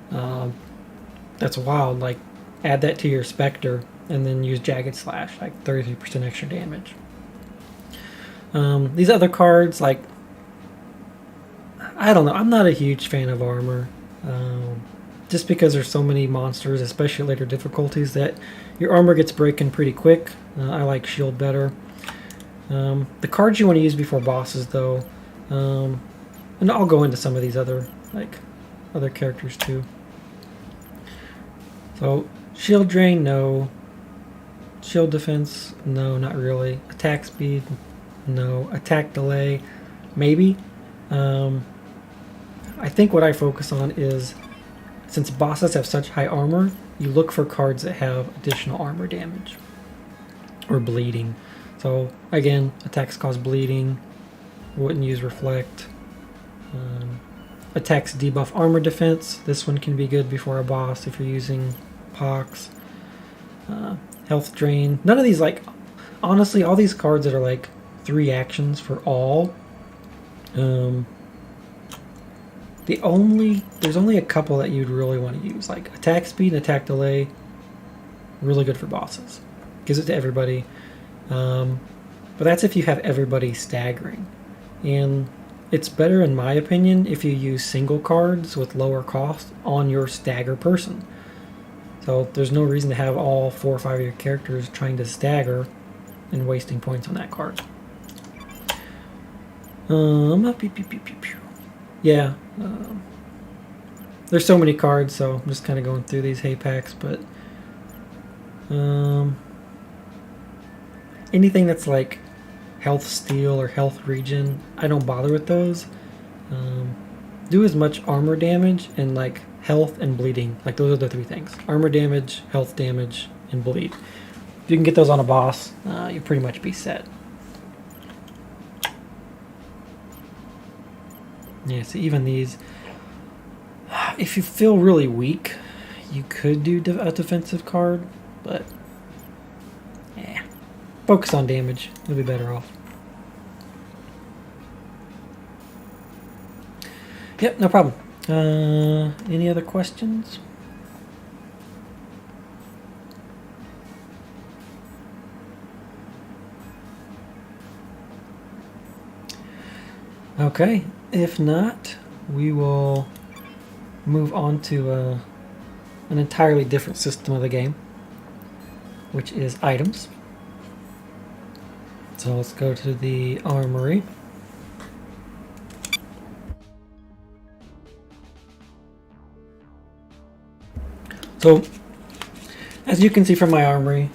S1: that's wild. Like add that to your Spectre and then use Jagged Slash, like 33% extra damage. These other cards, like, I don't know, I'm not a huge fan of armor. Just because there's so many monsters, especially at later difficulties, that your armor gets breaking pretty quick. I like shield better. The cards you want to use before bosses, though, and I'll go into some of these other characters too. So shield drain, no. Shield defense, no, not really. Attack speed, no. Attack delay, maybe. I think what I focus on is, since bosses have such high armor, you look for cards that have additional armor damage or bleeding. So again, attacks cause bleeding. Wouldn't use reflect. Attacks debuff armor defense. This one can be good before a boss if you're using Pox. Health drain. None of these, like, honestly, all these cards that are like 3 actions for all. There's only a couple that you'd really want to use, like attack speed and attack delay. Really good for bosses. Gives it to everybody. But that's if you have everybody staggering. And it's better, in my opinion, if you use single cards with lower cost on your stagger person. So there's no reason to have all 4 or 5 of your characters trying to stagger and wasting points on that card. Yeah. there's so many cards, so I'm just kind of going through these hay packs. But anything that's like health steal or health regen, I don't bother with those. Do as much armor damage and like health and bleeding. Like those are the 3 things: armor damage, health damage, and bleed. If you can get those on a boss, you pretty much be set. Yeah, so even these, if you feel really weak, you could do a defensive card, but yeah, focus on damage. You'll be better off. Yep, no problem. Any other questions? Okay, if not, we will move on to an entirely different system of the game, which is items. So let's go to the armory. So, as you can see from my armory,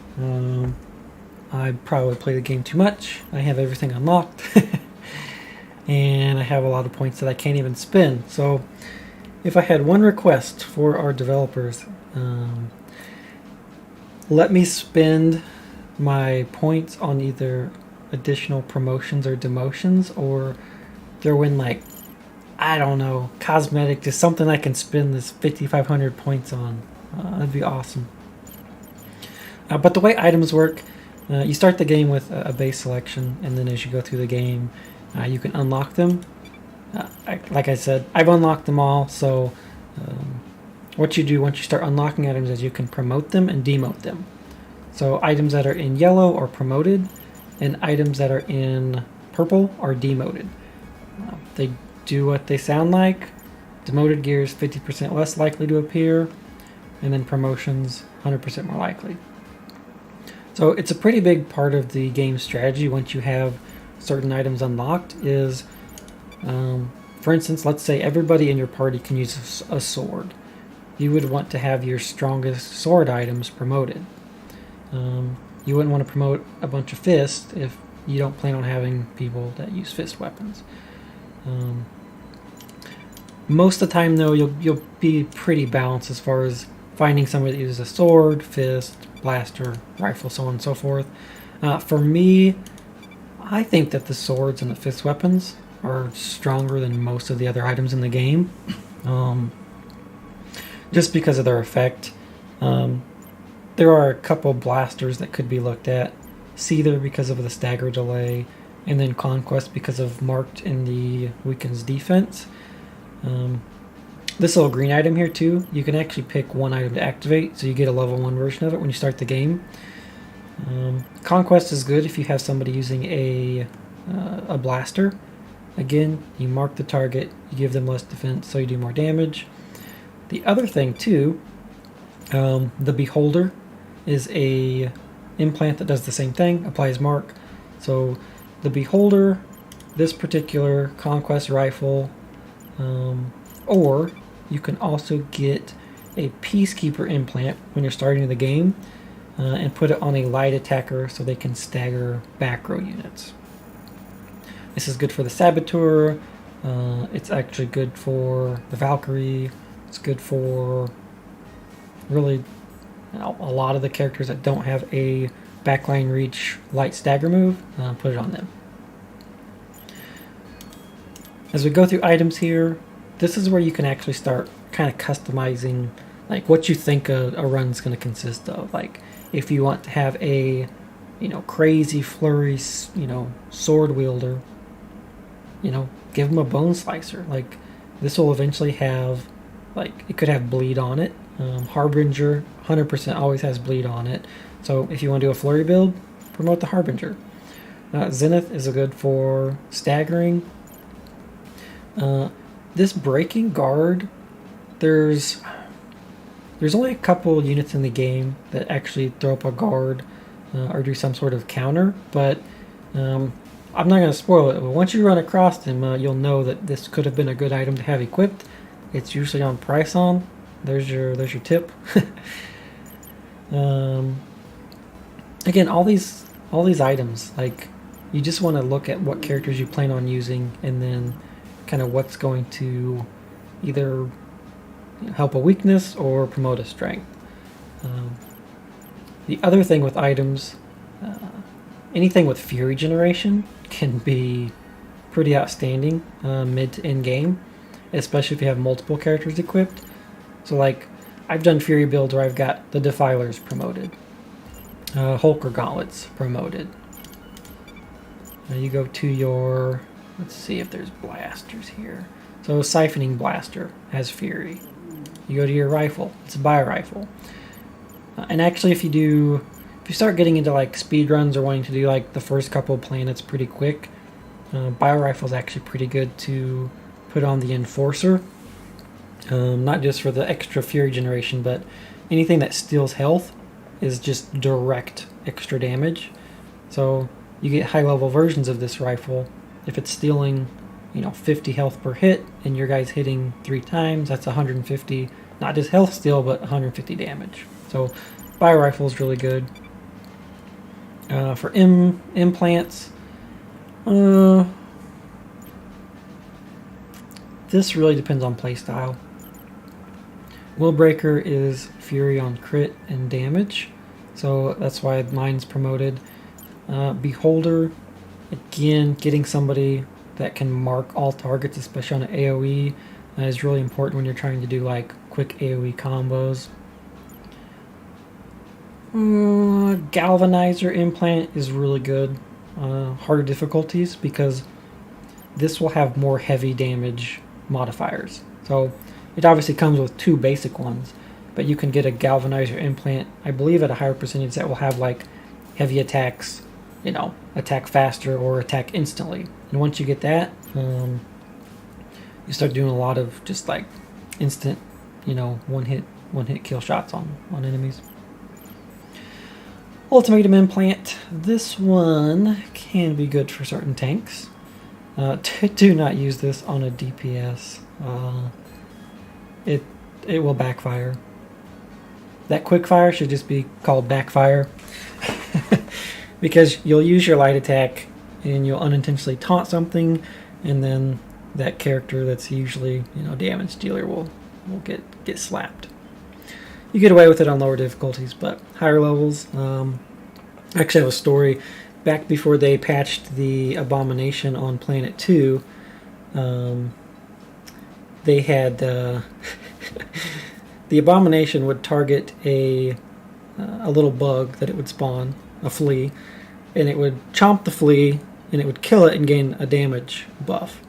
S1: I probably play the game too much. I have everything unlocked. And I have a lot of points that I can't even spend. So if I had one request for our developers, let me spend my points on either additional promotions or demotions, or throw in like, I don't know, cosmetic, just something I can spend this 5,500 points on. That'd be awesome. But the way items work, you start the game with a base selection, and then as you go through the game, you can unlock them. Like I said, I've unlocked them all, so what you do once you start unlocking items is you can promote them and demote them. So items that are in yellow are promoted, and items that are in purple are demoted. They do what they sound like. Demoted gear is 50% less likely to appear, and then promotions 100% more likely. So it's a pretty big part of the game's strategy once you have certain items unlocked is, for instance, let's say everybody in your party can use a sword. You would want to have your strongest sword items promoted. You wouldn't want to promote a bunch of fists if you don't plan on having people that use fist weapons. Most of the time, though, you'll be pretty balanced as far as finding somebody that uses a sword, fist, blaster, rifle, so on and so forth. For me, I think that the swords and the fist weapons are stronger than most of the other items in the game, just because of their effect. There are a couple blasters that could be looked at. Seether because of the stagger delay, and then Conquest because of marked in the weakens defense. This little green item here too, you can actually pick one item to activate, so you get a level 1 version of it when you start the game. Conquest is good if you have somebody using a blaster. Again, you mark the target, you give them less defense, so you do more damage. The other thing too, the Beholder is a implant that does the same thing, applies mark. So the Beholder, this particular Conquest rifle, or you can also get a Peacekeeper implant when you're starting the game, and put it on a light attacker so they can stagger back row units. This is good for the Saboteur. It's actually good for the Valkyrie. It's good for really a lot of the characters that don't have a backline reach light stagger move. Put it on them. As we go through items here, this is where you can actually start kind of customizing like what you think a run's going to consist of. Like if you want to have a crazy flurry sword wielder, give them a bone slicer. Like this will eventually have, like, it could have bleed on it. Harbinger 100% always has bleed on it, so if you want to do a flurry build, promote the Harbinger. Zenith is good for staggering. This breaking guard, there's only a couple units in the game that actually throw up a guard or do some sort of counter, but I'm not going to spoil it. But once you run across them, you'll know that this could have been a good item to have equipped. it's usually on price on. There's your tip. Again, all these items, like, you just want to look at what characters you plan on using, and then kind of what's going to either help a weakness or promote a strength. The other thing with items, anything with fury generation can be pretty outstanding mid to end game, especially if you have multiple characters equipped. So like, I've done fury builds where I've got the Defilers promoted, Hulker Gauntlets promoted. You go to your, let's see if there's blasters here. So Siphoning Blaster has fury. You go to your rifle, it's a bi-rifle. And actually, if you start getting into like speed runs or wanting to do like the first couple of planets pretty quick, bi-rifle is actually pretty good to put on the Enforcer. Not just for the extra fury generation, but anything that steals health is just direct extra damage. So you get high level versions of this rifle. If it's stealing, 50 health per hit, and your guy's hitting 3 times, that's 150, not just health steal, but 150 damage. So bi-rifle is really good. For implants, this really depends on playstyle. Willbreaker is fury on crit and damage, so that's why mine's promoted. Beholder, again, getting somebody that can mark all targets, especially on an AoE, is really important when you're trying to do like quick AoE combos. Galvanizer implant is really good. Harder difficulties, because this will have more heavy damage modifiers. So it obviously comes with 2 basic ones, but you can get a Galvanizer implant, I believe, at a higher percentage that will have like heavy attacks, attack faster or attack instantly. And once you get that, you start doing a lot of just like instant, one hit kill shots on enemies. Ultimatum implant. This one can be good for certain tanks. Do not use this on a DPS. It will backfire. That quickfire should just be called backfire. Because you'll use your light attack and you'll unintentionally taunt something, and then that character that's usually damage dealer will get slapped. You get away with it on lower difficulties, but higher levels. I actually have a story. Back before they patched the Abomination on Planet 2, they had the Abomination would target a little bug that it would spawn, a flea, and it would chomp the flea, and it would kill it and gain a damage buff.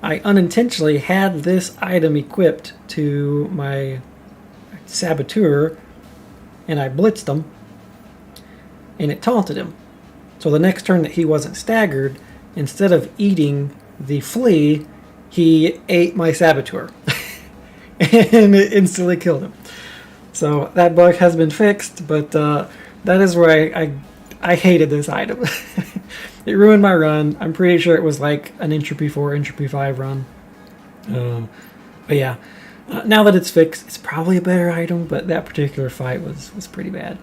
S1: I unintentionally had this item equipped to my Saboteur, and I blitzed him, and it taunted him. So the next turn that he wasn't staggered, instead of eating the flea, he ate my Saboteur. And it instantly killed him. So that bug has been fixed, but that is where I hated this item. It ruined my run. I'm pretty sure it was like an Entropy 4, Entropy 5 run. But yeah, now that it's fixed, it's probably a better item, but that particular fight was pretty bad.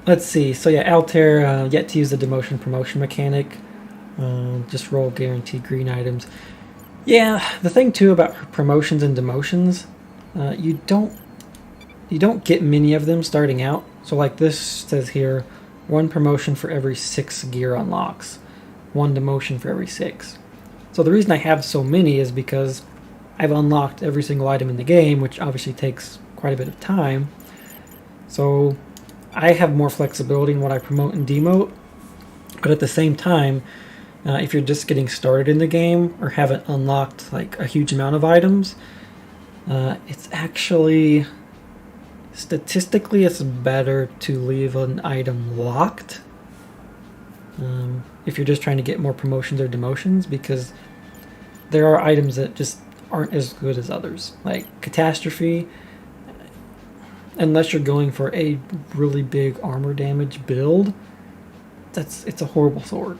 S1: Let's see. So yeah, Altair, yet to use the demotion promotion mechanic. Just roll guaranteed green items. Yeah, the thing too about promotions and demotions, you don't get many of them starting out. So like this says here, 1 promotion for every 6 gear unlocks, 1 demotion for every 6. So the reason I have so many is because I've unlocked every single item in the game, which obviously takes quite a bit of time. So I have more flexibility in what I promote and demote, but at the same time, if you're just getting started in the game or haven't unlocked like a huge amount of items, it's actually, statistically, it's better to leave an item locked if you're just trying to get more promotions or demotions, because there are items that just aren't as good as others. Like Catastrophe, unless you're going for a really big armor damage build, it's a horrible sword.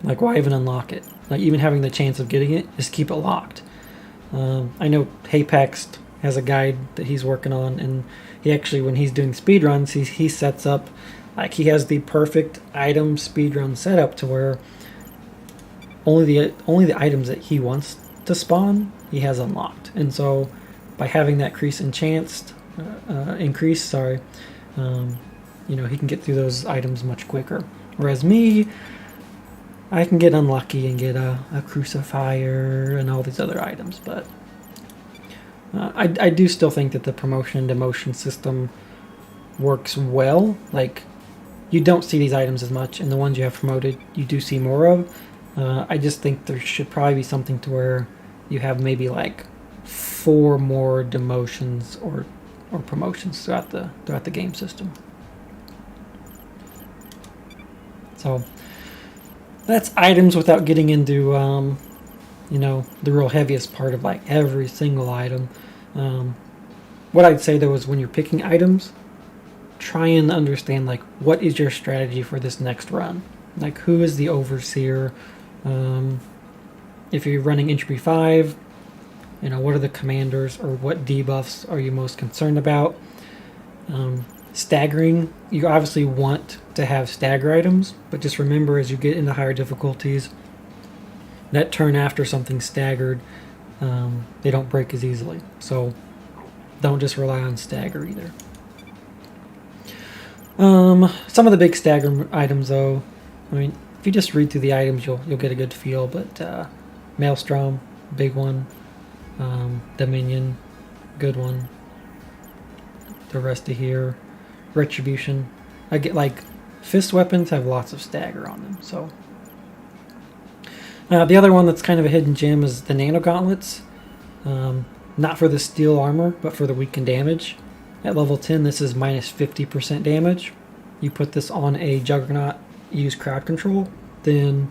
S1: Like, why even unlock it? Like, even having the chance of getting it, just keep it locked. I know Haypax has a guide that he's working on, and he actually, when he's doing speedruns, he sets up, like, he has the perfect item speedrun setup to where only the items that he wants to spawn, he has unlocked. And so by having that increase, he can get through those items much quicker. Whereas me, I can get unlucky and get a crucifier and all these other items, but I do still think that the promotion and demotion system works well. Like, you don't see these items as much, and the ones you have promoted, you do see more of. I just think there should probably be something to where you have maybe like 4 more demotions or promotions throughout the game system. So that's items without getting into the real heaviest part of like every single item. What I'd say though is when you're picking items, try and understand like what is your strategy for this next run. Like, who is the overseer? If you're running entropy 5, what are the commanders, or what debuffs are you most concerned about? Staggering, you obviously want to have stagger items, but just remember as you get into higher difficulties, that turn after something's staggered, they don't break as easily. So don't just rely on stagger either. Some of the big stagger items though, I mean, if you just read through the items, you'll get a good feel. But Maelstrom, big one. Dominion, good one. The rest of here, Retribution. I get like fist weapons have lots of stagger on them. So the other one that's kind of a hidden gem is the nano gauntlets. Not for the steel armor, but for the weakened damage. At level 10, this is minus 50% damage. You put this on a Juggernaut, use crowd control, then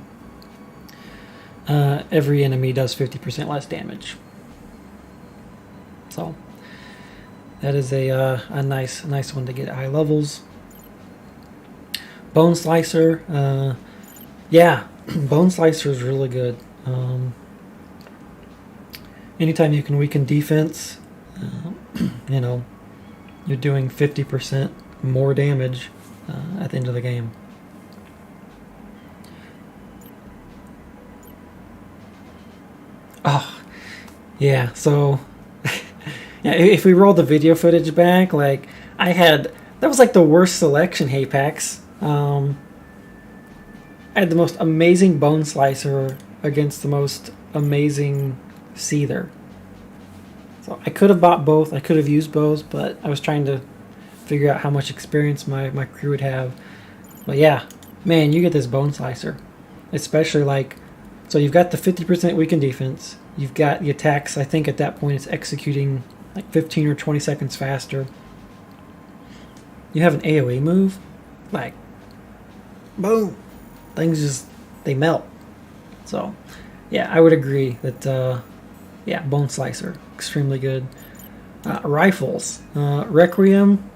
S1: every enemy does 50% less damage. So that is a nice one to get at high levels. Bone Slicer, yeah, Bone Slicer is really good. Anytime you can weaken defense, you're doing 50% more damage at the end of the game. Oh, yeah, so yeah, if we roll the video footage back, like, that was like the worst selection, Haypax. I had the most amazing Bone Slicer against the most amazing Seether. So I could have bought both, I could have used both, but I was trying to figure out how much experience my crew would have. But yeah, man, you get this Bone Slicer. Especially like, so you've got the 50% weakened defense, you've got the attacks, I think at that point it's executing like 15 or 20 seconds faster. You have an AoE move, like, boom, things just, they melt. So yeah, I would agree that Bone Slicer, extremely good. Rifles, Requiem.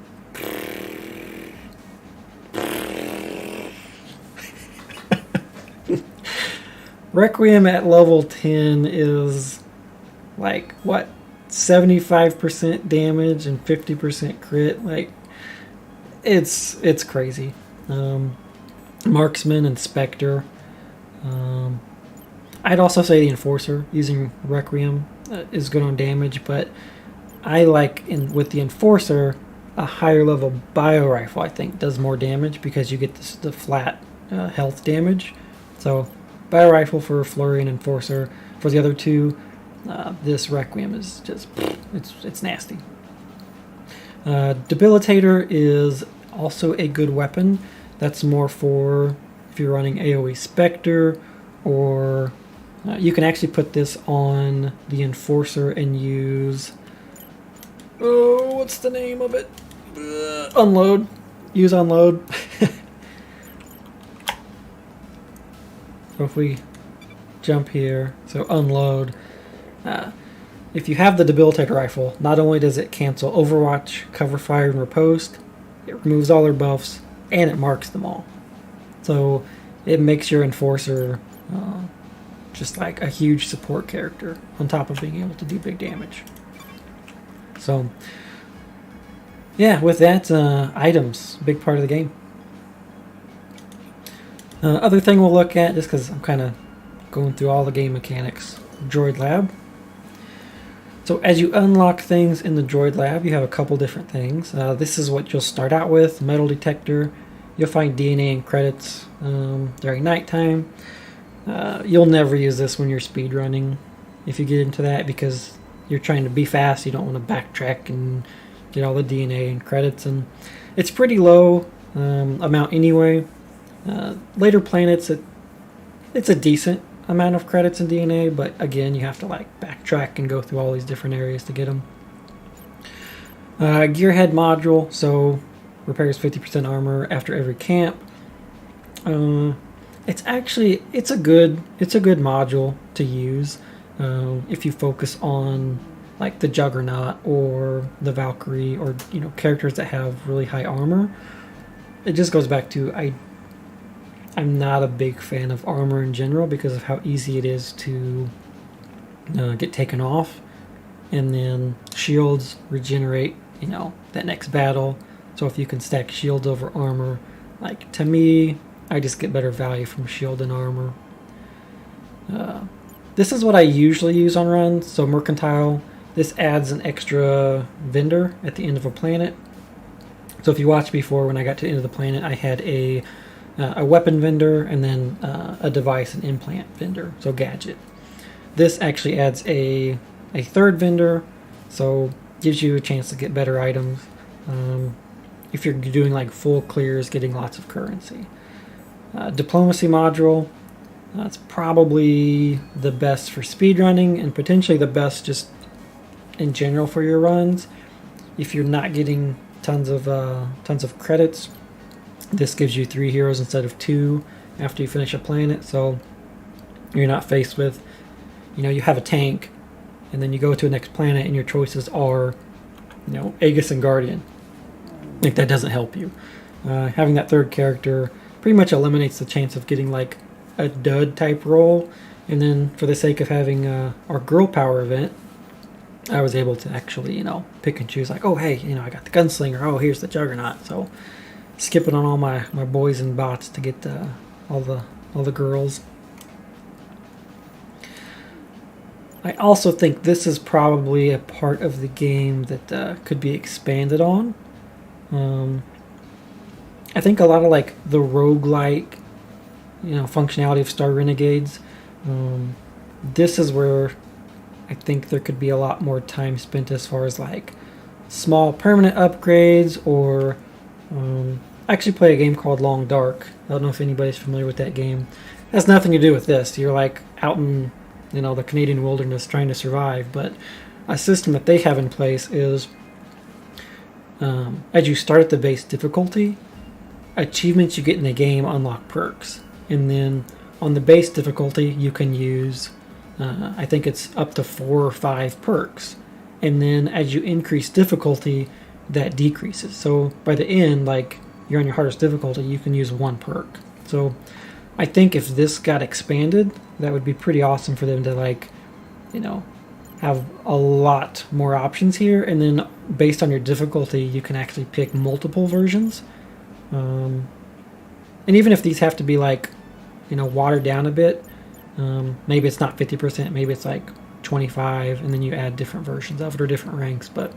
S1: Requiem at level 10 is like, what, 75% damage and 50% crit. Like, it's crazy. Marksman and Spectre. I'd also say the Enforcer using Requiem is good on damage, but I like with the Enforcer a higher level bio rifle. I think does more damage because you get the flat health damage. So bio rifle for Flurry and Enforcer. For the other two, this Requiem is just it's nasty. Debilitator is also a good weapon. That's more for if you're running AoE Spectre, or you can actually put this on the Enforcer and use, what's the name of it? Unload. Use Unload. So if we jump here, so Unload. If you have the Debilitator rifle, not only does it cancel Overwatch, Cover Fire, and Riposte, it removes all their buffs, and it marks them all. So it makes your Enforcer just like a huge support character on top of being able to do big damage. So yeah, with that, items, big part of the game. Other thing we'll look at, just because I'm kind of going through all the game mechanics, Droid Lab. So as you unlock things in the Droid Lab, you have a couple different things. This is what you'll start out with, metal detector. You'll find DNA and credits during nighttime. You'll never use this when you're speedrunning if you get into that, because you're trying to be fast. You don't want to backtrack and get all the DNA and credits, and it's pretty low amount anyway. Later planets, it's a decent amount of credits and DNA, but again, you have to like backtrack and go through all these different areas to get them. Gearhead module, so repairs 50% armor after every camp. It's a good module to use if you focus on like the Juggernaut or the Valkyrie, or characters that have really high armor. It just goes back to I'm not a big fan of armor in general because of how easy it is to get taken off, and then shields regenerate that next battle. So if you can stack shields over armor, like to me, I just get better value from shield and armor. This is what I usually use on runs. So mercantile, this adds an extra vendor at the end of a planet. So if you watched before, when I got to the end of the planet, I had a weapon vendor and then a device and implant vendor, so gadget. This actually adds a third vendor, so gives you a chance to get better items. If you're doing like full clears, getting lots of currency. Diplomacy module, it's probably the best for speedrunning and potentially the best just in general for your runs. If you're not getting tons of credits, this gives you 3 heroes instead of 2 after you finish a planet, so you're not faced with, you have a tank and then you go to the next planet and your choices are, Aegis and Guardian. Like, that doesn't help you. Having that third character pretty much eliminates the chance of getting like a dud type role, and then for the sake of having our girl power event, I was able to actually, pick and choose, like, oh hey, I got the gunslinger, oh here's the Juggernaut, so skipping on all my boys and bots to get all the girls. I also think this is probably a part of the game that could be expanded on. I think a lot of like the roguelike, functionality of Star Renegades, this is where I think there could be a lot more time spent as far as like small permanent upgrades, or I actually play a game called Long Dark. I don't know if anybody's familiar with that game. It has nothing to do with this. You're like out in the Canadian wilderness trying to survive, but a system that they have in place is as you start at the base difficulty, achievements you get in the game unlock perks, and then on the base difficulty you can use I think it's up to 4 or 5 perks, and then as you increase difficulty that decreases. So by the end, like, you're on your hardest difficulty, you can use 1 perk. So I think if this got expanded, that would be pretty awesome for them to, like, have a lot more options here, and then based on your difficulty you can actually pick multiple versions. And even if these have to be like watered down a bit, maybe it's not 50%, maybe it's like 25, and then you add different versions of it or different ranks. But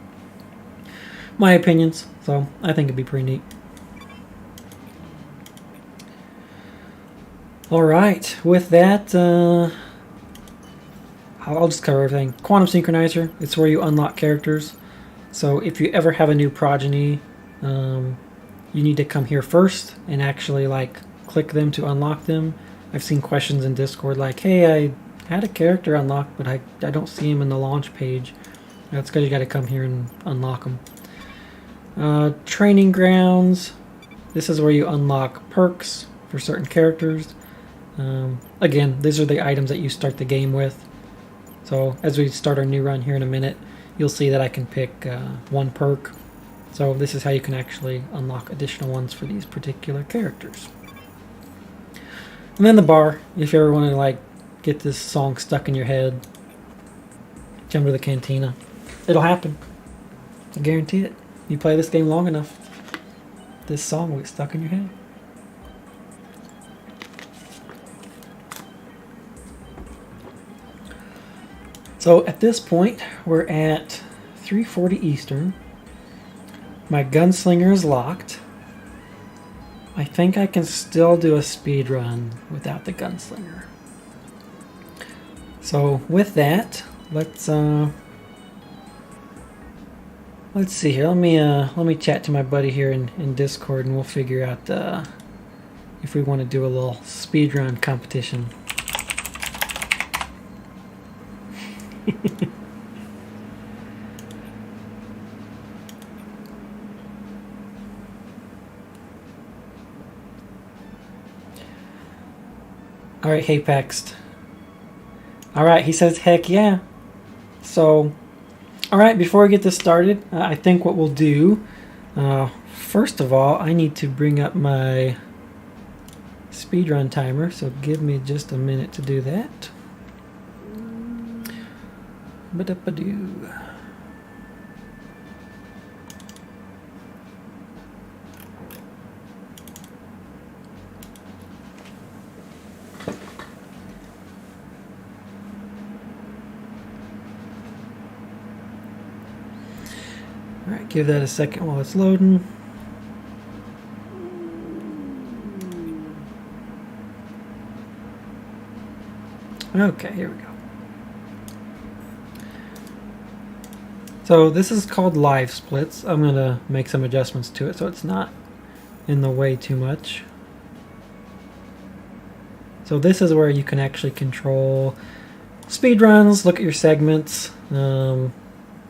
S1: my opinions, so I think it'd be pretty neat. All right, with that, I'll just cover everything. Quantum Synchronizer, it's where you unlock characters. So if you ever have a new progeny, you need to come here first and actually like click them to unlock them. I've seen questions in Discord like, hey, I had a character unlocked, but I don't see him in the launch page. That's because you got to come here and unlock them. Training grounds, this is where you unlock perks for certain characters. Again, these are the items that you start the game with. So as we start our new run here in a minute, you'll see that I can pick 1 perk. So this is how you can actually unlock additional ones for these particular characters. And then the bar, if you ever want to like get this song stuck in your head, jump to the cantina. It'll happen. I guarantee it. You play this game long enough, this song will get stuck in your head. So at this point, we're at 3:40 Eastern. My gunslinger is locked. I think I can still do a speed run without the gunslinger. So with that, let's see here. Let me chat to my buddy here in Discord, and we'll figure out if we want to do a little speed run competition. Alright, hey Paxed. Alright, he says heck yeah. So, alright, before we get this started, I think what we'll do, first of all, I need to bring up my speedrun timer, so give me just a minute to do that. Ba-da-ba-doo. Alright, give that a second while it's loading. Okay, here we go. So this is called live splits. I'm going to make some adjustments to it so it's not in the way too much. So this is where you can actually control speed runs, look at your segments,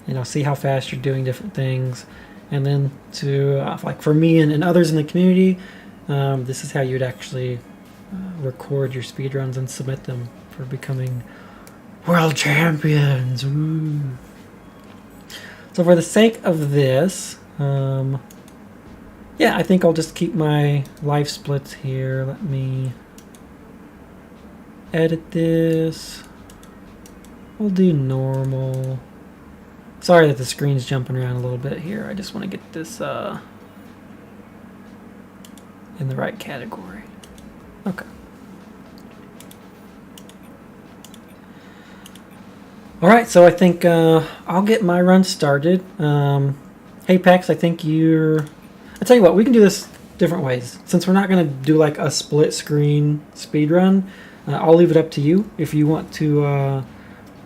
S1: you know, see how fast you're doing different things, and then to like for me and others in the community, this is how you'd actually record your speed runs and submit them for becoming world champions. Ooh. So for the sake of this, yeah, I think I'll just keep my live splits here. Let me edit this. We'll do normal. Sorry that the screen's jumping around a little bit here. I just want to get this in the right category. Okay. Alright, so I think I'll get my run started. Hey Pax, I think I'll tell you what, we can do this different ways. Since we're not going to do like a split screen speed run, I'll leave it up to you. If you want to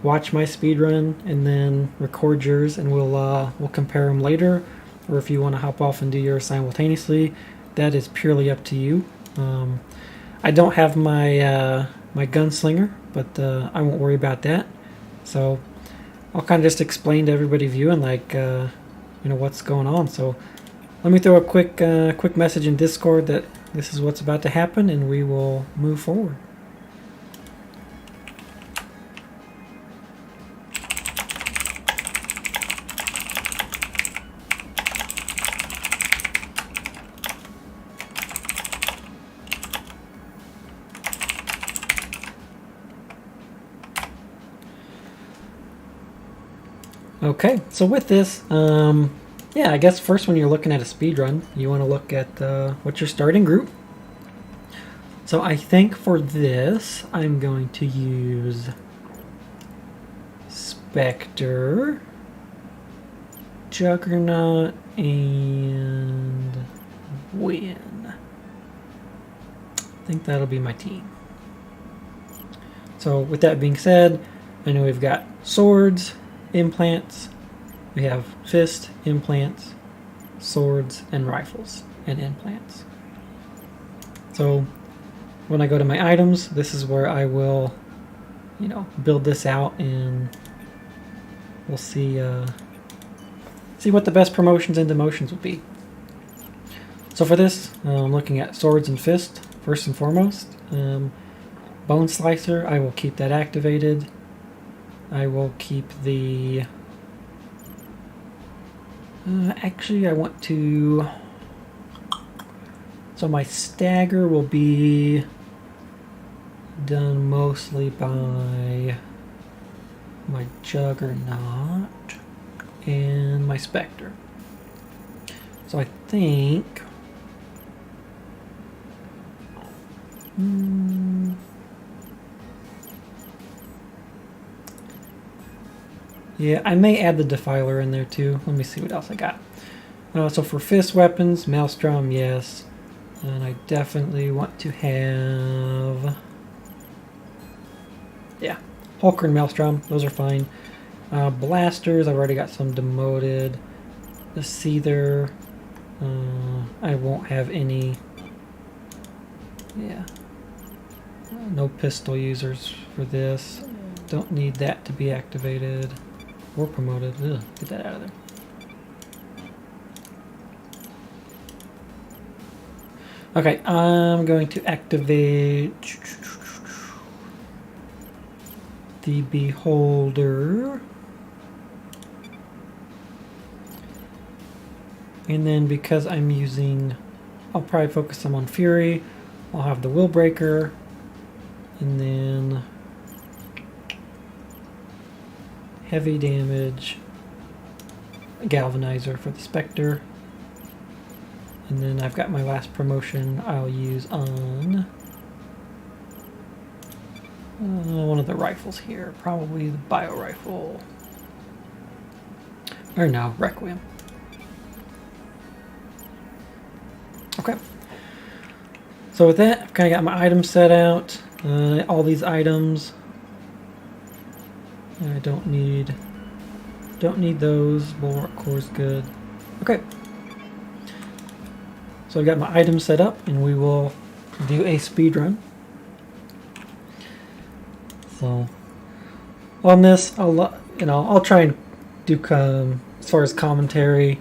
S1: watch my speed run and then record yours, and we'll compare them later, or if you want to hop off and do yours simultaneously, that is purely up to you. I don't have my my gunslinger, but I won't worry about that. So I'll kind of just explain to everybody viewing like you know what's going on. So let me throw a quick message in Discord that this is what's about to happen, and we will move forward. Okay, so with this, yeah, I guess first when you're looking at a speed run, you want to look at what's your starting group. So I think for this, I'm going to use Spectre, Juggernaut, and Win. I think that'll be my team. So with that being said, I know we've got swords, implants, we have fist, implants, swords, and rifles, and implants. So when I go to my items, this is where I will, you know, build this out, and we'll see what the best promotions and demotions will be. So for this, I'm looking at swords and fist first and foremost. Bone Slicer, I will keep that activated. I will keep the... actually, I want to... So my stagger will be done mostly by my Juggernaut and my Spectre. So I think yeah, I may add the Defiler in there too. Let me see what else I got. So for fist weapons, Maelstrom, yes. And I definitely want to have... yeah, Hulker and Maelstrom. Those are fine. Blasters, I've already got some demoted. The Seether, I won't have any... yeah. No pistol users for this. Don't need that to be activated. Or promoted. Ugh, get that out of there. Okay, I'm going to activate the Beholder. And then because I'm using... I'll probably focus some on Fury. I'll have the Willbreaker. And then... heavy damage, Galvanizer for the Spectre, and then I've got my last promotion I'll use on one of the rifles here, probably the Bio Rifle, or no, Requiem. Okay, so with that, I've kind of got my items set out, all these items. I don't need those. Bulwark core is good. Okay. So I've got my items set up, and we will do a speed run. So on this, I'll try and do as far as commentary.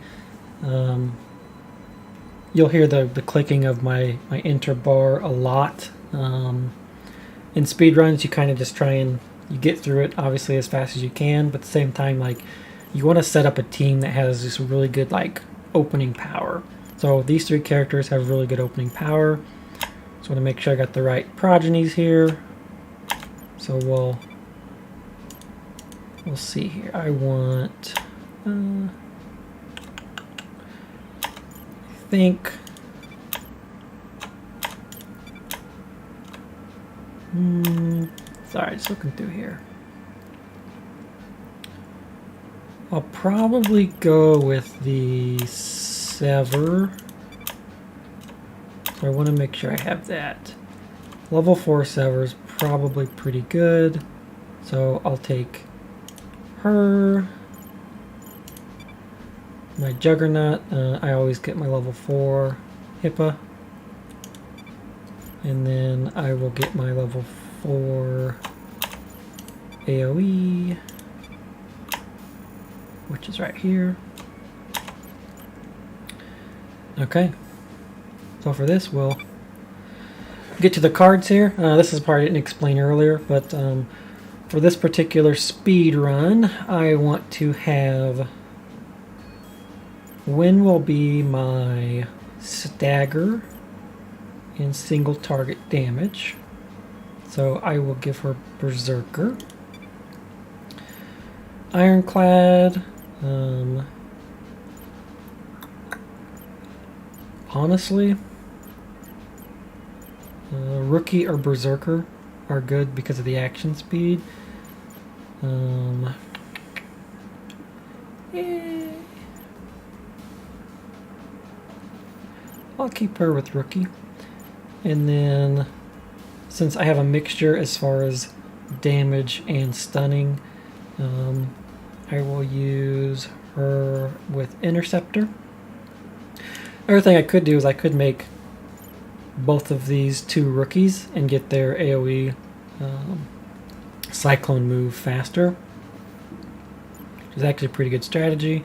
S1: You'll hear the clicking of my enter bar a lot. In speed runs, you kind of just try and you get through it obviously as fast as you can, but at the same time, like, you want to set up a team that has this really good like opening power. So these three characters have really good opening power. So I want to make sure I got the right progenies here. So we'll see here. I want I think sorry, just looking through here. I'll probably go with the Sever. So I want to make sure I have that. Level 4 Sever is probably pretty good. So I'll take her. My Juggernaut, I always get my level 4 Hippa. And then I will get my level 4 AoE, which is right here. Okay, so for this we'll get to the cards here. This is the part I didn't explain earlier, but for this particular speed run, I want to have when will be my stagger and single target damage. So I will give her Berserker. Ironclad. Honestly, Rookie or Berserker are good because of the action speed. Yeah. I'll keep her with Rookie. And then, since I have a mixture as far as damage and stunning, I will use her with Interceptor. Another thing I could do is I could make both of these two rookies and get their AoE Cyclone move faster, which is actually a pretty good strategy.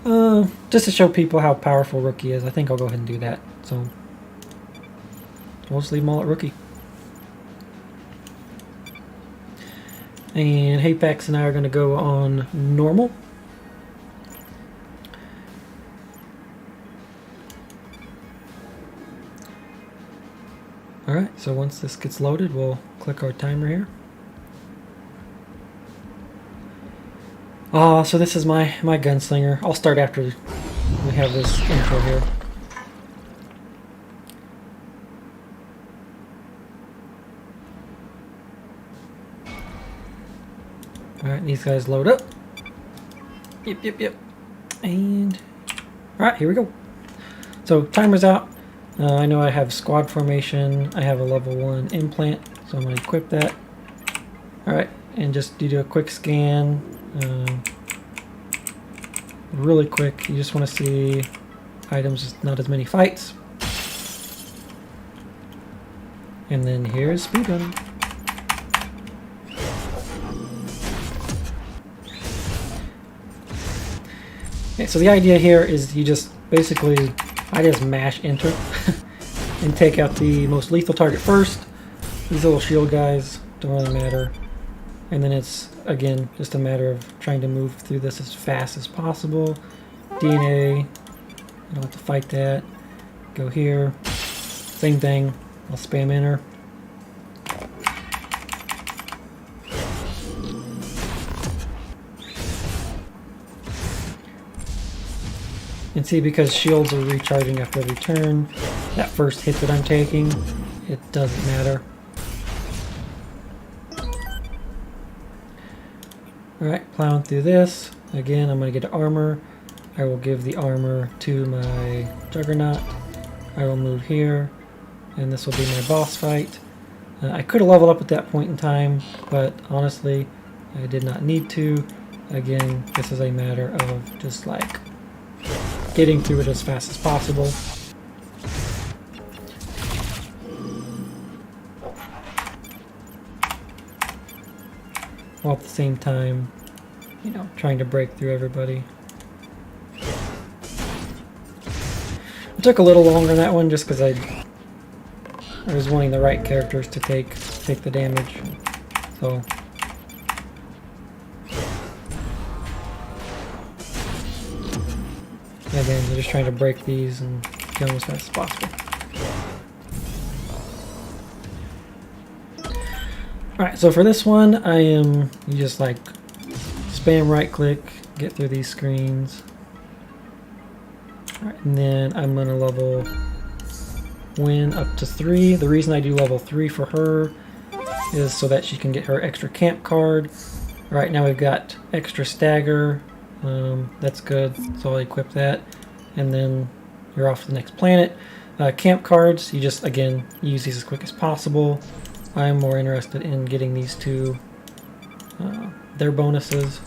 S1: Just to show people how powerful Rookie is, I think I'll go ahead and do that. So we'll just leave them all at Rookie. And Hapax and I are going to go on normal. Alright, so once this gets loaded, we'll click our timer here. So this is my gunslinger. I'll start after we have this intro here. Alright, these guys load up. Yep. And alright, here we go. So timer's out. I know I have squad formation. I have a level 1 implant, so I'm going to equip that. Alright, and just you do a quick scan. Really quick, you just want to see items, not as many fights. And then here's speedrunning. Okay, so the idea here is you just basically, I just mash enter and take out the most lethal target first. These little shield guys don't really matter. And then it's, again, just a matter of trying to move through this as fast as possible. DNA, you don't have to fight that. Go here. Same thing. I'll spam enter. And see, because shields are recharging after every turn, that first hit that I'm taking, it doesn't matter. Alright, plowing through this. Again, I'm going to get armor. I will give the armor to my Juggernaut. I will move here, and this will be my boss fight. I could have leveled up at that point in time, but honestly, I did not need to. Again, this is a matter of just like getting through it as fast as possible. While at the same time, you know, trying to break through everybody. It took a little longer on that one just because I was wanting the right characters to take the damage. So again, you're just trying to break these and kill them as fast as possible. Alright, so for this one, you just like spam right click, get through these screens. Alright, and then I'm going to level Win up to 3. The reason I do level 3 for her is so that she can get her extra camp card. Alright, now we've got extra stagger. That's good, so I'll equip that. And then you're off to the next planet. Camp cards, you just, again, use these as quick as possible. I'm more interested in getting these two, their bonuses,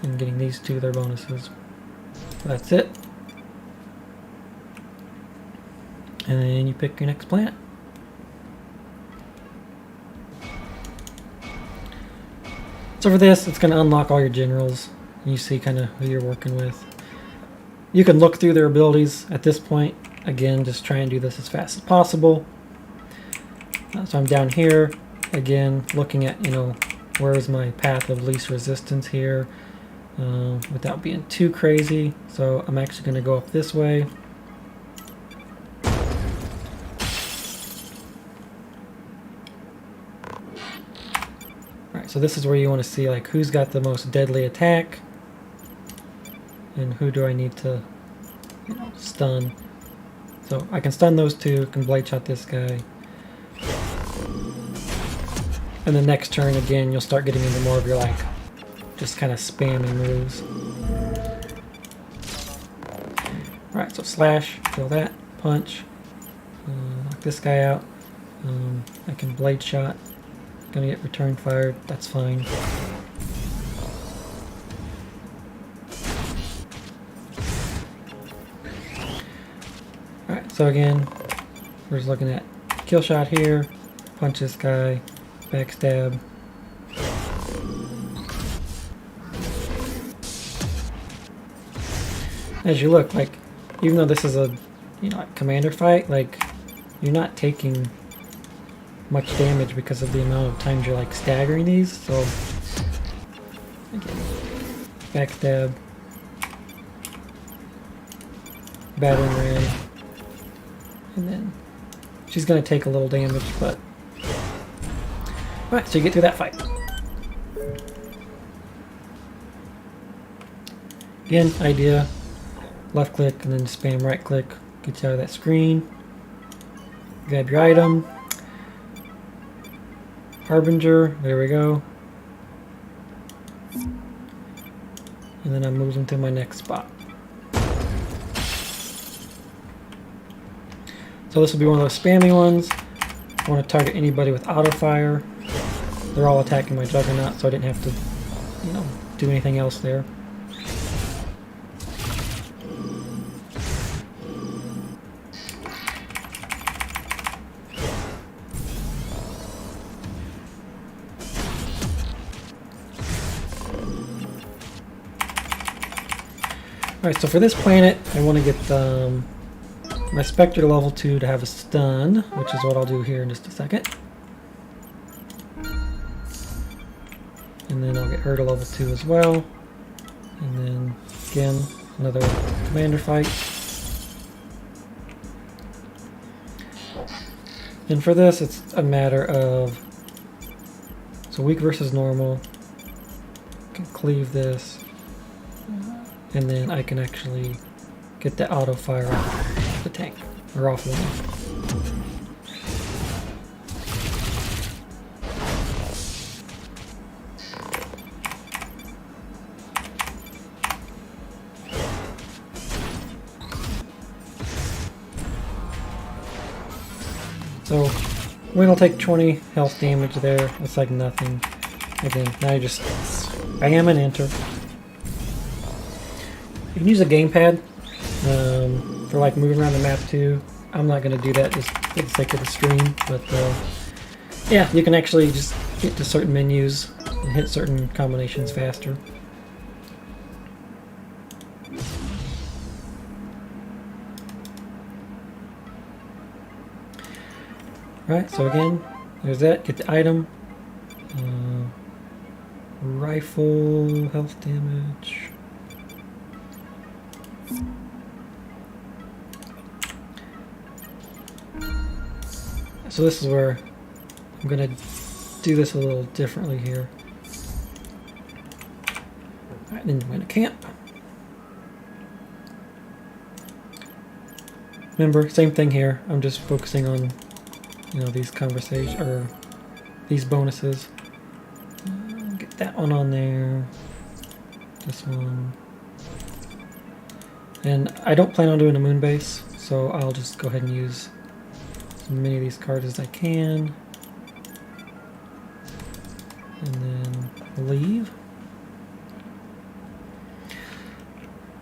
S1: and getting these two, their bonuses. So that's it. And then you pick your next planet. So for this, it's going to unlock all your generals. You see kind of who you're working with. You can look through their abilities at this point. Again, just try and do this as fast as possible. So I'm down here, again, looking at, you know, where is my path of least resistance here without being too crazy. So I'm actually going to go up this way. Alright, so this is where you want to see like who's got the most deadly attack and who do I need to, you know, stun. So I can stun those two, can blade shot this guy. And the next turn, again, you'll start getting into more of your, like, just kind of spamming moves. Alright, so slash, kill that, punch, knock this guy out. I can blade shot, gonna get return fired, that's fine. Alright, so again, we're just looking at kill shot here, punch this guy, backstab. As you look, like, even though this is a, you know, commander fight, like, you're not taking much damage because of the amount of times you're like staggering these. So again, backstab, battering ram, and then She's going to take a little damage, but... Alright, so you get through that fight. Again, idea, left click and then spam right click, get you out of that screen. Grab your item. Harbinger, there we go. And then I'm moving to my next spot. So this will be one of those spammy ones. I want to target anybody with auto fire. They're all attacking my Juggernaut, so I didn't have to, you know, do anything else there. Alright, so for this planet, I want to get my Spectre level 2 to have a stun, which is what I'll do here in just a second. And then I'll get her to level 2 as well. And then, again, another commander fight. And for this, it's a matter of... So weak versus normal. I can cleave this. And then I can actually get the auto fire off the tank, or off the wall. So, Wing will take 20 health damage there. It's like nothing. Again, now you just spam and enter. You can use a gamepad for like moving around the map too. I'm not going to do that just for the sake of the stream, but yeah, you can actually just get to certain menus and hit certain combinations faster. Alright, so again, there's that. Get the item. Rifle, health damage. So this is where I'm going to do this a little differently here. Alright, then we're going to camp. Remember, same thing here. I'm just focusing on, you know, these conversations, or these bonuses. Get that one on there. This one. And I don't plan on doing a moon base, so I'll just go ahead and use as many of these cards as I can. And then leave.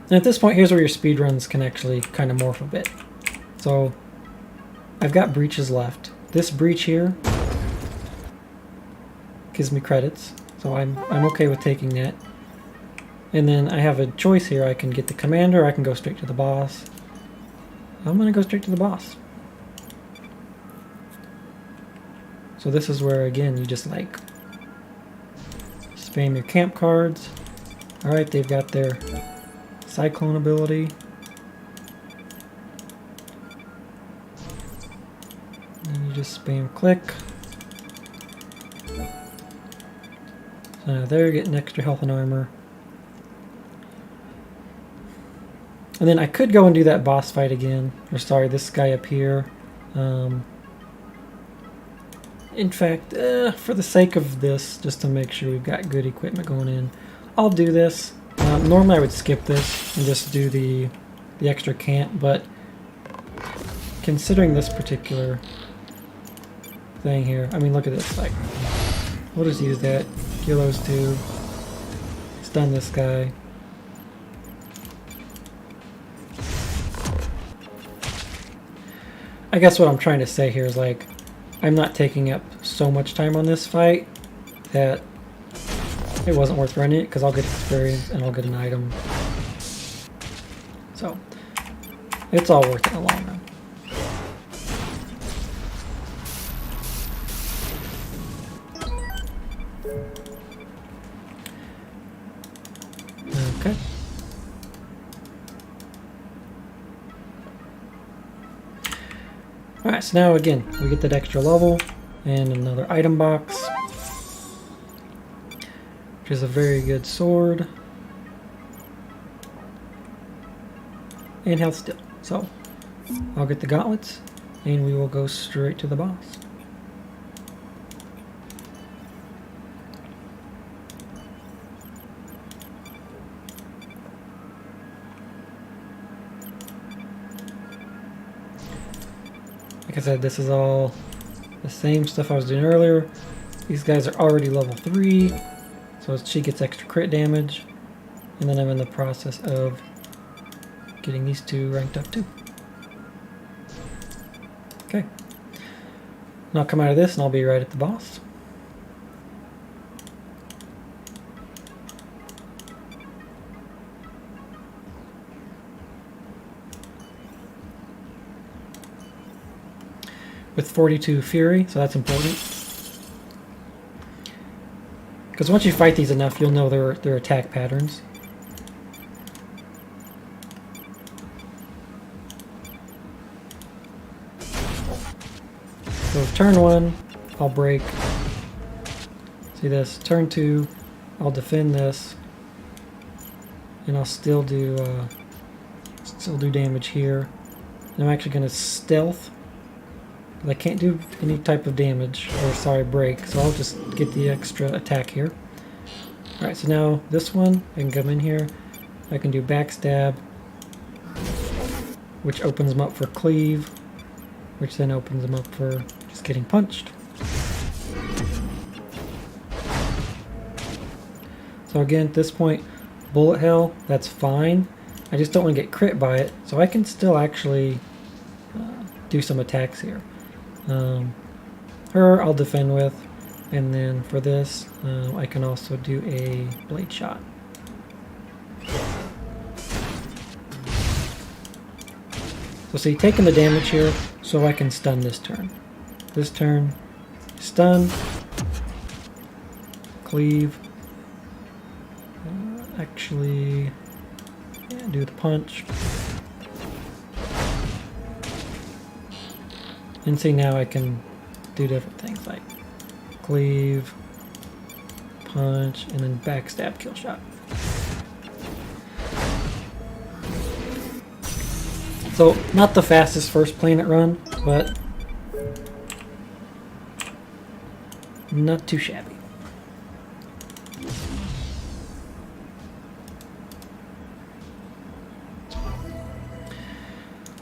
S1: And at this point, here's where your speedruns can actually kind of morph a bit. So, I've got breaches left. This breach here gives me credits, so I'm okay with taking that. And then I have a choice here. I can get the commander, or I can go straight to the boss. I'm gonna go straight to the boss. So this is where, again, you just like spam your camp cards. Alright, they've got their Cyclone ability. And you just spam click. So now they're getting extra health and armor. And then I could go and do that boss fight again. Or sorry, this guy up here. In fact, for the sake of this, just to make sure we've got good equipment going in, I'll do this. Normally I would skip this and just do the extra camp, but considering this particular thing here, I mean, look at this. Like, we'll just use that. Kill those two. Stun this guy. I guess what I'm trying to say here is, like, I'm not taking up so much time on this fight that it wasn't worth running it, because I'll get experience and I'll get an item. So, it's all worth it in the long run. Okay. Alright, so now again, we get that extra level and another item box, which is a very good sword. And health still. So I'll get the gauntlets and we will go straight to the boss. Like I said, this is all the same stuff I was doing earlier. These guys are already level 3, so she gets extra crit damage. And then I'm in the process of getting these two ranked up too. Okay. And I'll come out of this and I'll be right at the boss. With 42 Fury, so that's important. Because once you fight these enough, you'll know their attack patterns. So turn 1, I'll break. See this? Turn 2, I'll defend this, and I'll still do damage here. And I'm actually going to stealth. I can't do any type of damage, or sorry, break, so I'll just get the extra attack here. Alright, so now this one, I can come in here, I can do backstab, which opens them up for cleave, which then opens them up for just getting punched. So again, at this point, bullet hell, that's fine. I just don't want to get crit by it, so I can still actually do some attacks here. Her I'll defend with, and then for this I can also do a blade shot. So see, taking the damage here so I can stun this turn. This turn, stun, cleave, actually do the punch. And see, now I can do different things like cleave, punch, and then backstab, kill shot. So, not the fastest first planet run, but not too shabby.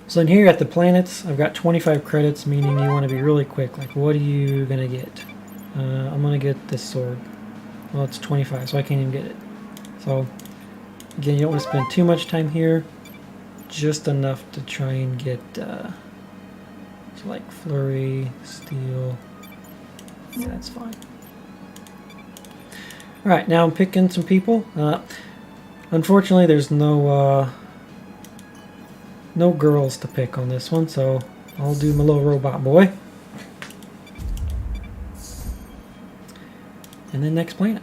S1: So in here at the planets, I've got 25 credits, meaning you want to be really quick. Like, what are you going to get? I'm going to get this sword. Well, it's 25, so I can't even get it. So, again, you don't want to spend too much time here. Just enough to try and get, so like flurry, steel. Yeah, that's fine. Alright, now I'm picking some people. Unfortunately, there's no girls to pick on this one, so I'll do my little robot boy. And then next planet.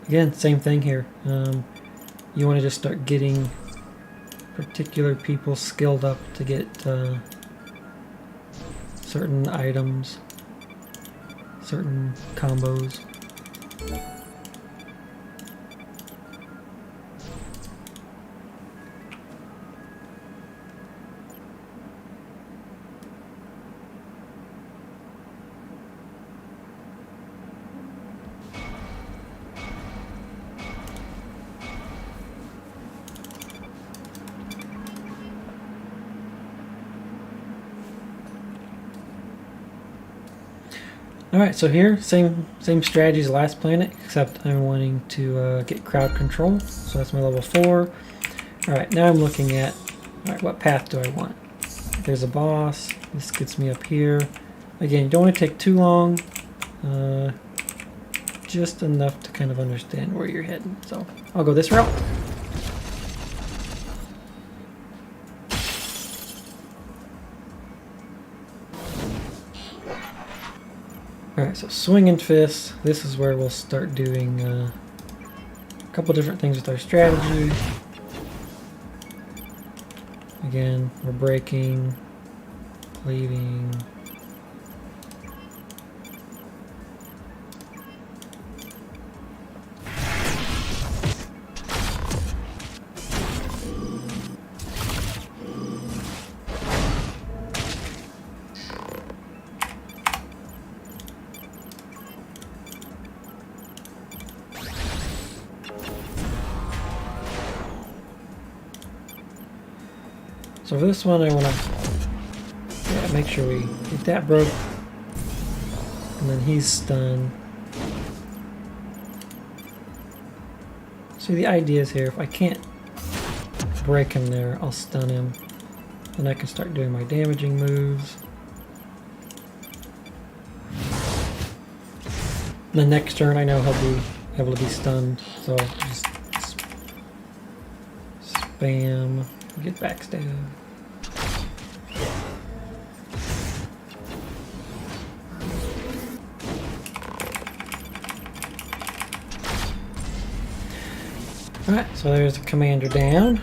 S1: Again, same thing here. You want to just start getting particular people skilled up to get certain items, certain combos. Alright, so here, same strategy as last planet, except I'm wanting to get crowd control. So that's my level 4. Alright, now I'm looking at, alright, what path do I want? There's a boss. This gets me up here. Again, you don't want to take too long. Just enough to kind of understand where you're heading. So I'll go this route. Alright, so swinging fists. This is where we'll start doing a couple different things with our strategy. Again, we're breaking, cleaving. So for this one, I want to make sure we get that broke, and then he's stunned. So the idea is here, if I can't break him there, I'll stun him. Then I can start doing my damaging moves. The next turn, I know he'll be able to be stunned, so just spam, get backstab. Alright, so there's the commander down.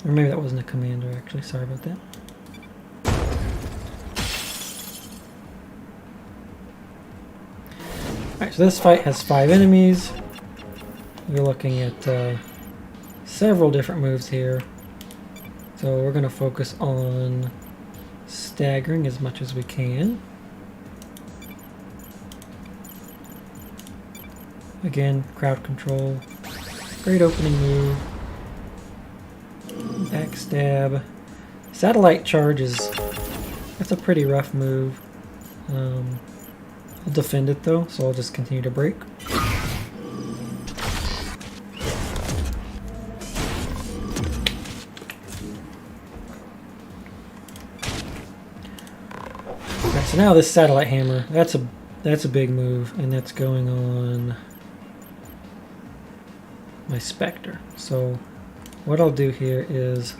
S1: Or maybe that wasn't a commander, actually. Sorry about that. Alright, so this fight has 5 enemies. We're looking at several different moves here. So we're going to focus on staggering as much as we can. Again, crowd control. Great opening move. Backstab. Satellite charge is... that's a pretty rough move. I'll defend it though, so I'll just continue to break. Alright, so now this satellite hammer, that's a big move, and that's going on my Spectre. So what I'll do here is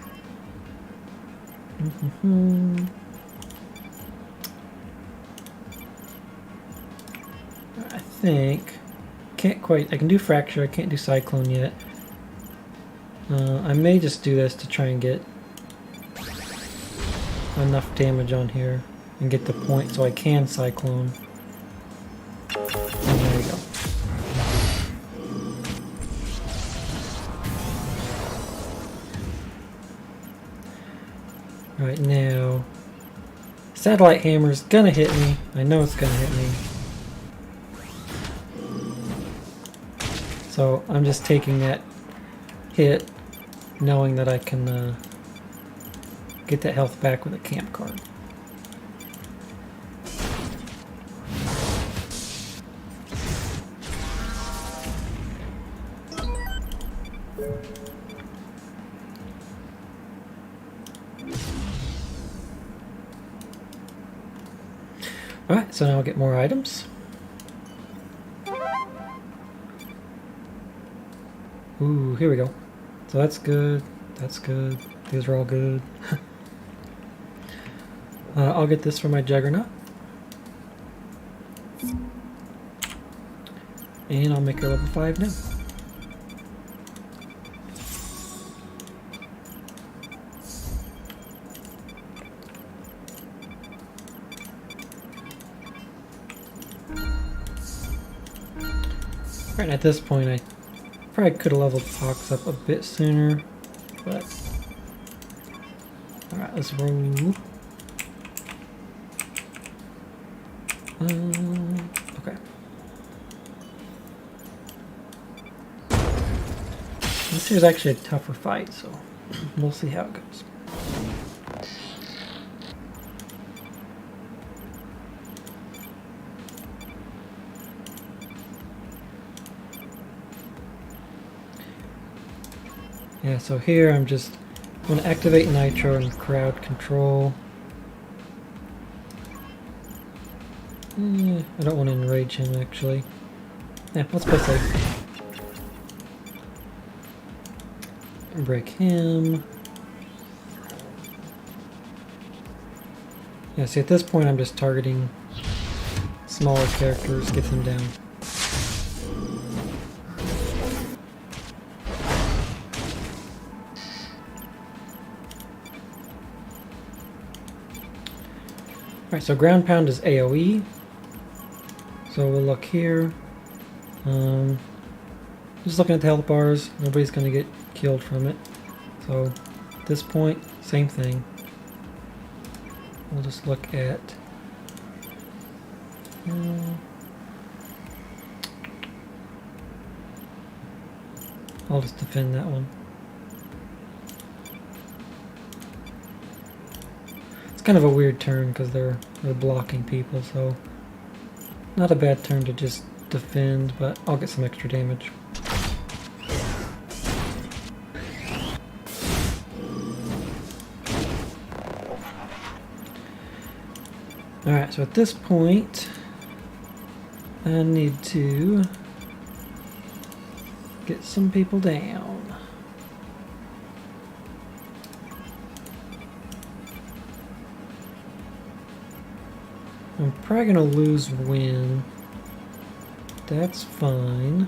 S1: I think can't quite, I can do Fracture, I can't do Cyclone yet. I may just do this to try and get enough damage on here and get the point so I can Cyclone. And there you go. Right now, Satellite Hammer's gonna hit me. I know it's gonna hit me. So I'm just taking that hit, knowing that I can get that health back with a camp card. Alright, so now I'll get more items. Ooh, here we go. So that's good. That's good. These are all good. I'll get this for my Juggernaut. And I'll make her level 5 now. Right at this point, I probably could have leveled Fox up a bit sooner, but alright, let's roll. Okay. This here's actually a tougher fight, so we'll see how it goes. Yeah, so here I'm just going to activate Nitro and crowd control. I don't want to enrage him actually. Yeah, let's play safe. Break him. Yeah, see, at this point I'm just targeting smaller characters, get them down. Alright, so ground pound is AoE. So we'll look here. Just looking at the health bars, nobody's going to get killed from it. So at this point, same thing. We'll just look at... I'll just defend that one. It's kind of a weird turn because they're blocking people, so not a bad turn to just defend, but I'll get some extra damage. Alright, so at this point I need to get some people down. I'm probably gonna lose win. That's fine.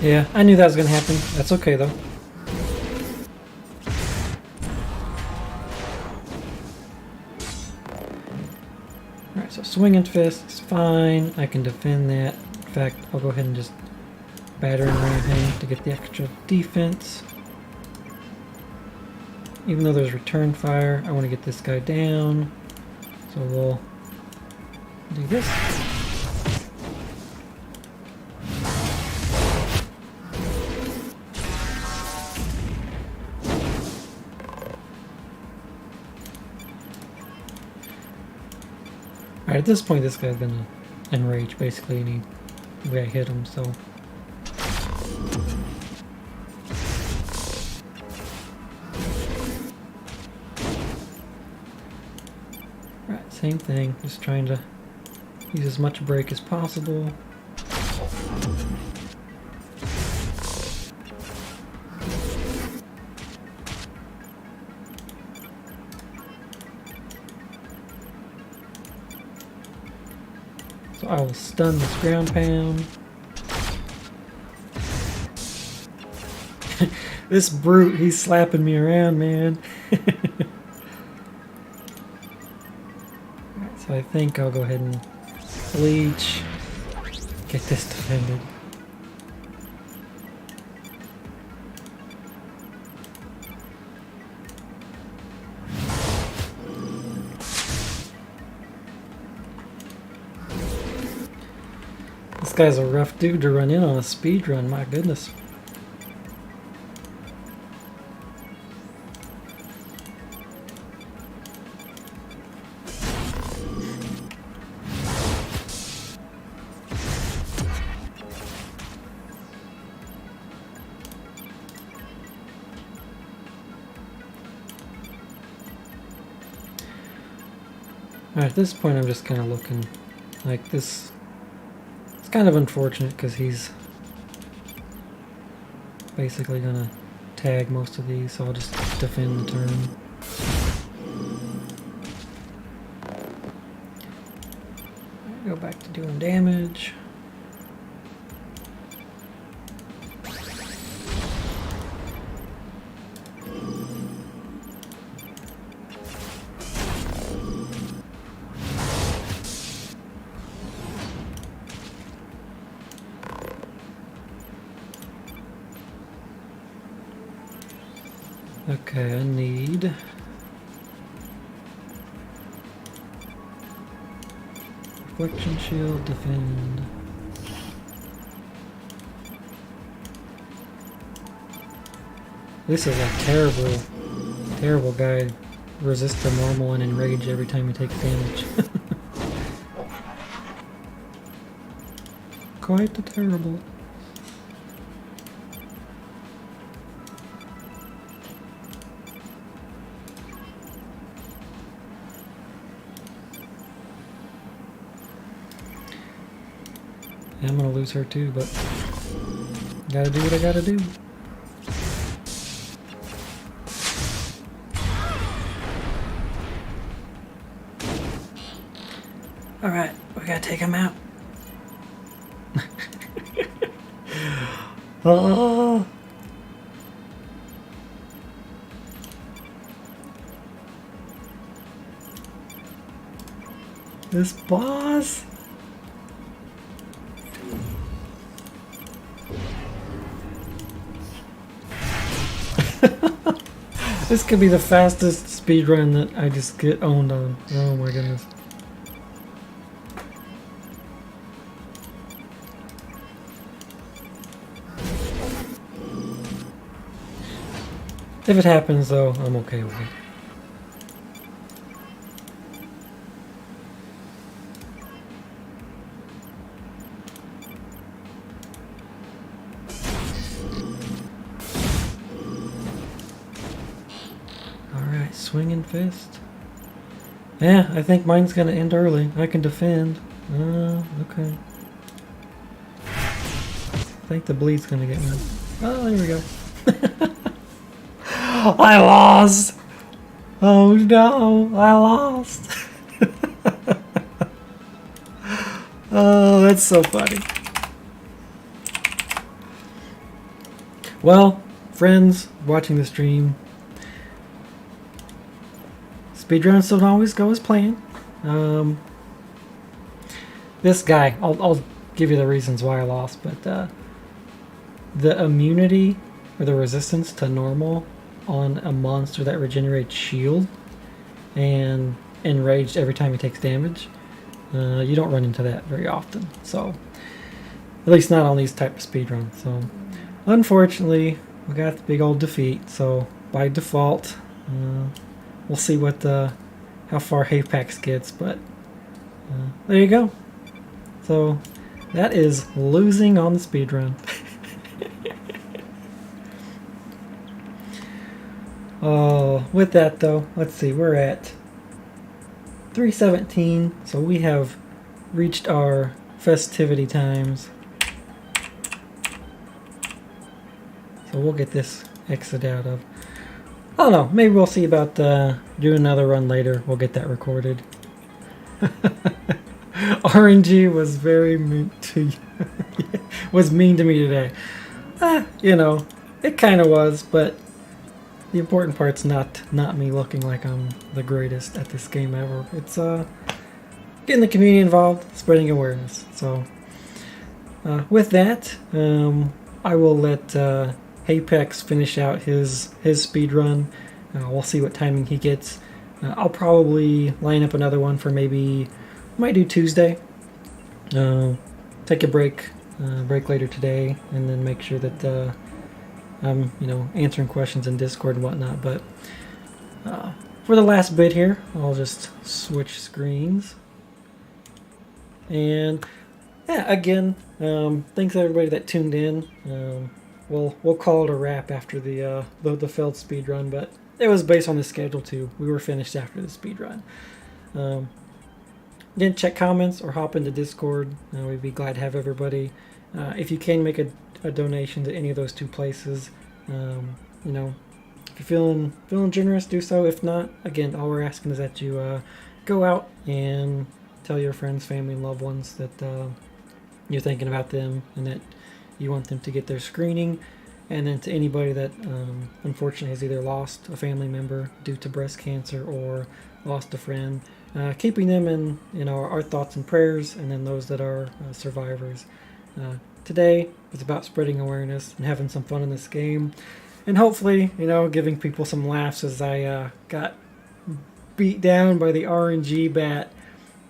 S1: Yeah, I knew that was gonna happen. That's okay though. Alright, so swinging fist is fine. I can defend that. In fact, I'll go ahead and just batter and ram him to get the extra defense. Even though there's return fire, I want to get this guy down. So we'll do this. Alright, at this point this guy's gonna enrage basically the way I hit him, so. Right, same thing, just trying to use as much break as possible. So I will stun this ground pound. This brute, he's slapping me around, man. Alright, so I think I'll go ahead and leech. Get this defended. This guy's a rough dude to run in on a speed run, my goodness. Alright, at this point I'm just kind of looking like this. It's kind of unfortunate because he's basically gonna tag most of these, so I'll just defend the turn. Go back to doing damage. Okay, I need reflection shield, defend. This is a terrible, terrible guy. Resist the normal and enrage every time he takes damage. Quite the terrible. I'm gonna lose her too, but gotta do what I gotta do. Alright, we gotta take him out. Oh. This boss. This could be the fastest speedrun that I just get owned on. Oh my goodness. If it happens though, I'm okay with it. Alright, swinging fist. Yeah, I think mine's gonna end early. I can defend. Okay. I think the bleed's gonna get me. Oh, there we go. I lost! Oh no, I lost! Oh, that's so funny. Well, friends watching the stream, speedruns don't always go as planned. This guy, I'll give you the reasons why I lost, but the immunity or the resistance to normal on a monster that regenerates shield and enraged every time he takes damage, you don't run into that very often. So, at least not on these type of speedruns. So, unfortunately, we got the big old defeat. So, by default, we'll see what how far Apex gets, but there you go. So, that is losing on the speedrun. Oh, with that though, let's see, we're at 3:17, so we have reached our festivity times. So we'll get this exit out of. I don't know, maybe we'll see about doing another run later. We'll get that recorded. RNG was very mean to you. Was mean to me today. You know, it kind of was, but the important part's not me looking like I'm the greatest at this game ever. It's getting the community involved, spreading awareness. So with that, I will let Apex finish out his speed run. We'll see what timing he gets. I'll probably line up another one for maybe, might do Tuesday. Take a break later today, and then make sure that I'm, answering questions in Discord and whatnot. But for the last bit here, I'll just switch screens. And yeah, again, thanks everybody that tuned in. We'll call it a wrap after the failed speed run, but it was based on the schedule too. We were finished after the speed run. Again, check comments or hop into Discord. We'd be glad to have everybody. If you can make a donation to any of those two places, if you're feeling generous, do so. If not, again, all we're asking is that you go out and tell your friends, family, and loved ones that you're thinking about them and that you want them to get their screening. And then to anybody that unfortunately has either lost a family member due to breast cancer or lost a friend, keeping them in our thoughts and prayers, and then those that are survivors. Today is about spreading awareness and having some fun in this game, and hopefully, giving people some laughs as I got beat down by the RNG bat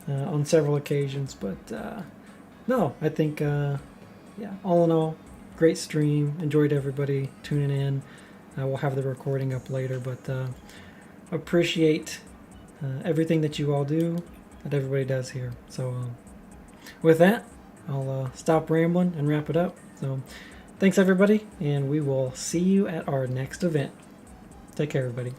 S1: on several occasions. But no, I think all in all, great stream. Enjoyed everybody tuning in. We'll have the recording up later, but appreciate everything that you all do, that everybody does here. So with that, I'll stop rambling and wrap it up. So thanks everybody, and we will see you at our next event. Take care, everybody.